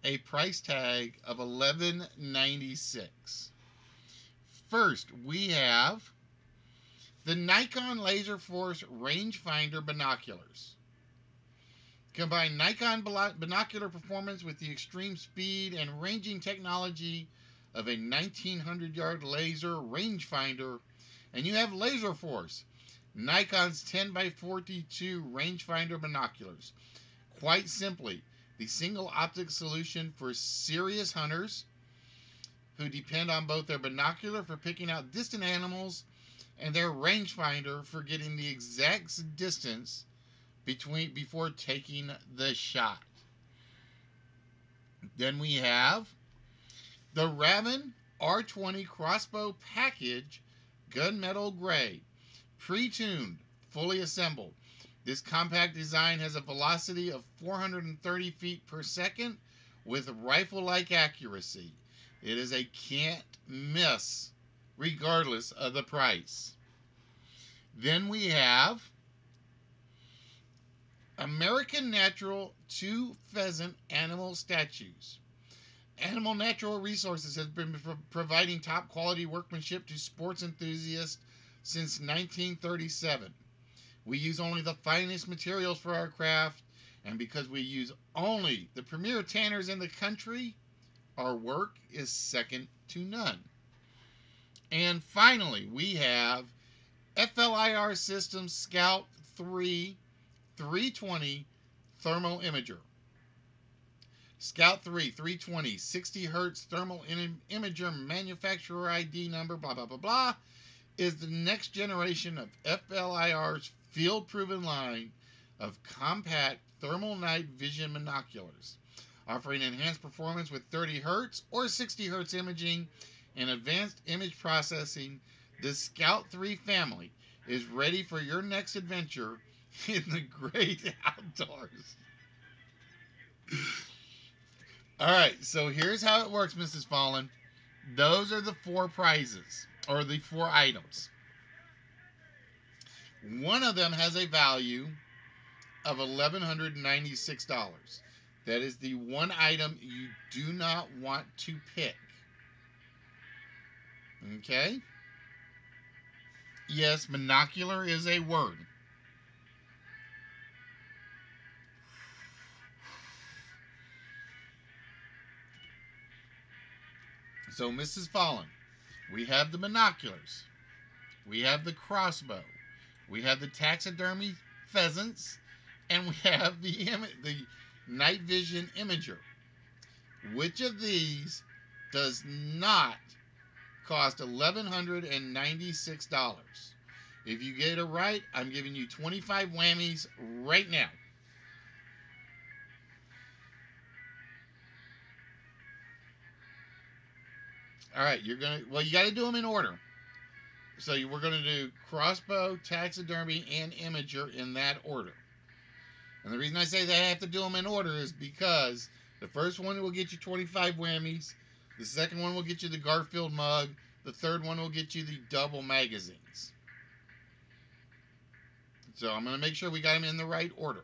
a price tag of $11.96. First, we have The Nikon Laser Force Rangefinder Binoculars. Combine Nikon binocular performance with the extreme speed and ranging technology of a 1900-yard laser rangefinder, and you have Laser Force, Nikon's 10 by 42 rangefinder binoculars. Quite simply, the single optic solution for serious hunters who depend on both their binocular for picking out distant animals and their rangefinder for getting the exact distance before taking the shot. Then we have the Raven R20 Crossbow Package Gunmetal Gray, pre-tuned, fully assembled. This compact design has a velocity of 430 feet per second with rifle-like accuracy. It is a can't miss regardless of the price. Then we have American Natural 2 Pheasant Animal Statues. Animal Natural Resources has been providing top quality workmanship to sports enthusiasts since 1937. We use only the finest materials for our craft, and because we use only the premier tanners in the country, our work is second to none. And finally, we have FLIR Systems Scout 3 320 Thermal Imager. Scout 3 320 60 Hertz Thermal Imager manufacturer ID number, blah, blah, blah, blah, is the next generation of FLIR's field-proven line of compact thermal night vision binoculars, offering enhanced performance with 30 Hertz or 60 Hertz imaging and advanced image processing. The Scout 3 family is ready for your next adventure in the great outdoors. All right, so here's how it works, Mrs. Fallen. Those are the 4 prizes, or the 4 items. One of them has a value of $1,196. That is the one item you do not want to pick. Okay? Yes, binocular is a word. So, Mrs. Fallen, we have the binoculars. We have the crossbow. We have the taxidermy pheasants. And we have the night vision imager. Which of these does not cost $1,196? If you get it right, I'm giving you 25 whammies right now. All right, you got to do them in order. So we're going to do crossbow, taxidermy, and imager in that order. And the reason I say that I have to do them in order is because the first one will get you 25 whammies. The second one will get you the Garfield mug. The third one will get you the double magazines. So I'm going to make sure we got them in the right order.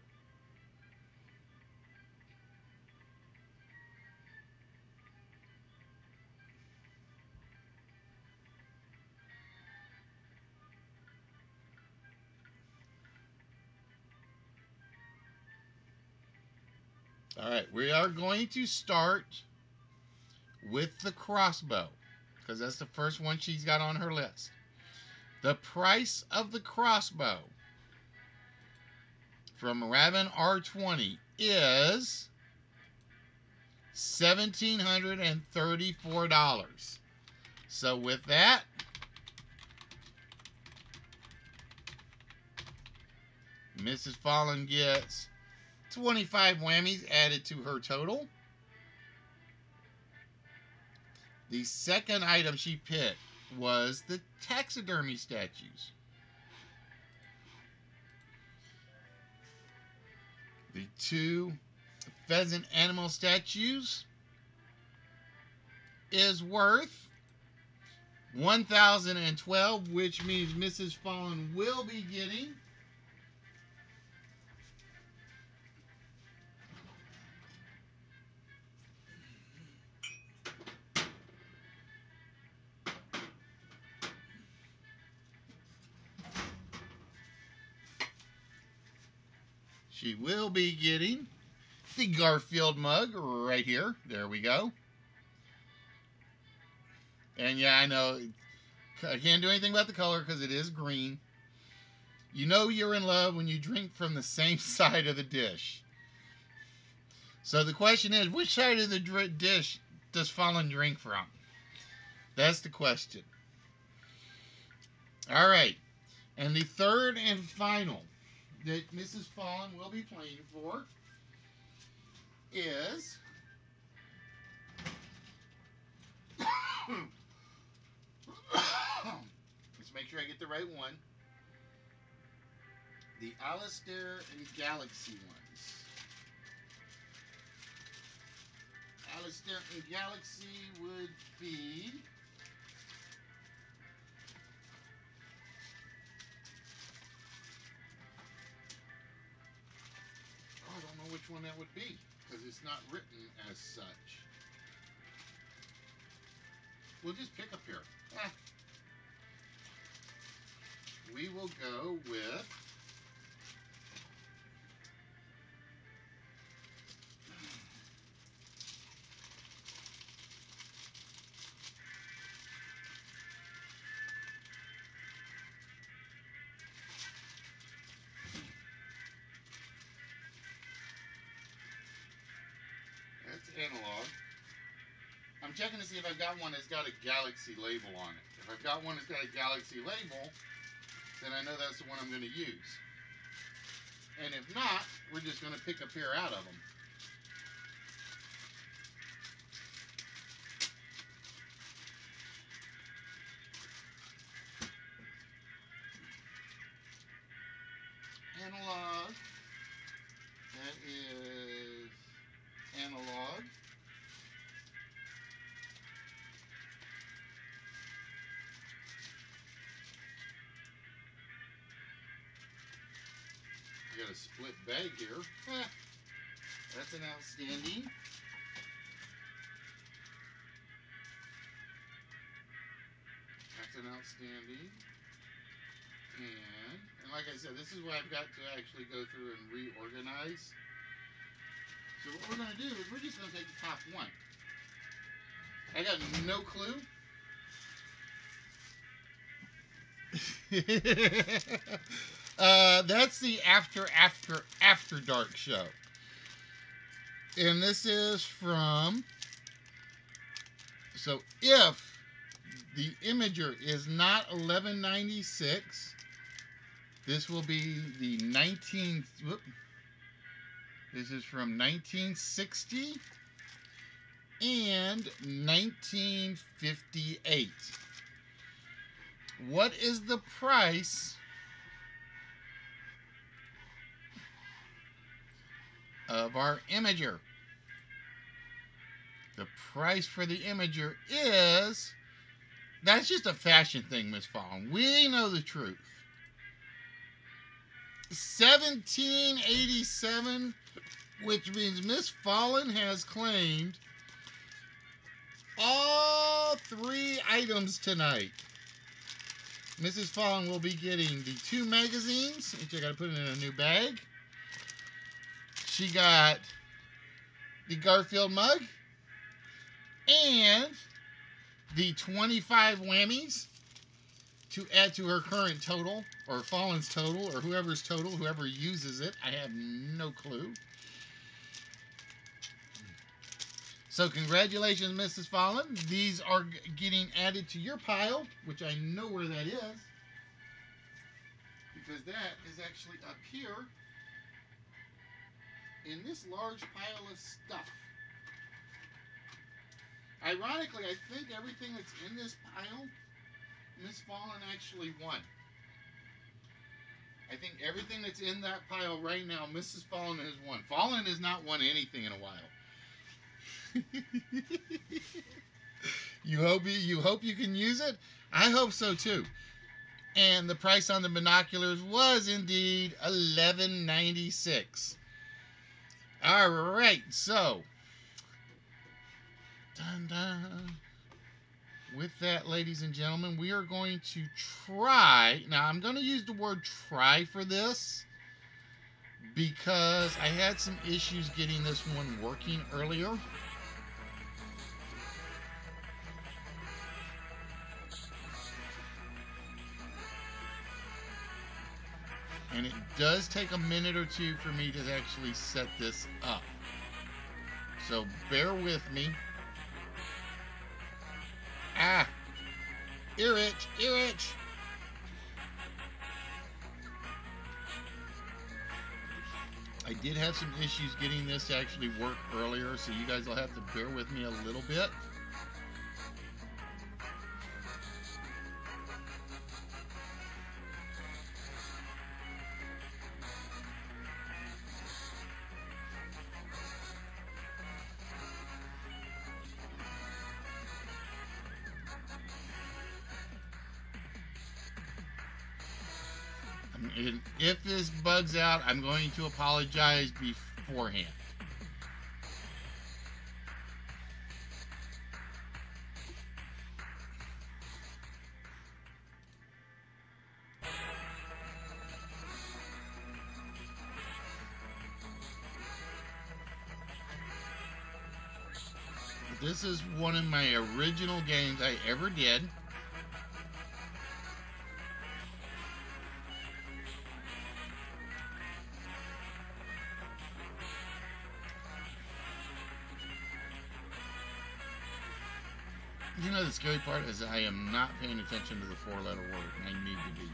All right, we are going to start with the crossbow because that's the first one she's got on her list. The price of the crossbow from Raven R20 is $1,734. So with that, Mrs. Fallen gets 25 whammies added to her total. The second item she picked was the taxidermy statues. The 2 pheasant animal statues is worth $1,012, which means Mrs. Fallen will be getting She will be getting the Garfield mug right here. There we go. And yeah, I know I can't do anything about the color because it is green. You know you're in love when you drink from the same side of the dish. So the question is, which side of the dish does Fallen drink from? That's the question. All right. And the third and final that Mrs. Fallen will be playing for is let's make sure I get the right one. The Alistair and Galaxy ones. Alistair and Galaxy would be I don't know which one that would be because it's not written as such. We'll just pick a pair. We will go with that's analog. I'm checking to see if I've got one that's got a Galaxy label on it. If I've got one that's got a Galaxy label, then I know that's the one I'm going to use. And if not, we're just going to pick a pair out of them. Analog. That is analog. I got a split bag here. That's an outstanding. That's an outstanding. And like I said, this is why I've got to actually go through and reorganize. So what we're going to do is we're just going to take the top one. I got no clue. That's the After Dark show. And this is from, so if the Imager is not 1196, this will be the this is from 1960 and 1958. What is the price of our Imager? The price for the Imager is, that's just a fashion thing, Miss Fallen. We know the truth. $17.87, which means Miss Fallen has claimed all three items tonight. Mrs. Fallen will be getting the 2 magazines, which I got to put in a new bag. She got the Garfield mug and the 25 whammies to add to her current total, or Fallen's total, or whoever's total, whoever uses it. I have no clue. So congratulations, Mrs. Fallen. These are getting added to your pile, which I know where that is, because that is actually up here in this large pile of stuff. Ironically, I think everything that's in this pile, Miss Fallen actually won. I think everything that's in that pile right now, Mrs. Fallen has won. Fallen has not won anything in a while. You hope you can use it? I hope so too. And the price on the binoculars was indeed $11.96. All right, so dun, dun. With that, ladies and gentlemen, we are going to try. Now, I'm going to use the word try for this, because I had some issues getting this one working earlier. And it does take a minute or two for me to actually set this up. So bear with me. Ah! Ear itch! Ear itch! I did have some issues getting this to actually work earlier, so you guys will have to bear with me a little bit. And if this bugs out, I'm going to apologize beforehand. This is one of my original games I ever did. You know, the scary part is I am not paying attention to the four-letter word, and I need to be.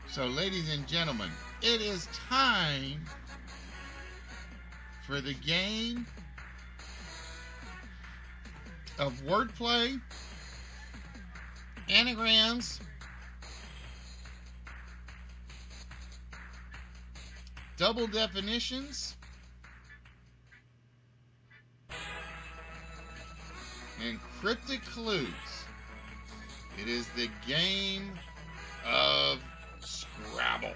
So, ladies and gentlemen, it is time for the game of wordplay, anagrams, double definitions, and cryptic clues. It is the game of Scrabble.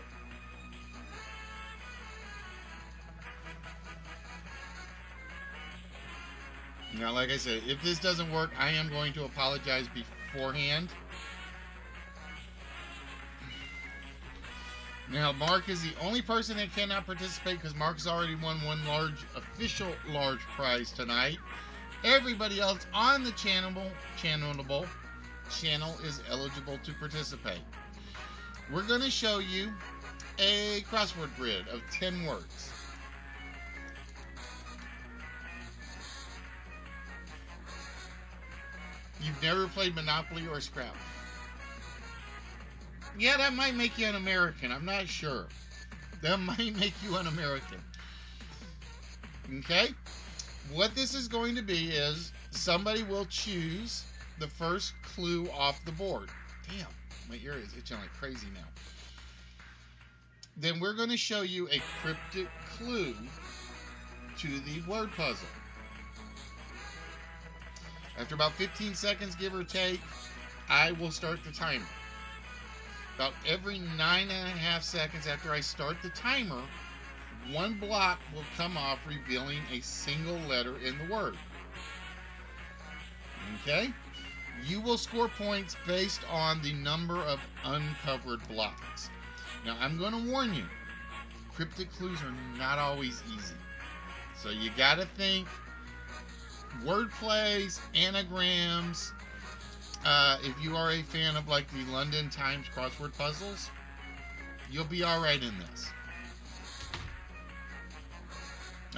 Now, like I said, if this doesn't work, I am going to apologize beforehand. Now, Mark is the only person that cannot participate because Mark's already won one official large prize tonight. Everybody else on the channel is eligible to participate. We're going to show you a crossword grid of 10 words. You've never played Monopoly or Scrabble. Yeah, that might make you an American. I'm not sure. That might make you an American. Okay? What this is going to be is somebody will choose the first clue off the board. Damn, my ear is itching like crazy now. Then we're going to show you a cryptic clue to the word puzzle. After about 15 seconds, give or take, I will start the timer. About every 9.5 seconds after I start the timer, one block will come off, revealing a single letter in the word. Okay? You will score points based on the number of uncovered blocks. Now, I'm going to warn you, cryptic clues are not always easy. So you got to think word plays, anagrams. If you are a fan of like the London Times crossword puzzles, you'll be all right in this.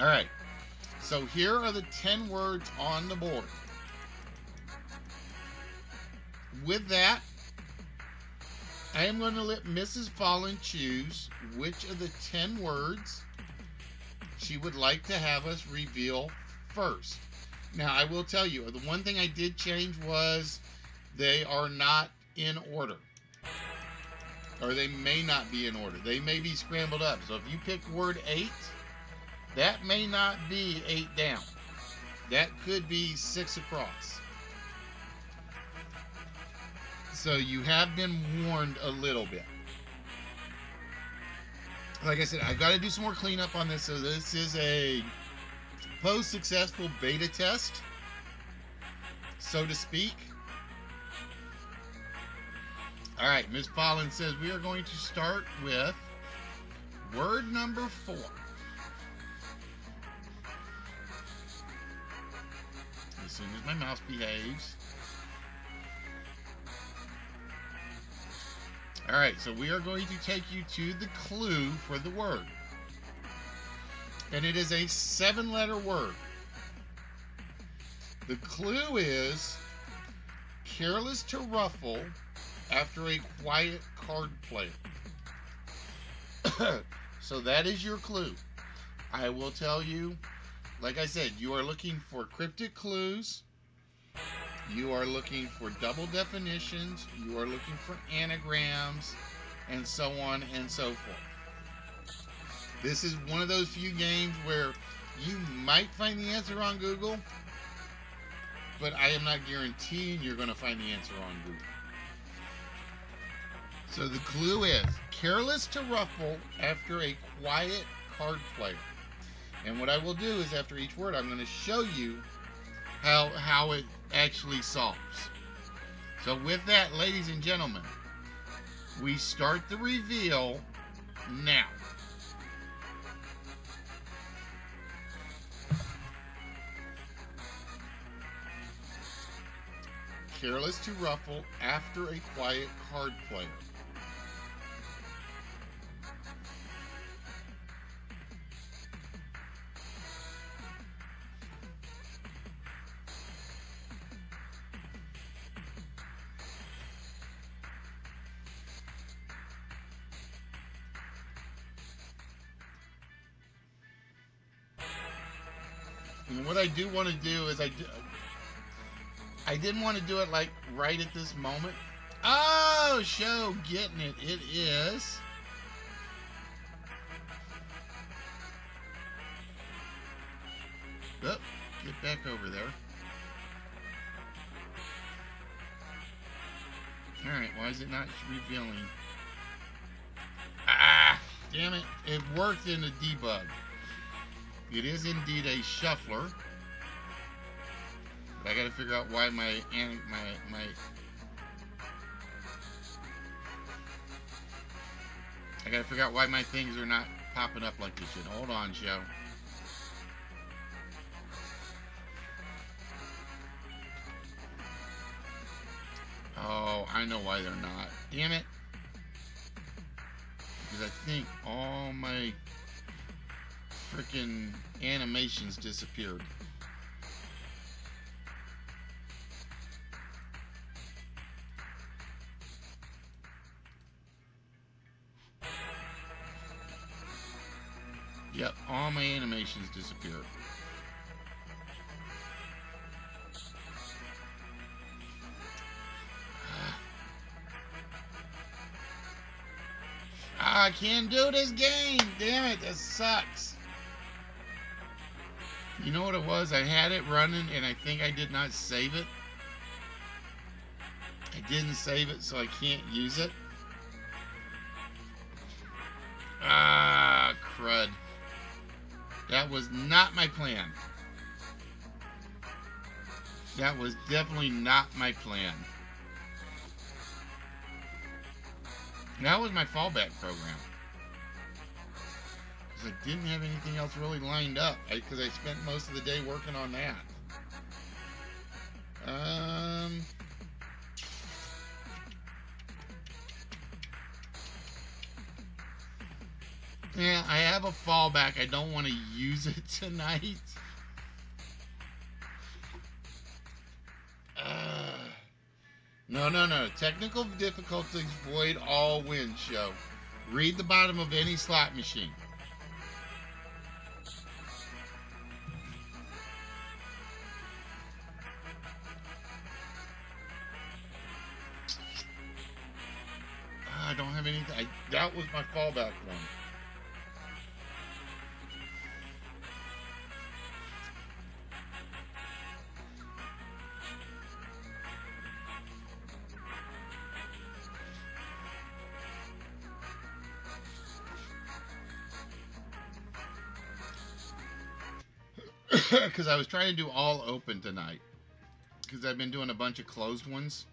All right. So here are the 10 words on the board. With that, I am going to let Mrs. Fallen choose which of the 10 words she would like to have us reveal first. Now, I will tell you, the one thing I did change was they are not in order. Or they may not be in order. They may be scrambled up. So if you pick word 8, that may not be 8 down. That could be 6 across. So you have been warned a little bit. like I said, I've got to do some more cleanup on this. So this is a post-successful beta test, so to speak. All right, Ms. Pollen says we are going to start with word number 4. As soon as my mouse behaves. All right, so we are going to take you to the clue for the word. And it is a 7-letter word. The clue is careless to ruffle after a quiet card player. So that is your clue. I will tell you, like I said, you are looking for cryptic clues. You are looking for double definitions. You are looking for anagrams, and so on and so forth. This is one of those few games where you might find the answer on Google, but I am not guaranteeing you're going to find the answer on Google. So the clue is careless to ruffle after a quiet card player. And what I will do is after each word, I'm going to show you how it actually solves. So with that, ladies and gentlemen, we start the reveal now. Careless to ruffle after a quiet card player. And what I do want to do is I didn't want to do it like right at this moment. Oh, show getting it. It is. Oh, get back over there. Alright, why is it not revealing? Ah, damn it. It worked in the debug. It is indeed a shuffler. But I gotta figure out why my I gotta figure out why my things are not popping up like they should. Hold on, Joe. Oh, I know why they're not. Damn it. Because I think all my freaking animations disappeared. Yep, all my animations disappeared. I can't do this game. Damn it, that sucks. You know what it was? I had it running and I think I did not save it. I didn't save it, so I can't use it. Ah, crud. That was not my plan. That was definitely not my plan. That was my fallback program. Because I didn't have anything else really lined up. Because I spent most of the day working on that. Yeah, I have a fallback. I don't want to use it tonight. No. Technical difficulties void all win show. Read the bottom of any slot machine. I don't have anything. That was my fallback one. because I was trying to do all open tonight because I've been doing a bunch of closed ones.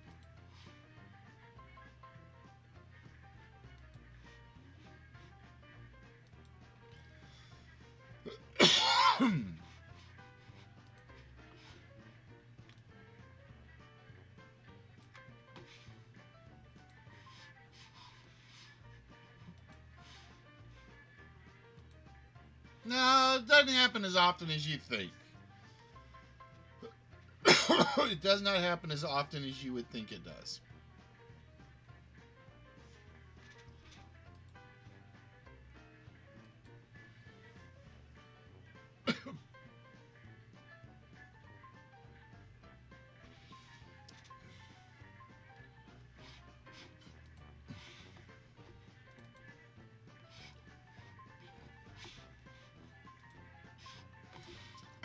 No, it doesn't happen as often as you think. It does not happen as often as you would think it does.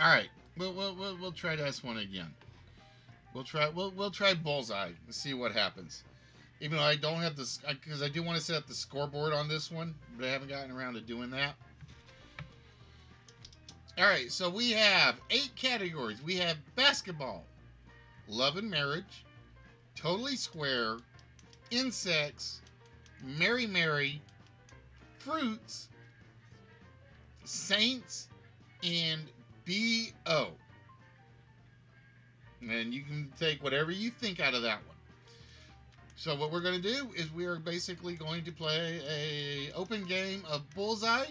All right, we'll try this one again. We'll try bullseye and see what happens. Even though I don't have this, because I do want to set up the scoreboard on this one, but I haven't gotten around to doing that. All right, so we have 8 categories. We have basketball, love and marriage, totally square, insects, Mary Mary, fruits, saints, and BO. And you can take whatever you think out of that one. So what we're going to do is we are basically going to play a open game of bullseye.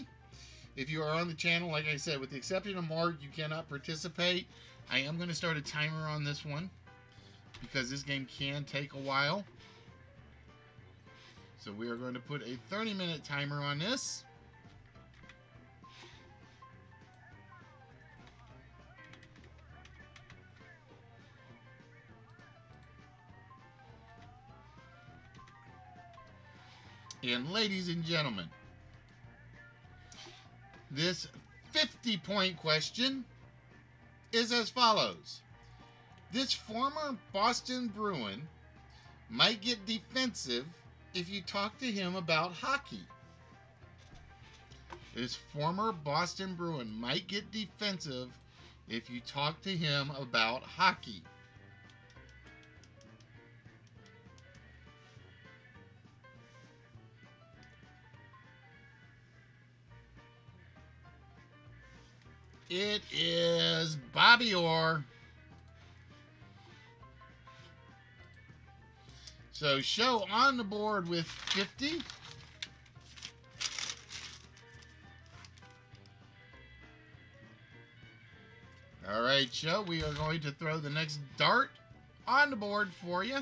If you are on the channel, like I said, with the exception of Mark, you cannot participate. I am going to start a timer on this one because this game can take a while. So we are going to put a 30-minute timer on this. And ladies and gentlemen, this 50-point question is as follows. This former Boston Bruin might get defensive if you talk to him about hockey. This former Boston Bruin might get defensive if you talk to him about hockey. It is Bobby Orr. So show on the board with 50. All right, Joe, we are going to throw the next dart on the board for you.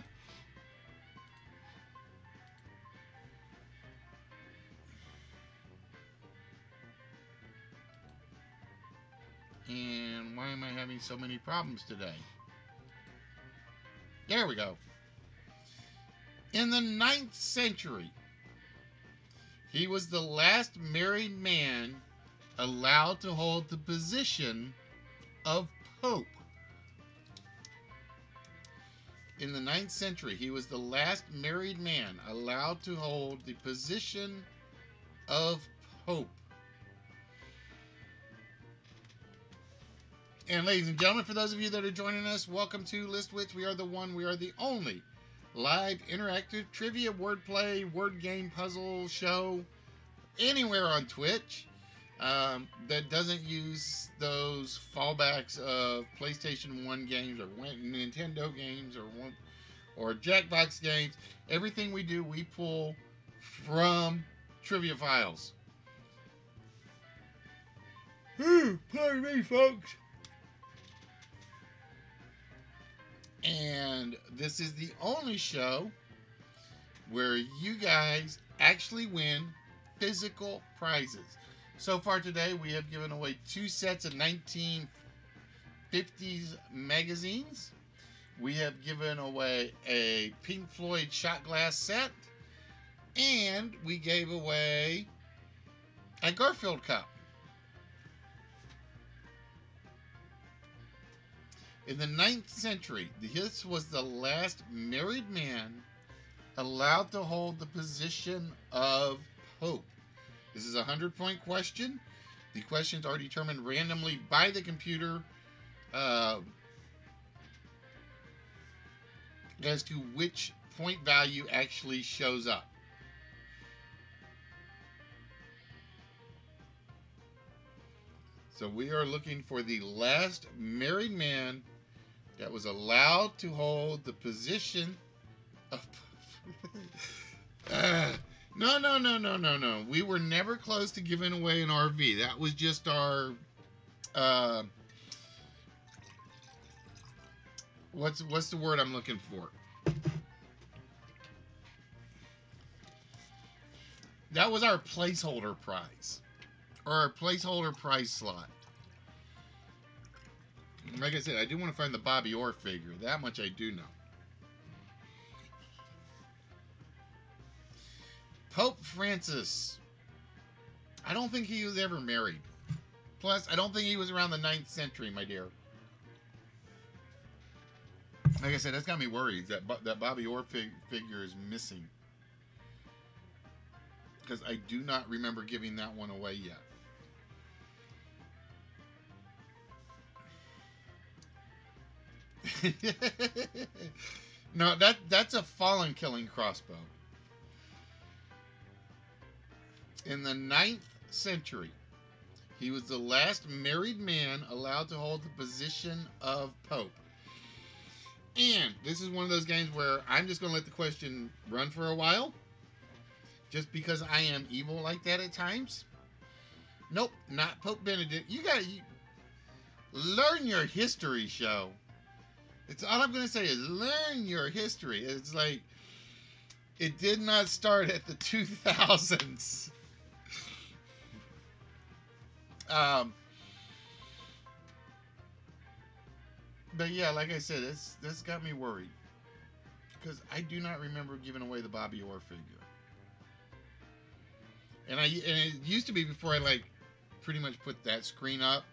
And why am I having so many problems today? There we go. In the 9th century, he was the last married man allowed to hold the position of Pope. In the 9th century, he was the last married man allowed to hold the position of Pope. And ladies and gentlemen, for those of you that are joining us, welcome to List Wits. We are the one, we are the only live interactive trivia, wordplay, word game, puzzle show anywhere on Twitch that doesn't use those fallbacks of PlayStation 1 games or Nintendo games or Jackbox games. Everything we do, we pull from trivia files. Pardon me, folks. And this is the only show where you guys actually win physical prizes. So far today, we have given away 2 sets of 1950s magazines. We have given away a Pink Floyd shot glass set. And we gave away a Garfield cup. In the 9th century, this was the last married man allowed to hold the position of Pope. This is a 100-point question. The questions are determined randomly by the computer uh, as to which point value actually shows up. So we are looking for the last married man that was allowed to hold the position of. uh, no, no, no, no, no, no. We were never close to giving away an RV. That was just our. Uh, what's the word I'm looking for? That was our placeholder prize, or our placeholder prize slot. Like I said, I do want to find the Bobby Orr figure. That much I do know. Pope Francis. I don't think he was ever married. Plus, I don't think he was around the 9th century, my dear. Like I said, that's got me worried that Bobby Orr figure is missing. Because I do not remember giving that one away yet. No, that's a fallen killing crossbow. In the 9th century, he was the last married man allowed to hold the position of pope. And this is one of those games where I'm just going to let the question run for a while. Just because I am evil like that at times. Nope, not Pope Benedict. You gotta learn your history, show. It's all I'm gonna say is learn your history. It's like it did not start at the 2000s. But yeah, like I said, this got me worried because I do not remember giving away the Bobby Orr figure. And it used to be before I like pretty much put that screen up.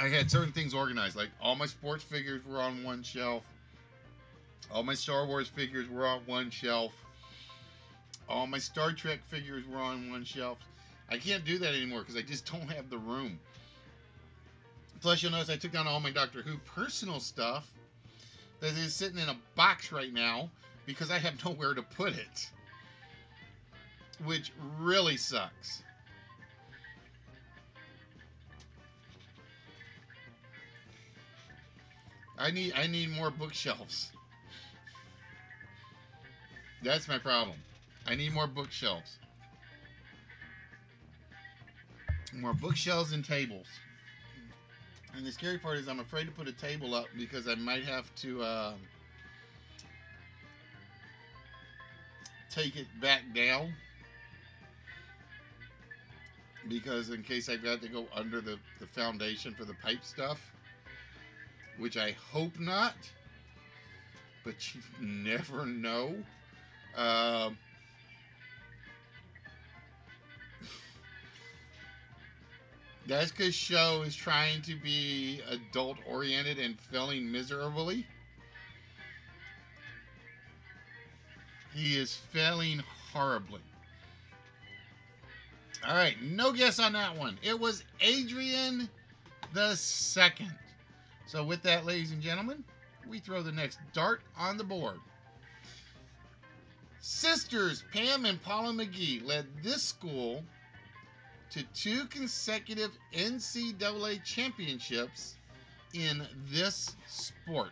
I had certain things organized, like all my sports figures were on one shelf, all my Star Wars figures were on one shelf, all my Star Trek figures were on one shelf. I can't do that anymore because I just don't have the room. Plus, you'll notice I took down all my Doctor Who personal stuff that is sitting in a box right now because I have nowhere to put it. Which really sucks. I need more bookshelves. That's my problem. I need more bookshelves. More bookshelves and tables. And the scary part is I'm afraid to put a table up because I might have to take it back down. Because in case I've got to go under the foundation for the pipe stuff. Which I hope not. But you never know. That's because Show is trying to be adult oriented and failing miserably. He is failing horribly. All right, no guess on that one. It was Adrian the Second. So with that, ladies and gentlemen, we throw the next dart on the board. Sisters Pam and Paula McGee led this school to 2 consecutive NCAA championships in this sport.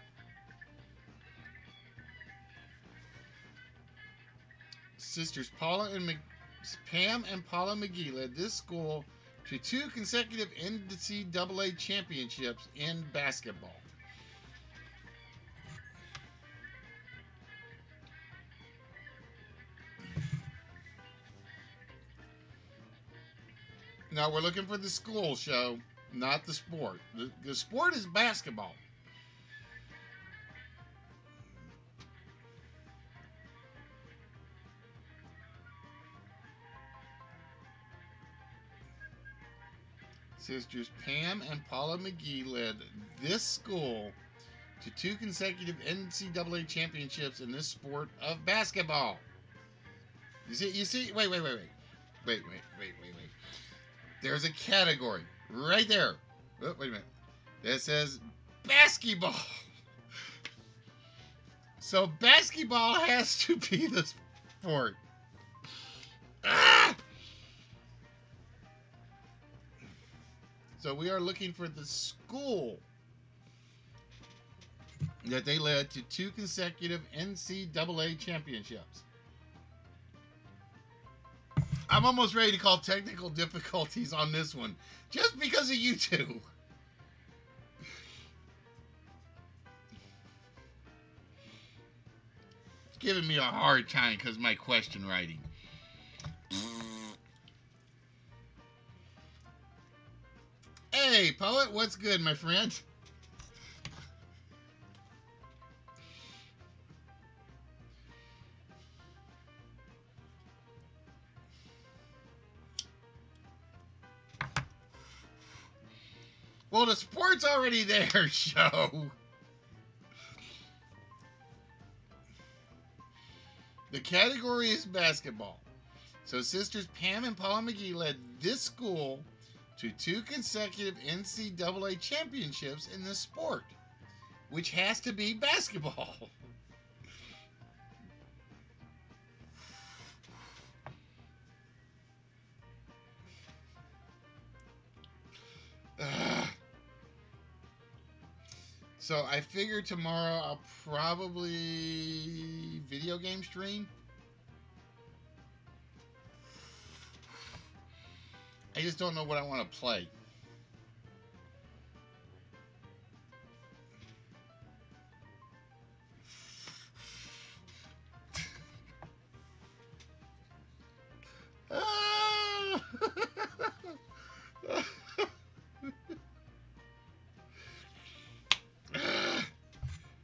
Sisters Pam and Paula McGee led this school to 2 consecutive NCAA championships in basketball. Now we're looking for the school, Show, not the sport. The sport is basketball. Sisters Pam and Paula McGee led this school to 2 consecutive NCAA championships in this sport of basketball. You see, wait. Wait. There's a category right there. Oh, wait a minute. That says basketball. So basketball has to be the sport. Ah! So we are looking for the school that they led to 2 consecutive NCAA championships. I'm almost ready to call technical difficulties on this one just because of you two. It's giving me a hard time because of my question writing. Hey, poet, what's good, my friend? Well, the sport's already there, show. The category is basketball. So sisters Pam and Paula McGee led this school to 2 consecutive NCAA championships in this sport, which has to be basketball. So I figure tomorrow I'll probably video game stream. I just don't know what I want to play.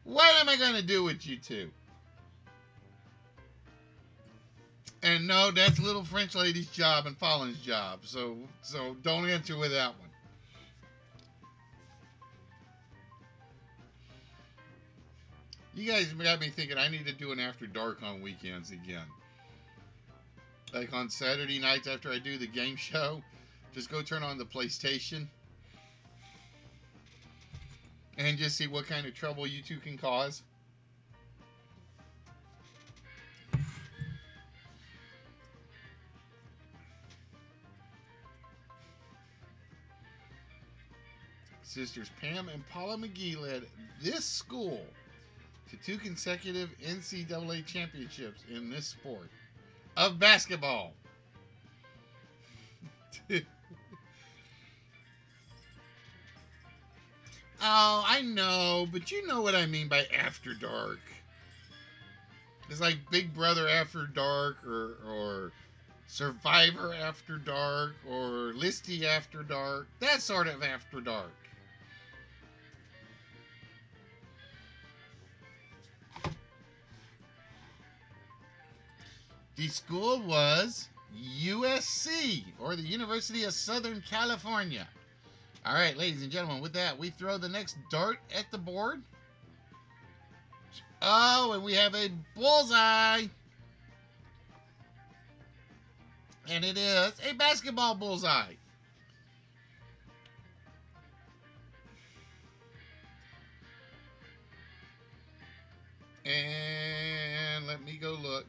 What am I going to do with you two? And no, that's little French lady's job and Fallen's job. So don't answer with that one. You guys got me thinking I need to do an after dark on weekends again. Like on Saturday nights after I do the game show, just go turn on the PlayStation and just see what kind of trouble you two can cause. Sisters Pam and Paula McGee led this school to 2 consecutive NCAA championships in this sport of basketball. Oh, I know, but you know what I mean by after dark. It's like Big Brother After Dark or Survivor After Dark or Listy After Dark. That sort of after dark. The school was USC, or the University of Southern California. All right, ladies and gentlemen, with that, we throw the next dart at the board. Oh, and we have a bullseye. And it is a basketball bullseye. And let me go look.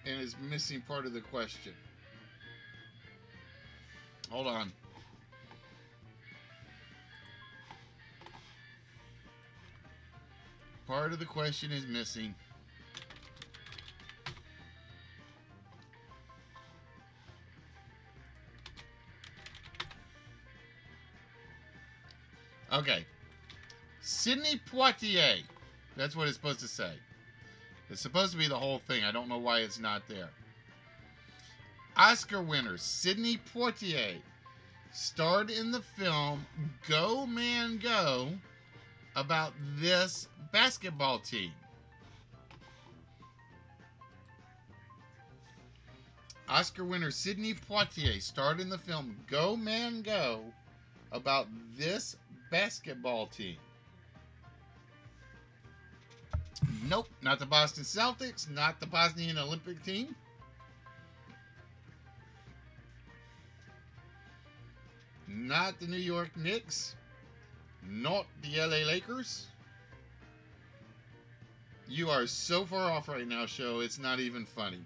And it's missing part of the question. Hold on. Part of the question is missing. Okay. Sidney Poitier. That's what it's supposed to say. It's supposed to be the whole thing. I don't know why it's not there. Oscar winner Sidney Poitier starred in the film Go Man Go about this basketball team. Oscar winner Sidney Poitier starred in the film Go Man Go about this basketball team. Nope, not the Boston Celtics, not the Bosnian Olympic team. Not the New York Knicks. Not the LA Lakers. You are so far off right now, show. It's not even funny.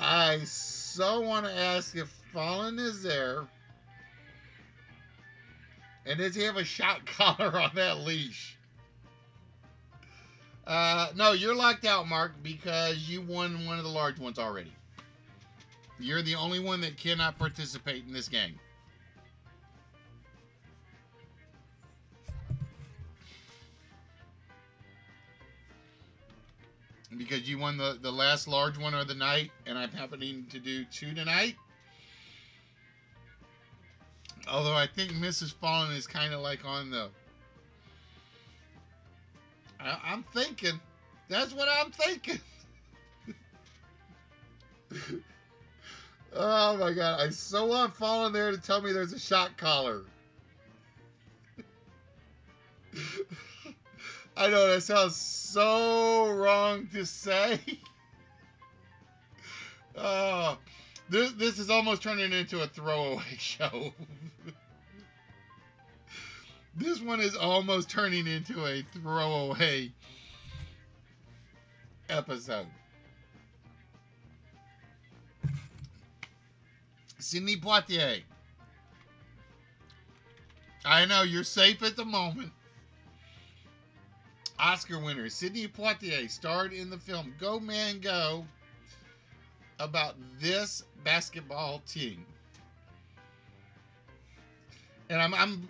I so want to ask if Fallen is there. And does he have a shot collar on that leash? No, you're locked out, Mark, because you won one of the large ones already. You're the only one that cannot participate in this game. Because you won the last large one of the night, and I'm happening to do two tonight. Although I think Mrs. Fallen is kind of like on the... I'm thinking. That's what I'm thinking. Oh my god, I so want Fallen there to tell me there's a shot collar. I know that sounds so wrong to say. Oh, this is almost turning into a throwaway show. This one is almost turning into a throwaway episode. Sidney Poitier. I know you're safe at the moment. Oscar winner Sidney Poitier starred in the film Go Man Go about this basketball team. And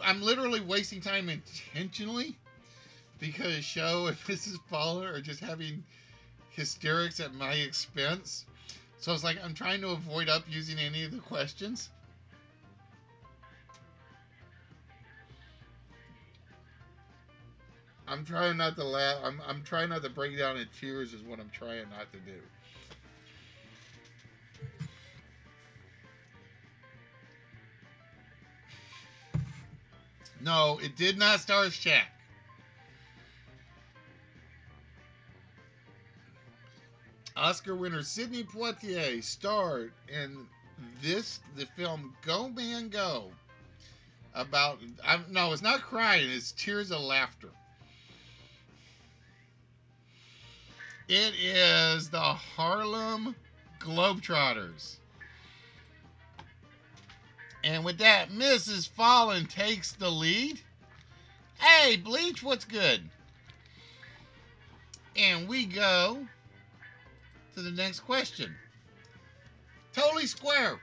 I'm literally wasting time intentionally because Show and Mrs. Fowler are just having hysterics at my expense. So it's like I'm trying to avoid up using any of the questions. I'm trying not to laugh. I'm trying not to break down in tears is what I'm trying not to do. No, it did not star as Shaq. Oscar winner Sidney Poitier starred in the film Go Man Go about no, it's not crying, it's tears of laughter. It is the Harlem Globetrotters. And with that, Mrs. Fallen takes the lead. Hey, Bleach, what's good? And we go to the next question. Totally square.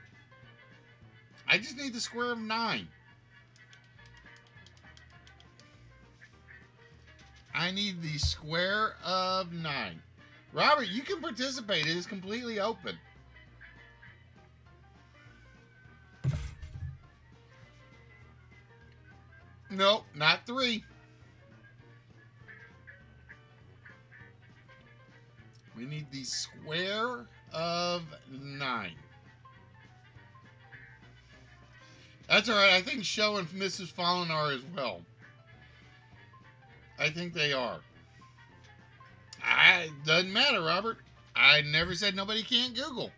I just need the square of 9. I need the square of 9. Robert, you can participate. It is completely open. Nope, not 3. We need the square of 9. That's all right. I think Show and Mrs. Fallen are as well. I think they are. Doesn't matter, Robert. I never said nobody can't Google.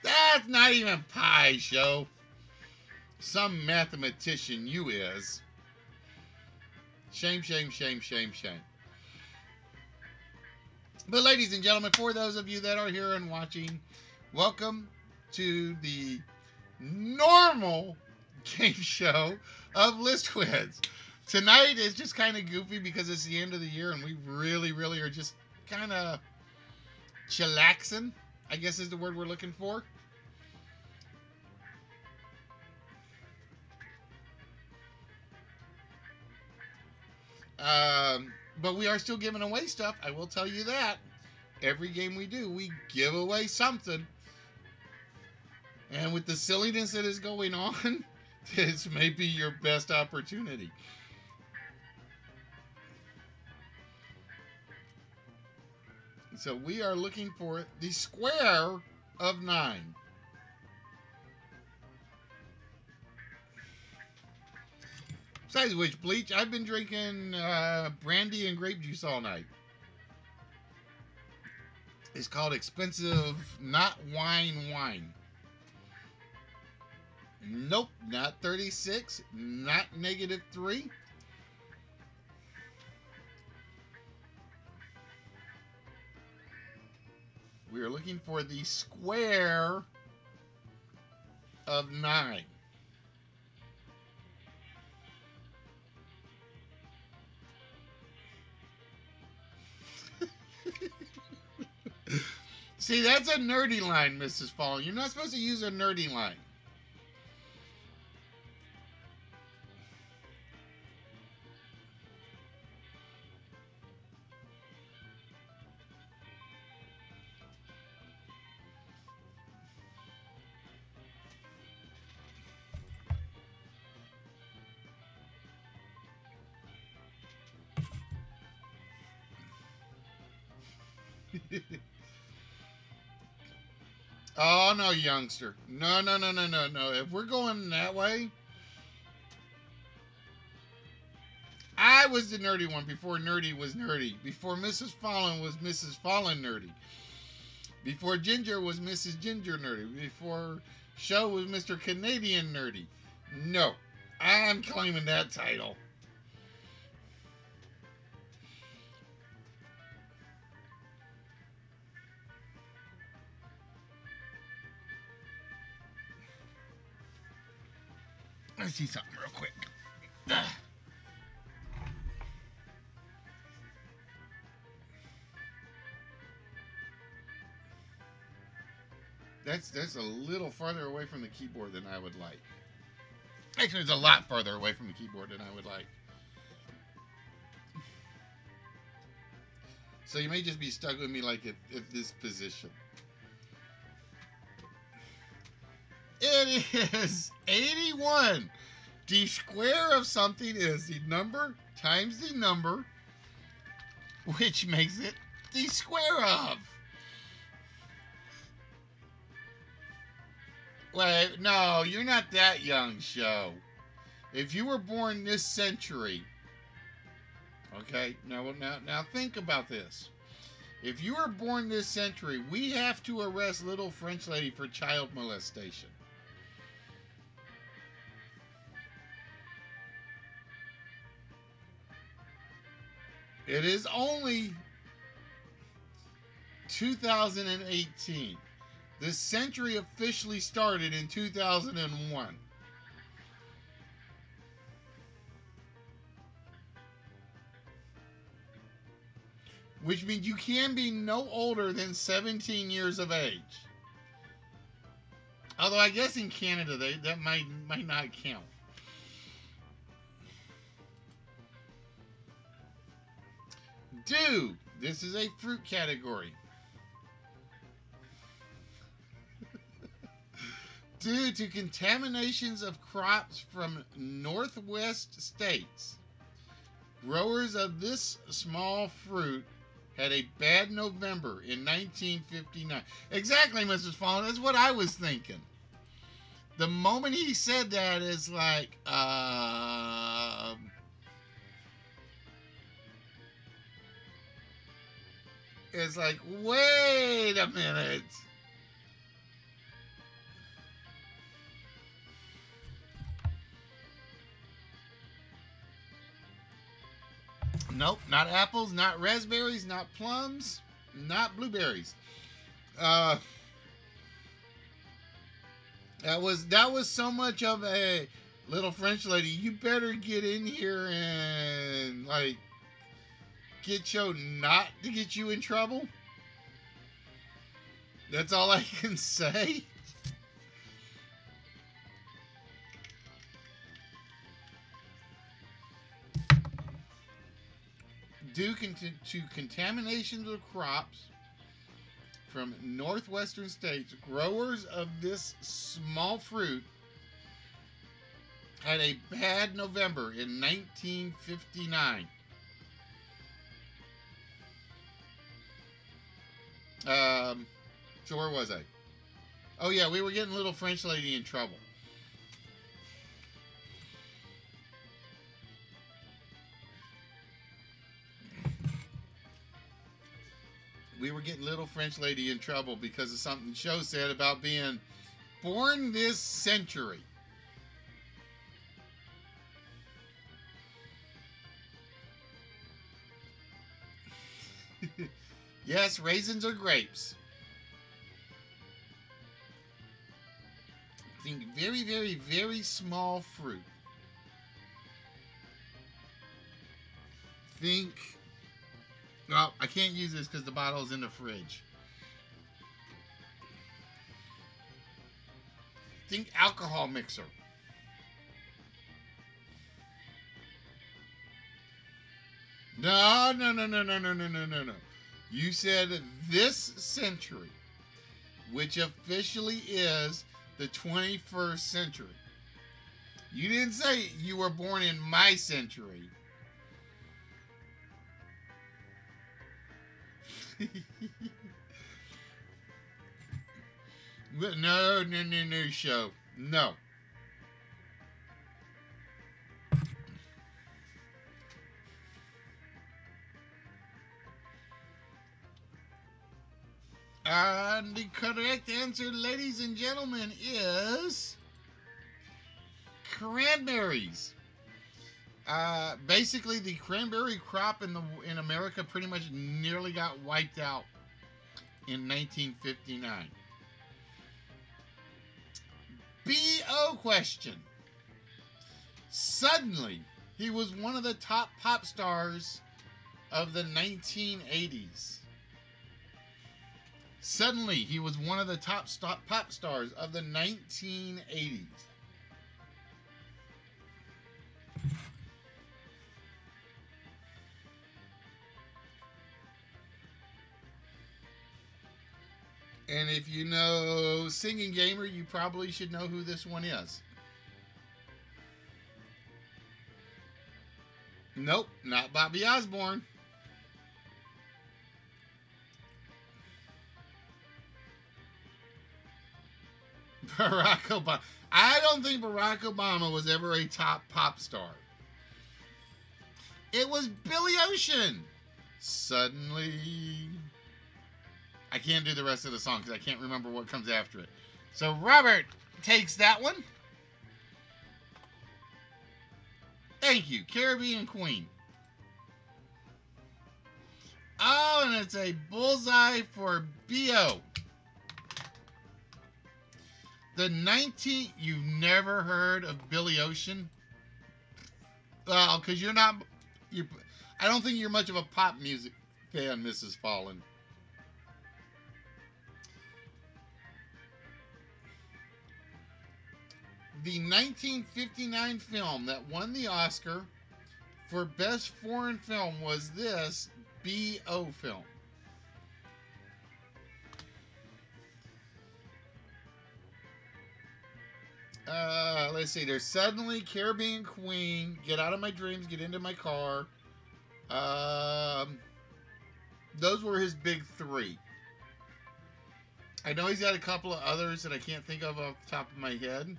That's not even pie, Show. Some mathematician you is. Shame, shame, shame, shame, shame. But ladies and gentlemen, for those of you that are here and watching, welcome to the normal game show of List Quiz. Tonight is just kind of goofy because it's the end of the year and we really, really are just kind of chillaxing. I guess is the word we're looking for. But we are still giving away stuff. I will tell you that. Every game we do, we give away something. And with the silliness that is going on, this may be your best opportunity. So we are looking for the square of 9. Besides which, Bleach, I've been drinking brandy and grape juice all night. It's called expensive, not wine. Nope, not 36, not -3. We are looking for the square of 9. See, that's a nerdy line, Mrs. Fallen. You're not supposed to use a nerdy line. Oh, no, youngster. No, no, no, no, no, no. If we're going that way, I was the nerdy one before nerdy was nerdy. Before Mrs. Fallen was Mrs. Fallen nerdy. Before Ginger was Mrs. Ginger nerdy. Before Show was Mr. Canadian nerdy. No, I'm claiming that title. Let's see something real quick. That's a little farther away from the keyboard than I would like. Actually, it's a lot farther away from the keyboard than I would like. So you may just be stuck with me like at this position. It is 81. The square of something is the number times the number, which makes it the square of. Wait, no, you're not that young, Show. If you were born this century, okay, now think about this. If you were born this century, we have to arrest little French lady for child molestation. It is only 2018. This century officially started in 2001. Which means you can be no older than 17 years of age. Although I guess in Canada that might not count. Do. This is a fruit category. Due to contaminations of crops from Northwest states, growers of this small fruit had a bad November in 1959. Exactly, Mrs. Fallen. That's what I was thinking. The moment he said that, it's like, it's like, wait a minute. Nope, not apples, not raspberries, not plums, not blueberries. Uh, that was so much of a little French lady. You better get in here and like get your not to get you in trouble. That's all I can say. Due to contaminations of crops from northwestern states, growers of this small fruit had a bad November in 1959. So where was I? Oh yeah, we were getting little French lady in trouble. We were getting little French lady in trouble because of something Show said about being born this century. Yes, raisins are grapes. Think very, very, very small fruit. Think. Well, I can't use this because the bottle's in the fridge. Think alcohol mixer. No, no, no, no, no, no, no, no, no, no. You said this century, which officially is the 21st century. You didn't say you were born in my century. No, no, no, no, Show. No. And the correct answer, ladies and gentlemen, is cranberries. Basically, the cranberry crop in America pretty much nearly got wiped out in 1959. BO question. Suddenly, he was one of the top pop stars of the 1980s. Suddenly, he was one of the top pop stars of the 1980s. And if you know Singing Gamer, you probably should know who this one is. Nope, not Bobby Osborne. Barack Obama. I don't think Barack Obama was ever a top pop star. It was Billy Ocean. Suddenly. I can't do the rest of the song because I can't remember what comes after it. So Robert takes that one. Thank you, Caribbean Queen. Oh, and it's a bullseye for BO. You've never heard of Billy Ocean? Well, because you're not, I don't think you're much of a pop music fan, Mrs. Fallen. The 1959 film that won the Oscar for Best Foreign Film was this B.O. film. Let's see. There's Suddenly, Caribbean Queen, Get Out of My Dreams, Get Into My Car. Those were his big three. I know he's got a couple of others that I can't think of off the top of my head.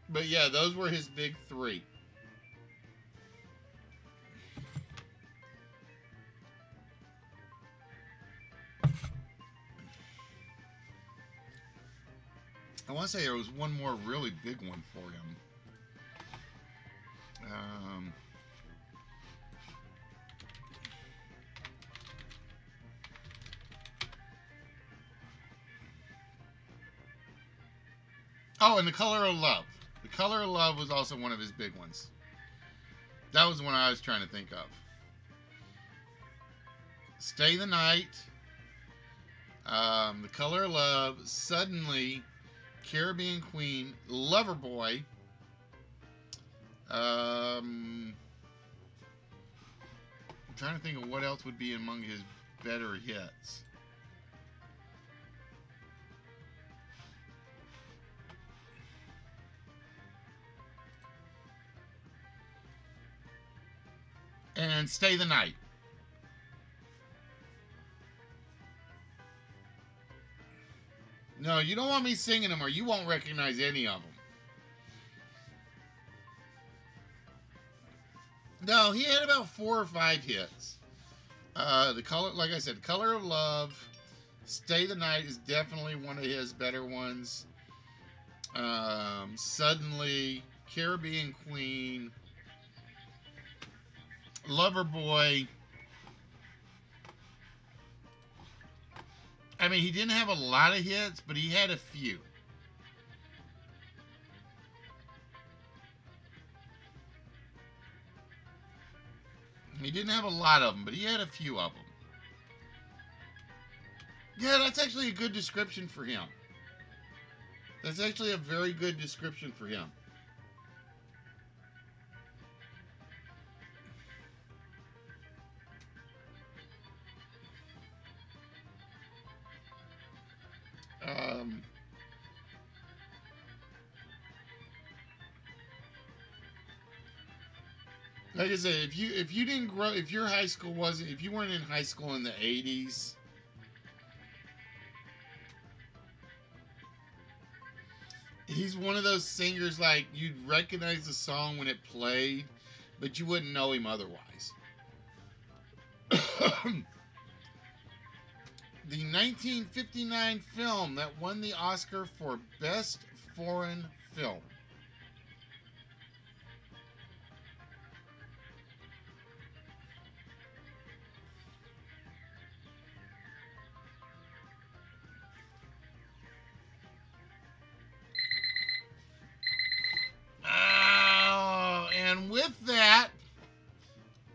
But yeah, those were his big three. I want to say there was one more really big one for him. Oh, and The Color of Love. The Color of Love was also one of his big ones. That was the one I was trying to think of. Stay the Night, The Color of Love, Suddenly, Caribbean Queen, Loverboy. I'm trying to think of what else would be among his better hits. And Stay the Night. No, you don't want me singing them or you won't recognize any of them. No, he had about 4 or 5 hits. The color, like I said, Color of Love, Stay the Night is definitely one of his better ones. Suddenly, Caribbean Queen, Loverboy. I mean, he didn't have a lot of hits, but he had a few. He didn't have a lot of them, but he had a few of them. Yeah, that's actually a good description for him. That's actually a very good description for him. Um, like I said, if you didn't grow, if your high school wasn't, if you weren't in high school in the '80s, he's one of those singers like you'd recognize the song when it played, but you wouldn't know him otherwise. The 1959 film that won the Oscar for Best Foreign Film. And with that,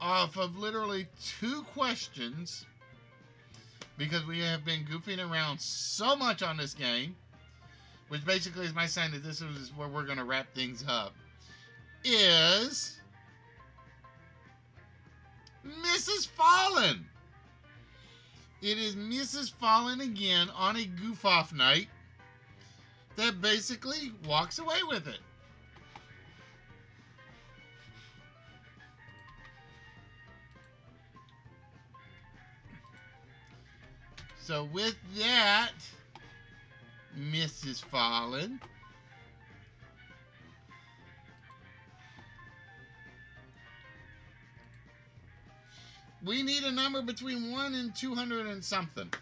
off of literally 2 questions, because we have been goofing around so much on this game, which basically is my sign that this is where we're going to wrap things up, is Mrs. Fallen. It is Mrs. Fallen again on a goof-off night that basically walks away with it. So with that, Mrs. Fallen, we need a number between 1 and 200 and something.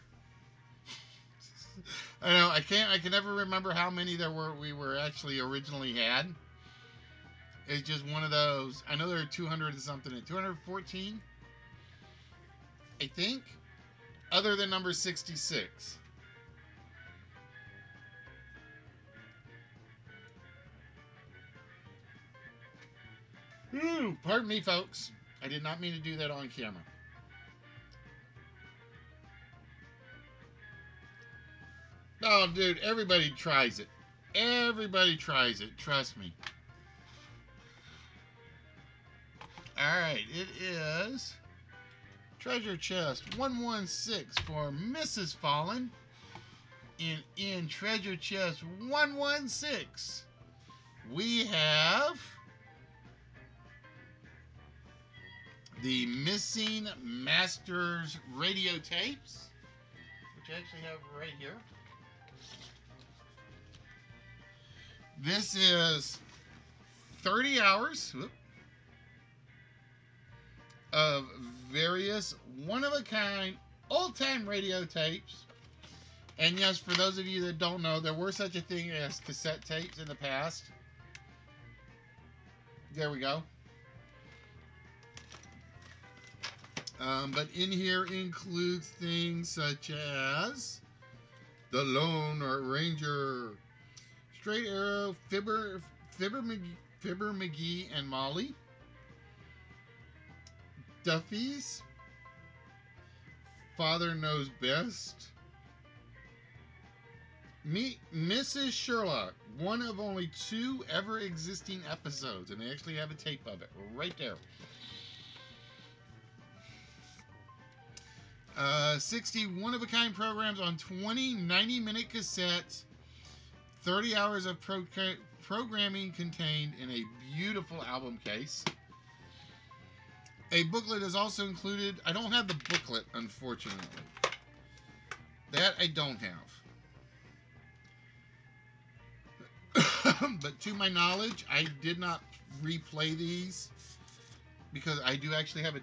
I know I can never remember how many we were actually originally had. It's just one of those. I know there are 200 and something. 214, I think, other than number 66. Ooh, pardon me, folks. I did not mean to do that on camera. Oh, dude, everybody tries it. Everybody tries it. Trust me. Alright, it is Treasure Chest 116 for Mrs. Fallen. And in Treasure Chest 116, we have the Missing Masters radio tapes, which I actually have right here. This is 30 hours of various one-of-a-kind old-time radio tapes. And yes, for those of you that don't know, there were such a thing as cassette tapes in the past. There we go. But in here includes things such as The Lone Ranger, Straight Arrow, Fibber McGee and Molly, Duffy's, Father Knows Best. Meet Mrs. Sherlock, one of only 2 ever existing episodes, and they actually have a tape of it right there. 60 one-of-a-kind programs on 20 90-minute cassettes, 30 hours of programming contained in a beautiful album case. A booklet is also included. I don't have the booklet, unfortunately. That I don't have. But to my knowledge, I did not replay these because I do actually have a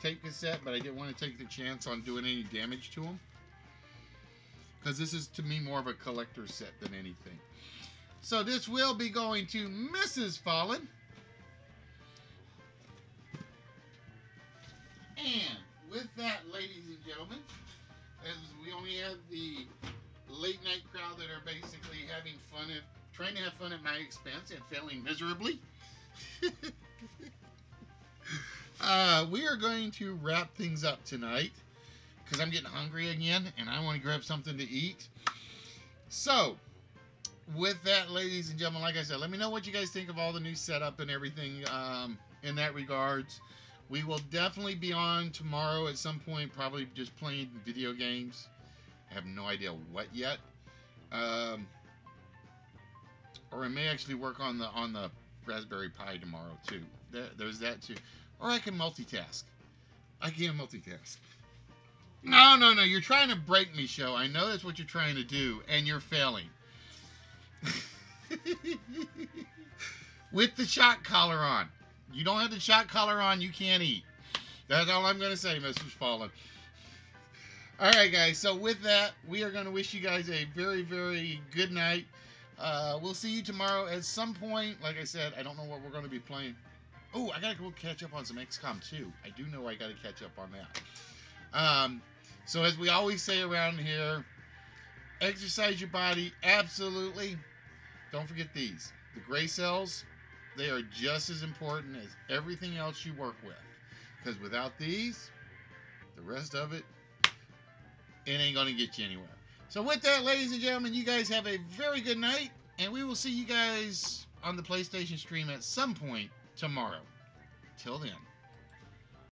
tape cassette, but I didn't want to take the chance on doing any damage to them. Because this is, to me, more of a collector's set than anything. So this will be going to Mrs. Fallen. And with that, ladies and gentlemen, as we only have the late night crowd that are basically having fun and trying to have fun at my expense and failing miserably, we are going to wrap things up tonight because I'm getting hungry again and I want to grab something to eat. So, with that, ladies and gentlemen, like I said, let me know what you guys think of all the new setup and everything in that regards. We will definitely be on tomorrow at some point, probably just playing video games. I have no idea what yet. Or I may actually work on the Raspberry Pi tomorrow too. There's that too. Or I can multitask. I can't multitask. No, you're trying to break me, show. I know that's what you're trying to do, and you're failing. With the shock collar on. You don't have the shock collar on, you can't eat. That's all I'm going to say, Mrs. Fallen. Alright, guys, so with that, we are going to wish you guys a very, very good night. We'll see you tomorrow at some point. Like I said, I don't know what we're going to be playing. Oh, I got to go catch up on some XCOM 2. I do know I got to catch up on that. So as we always say around here, exercise your body, absolutely. Don't forget these. The gray cells, they are just as important as everything else you work with. Because without these, the rest of it, it ain't going to get you anywhere. So with that, ladies and gentlemen, you guys have a very good night. And we will see you guys on the PlayStation stream at some point tomorrow. Till then.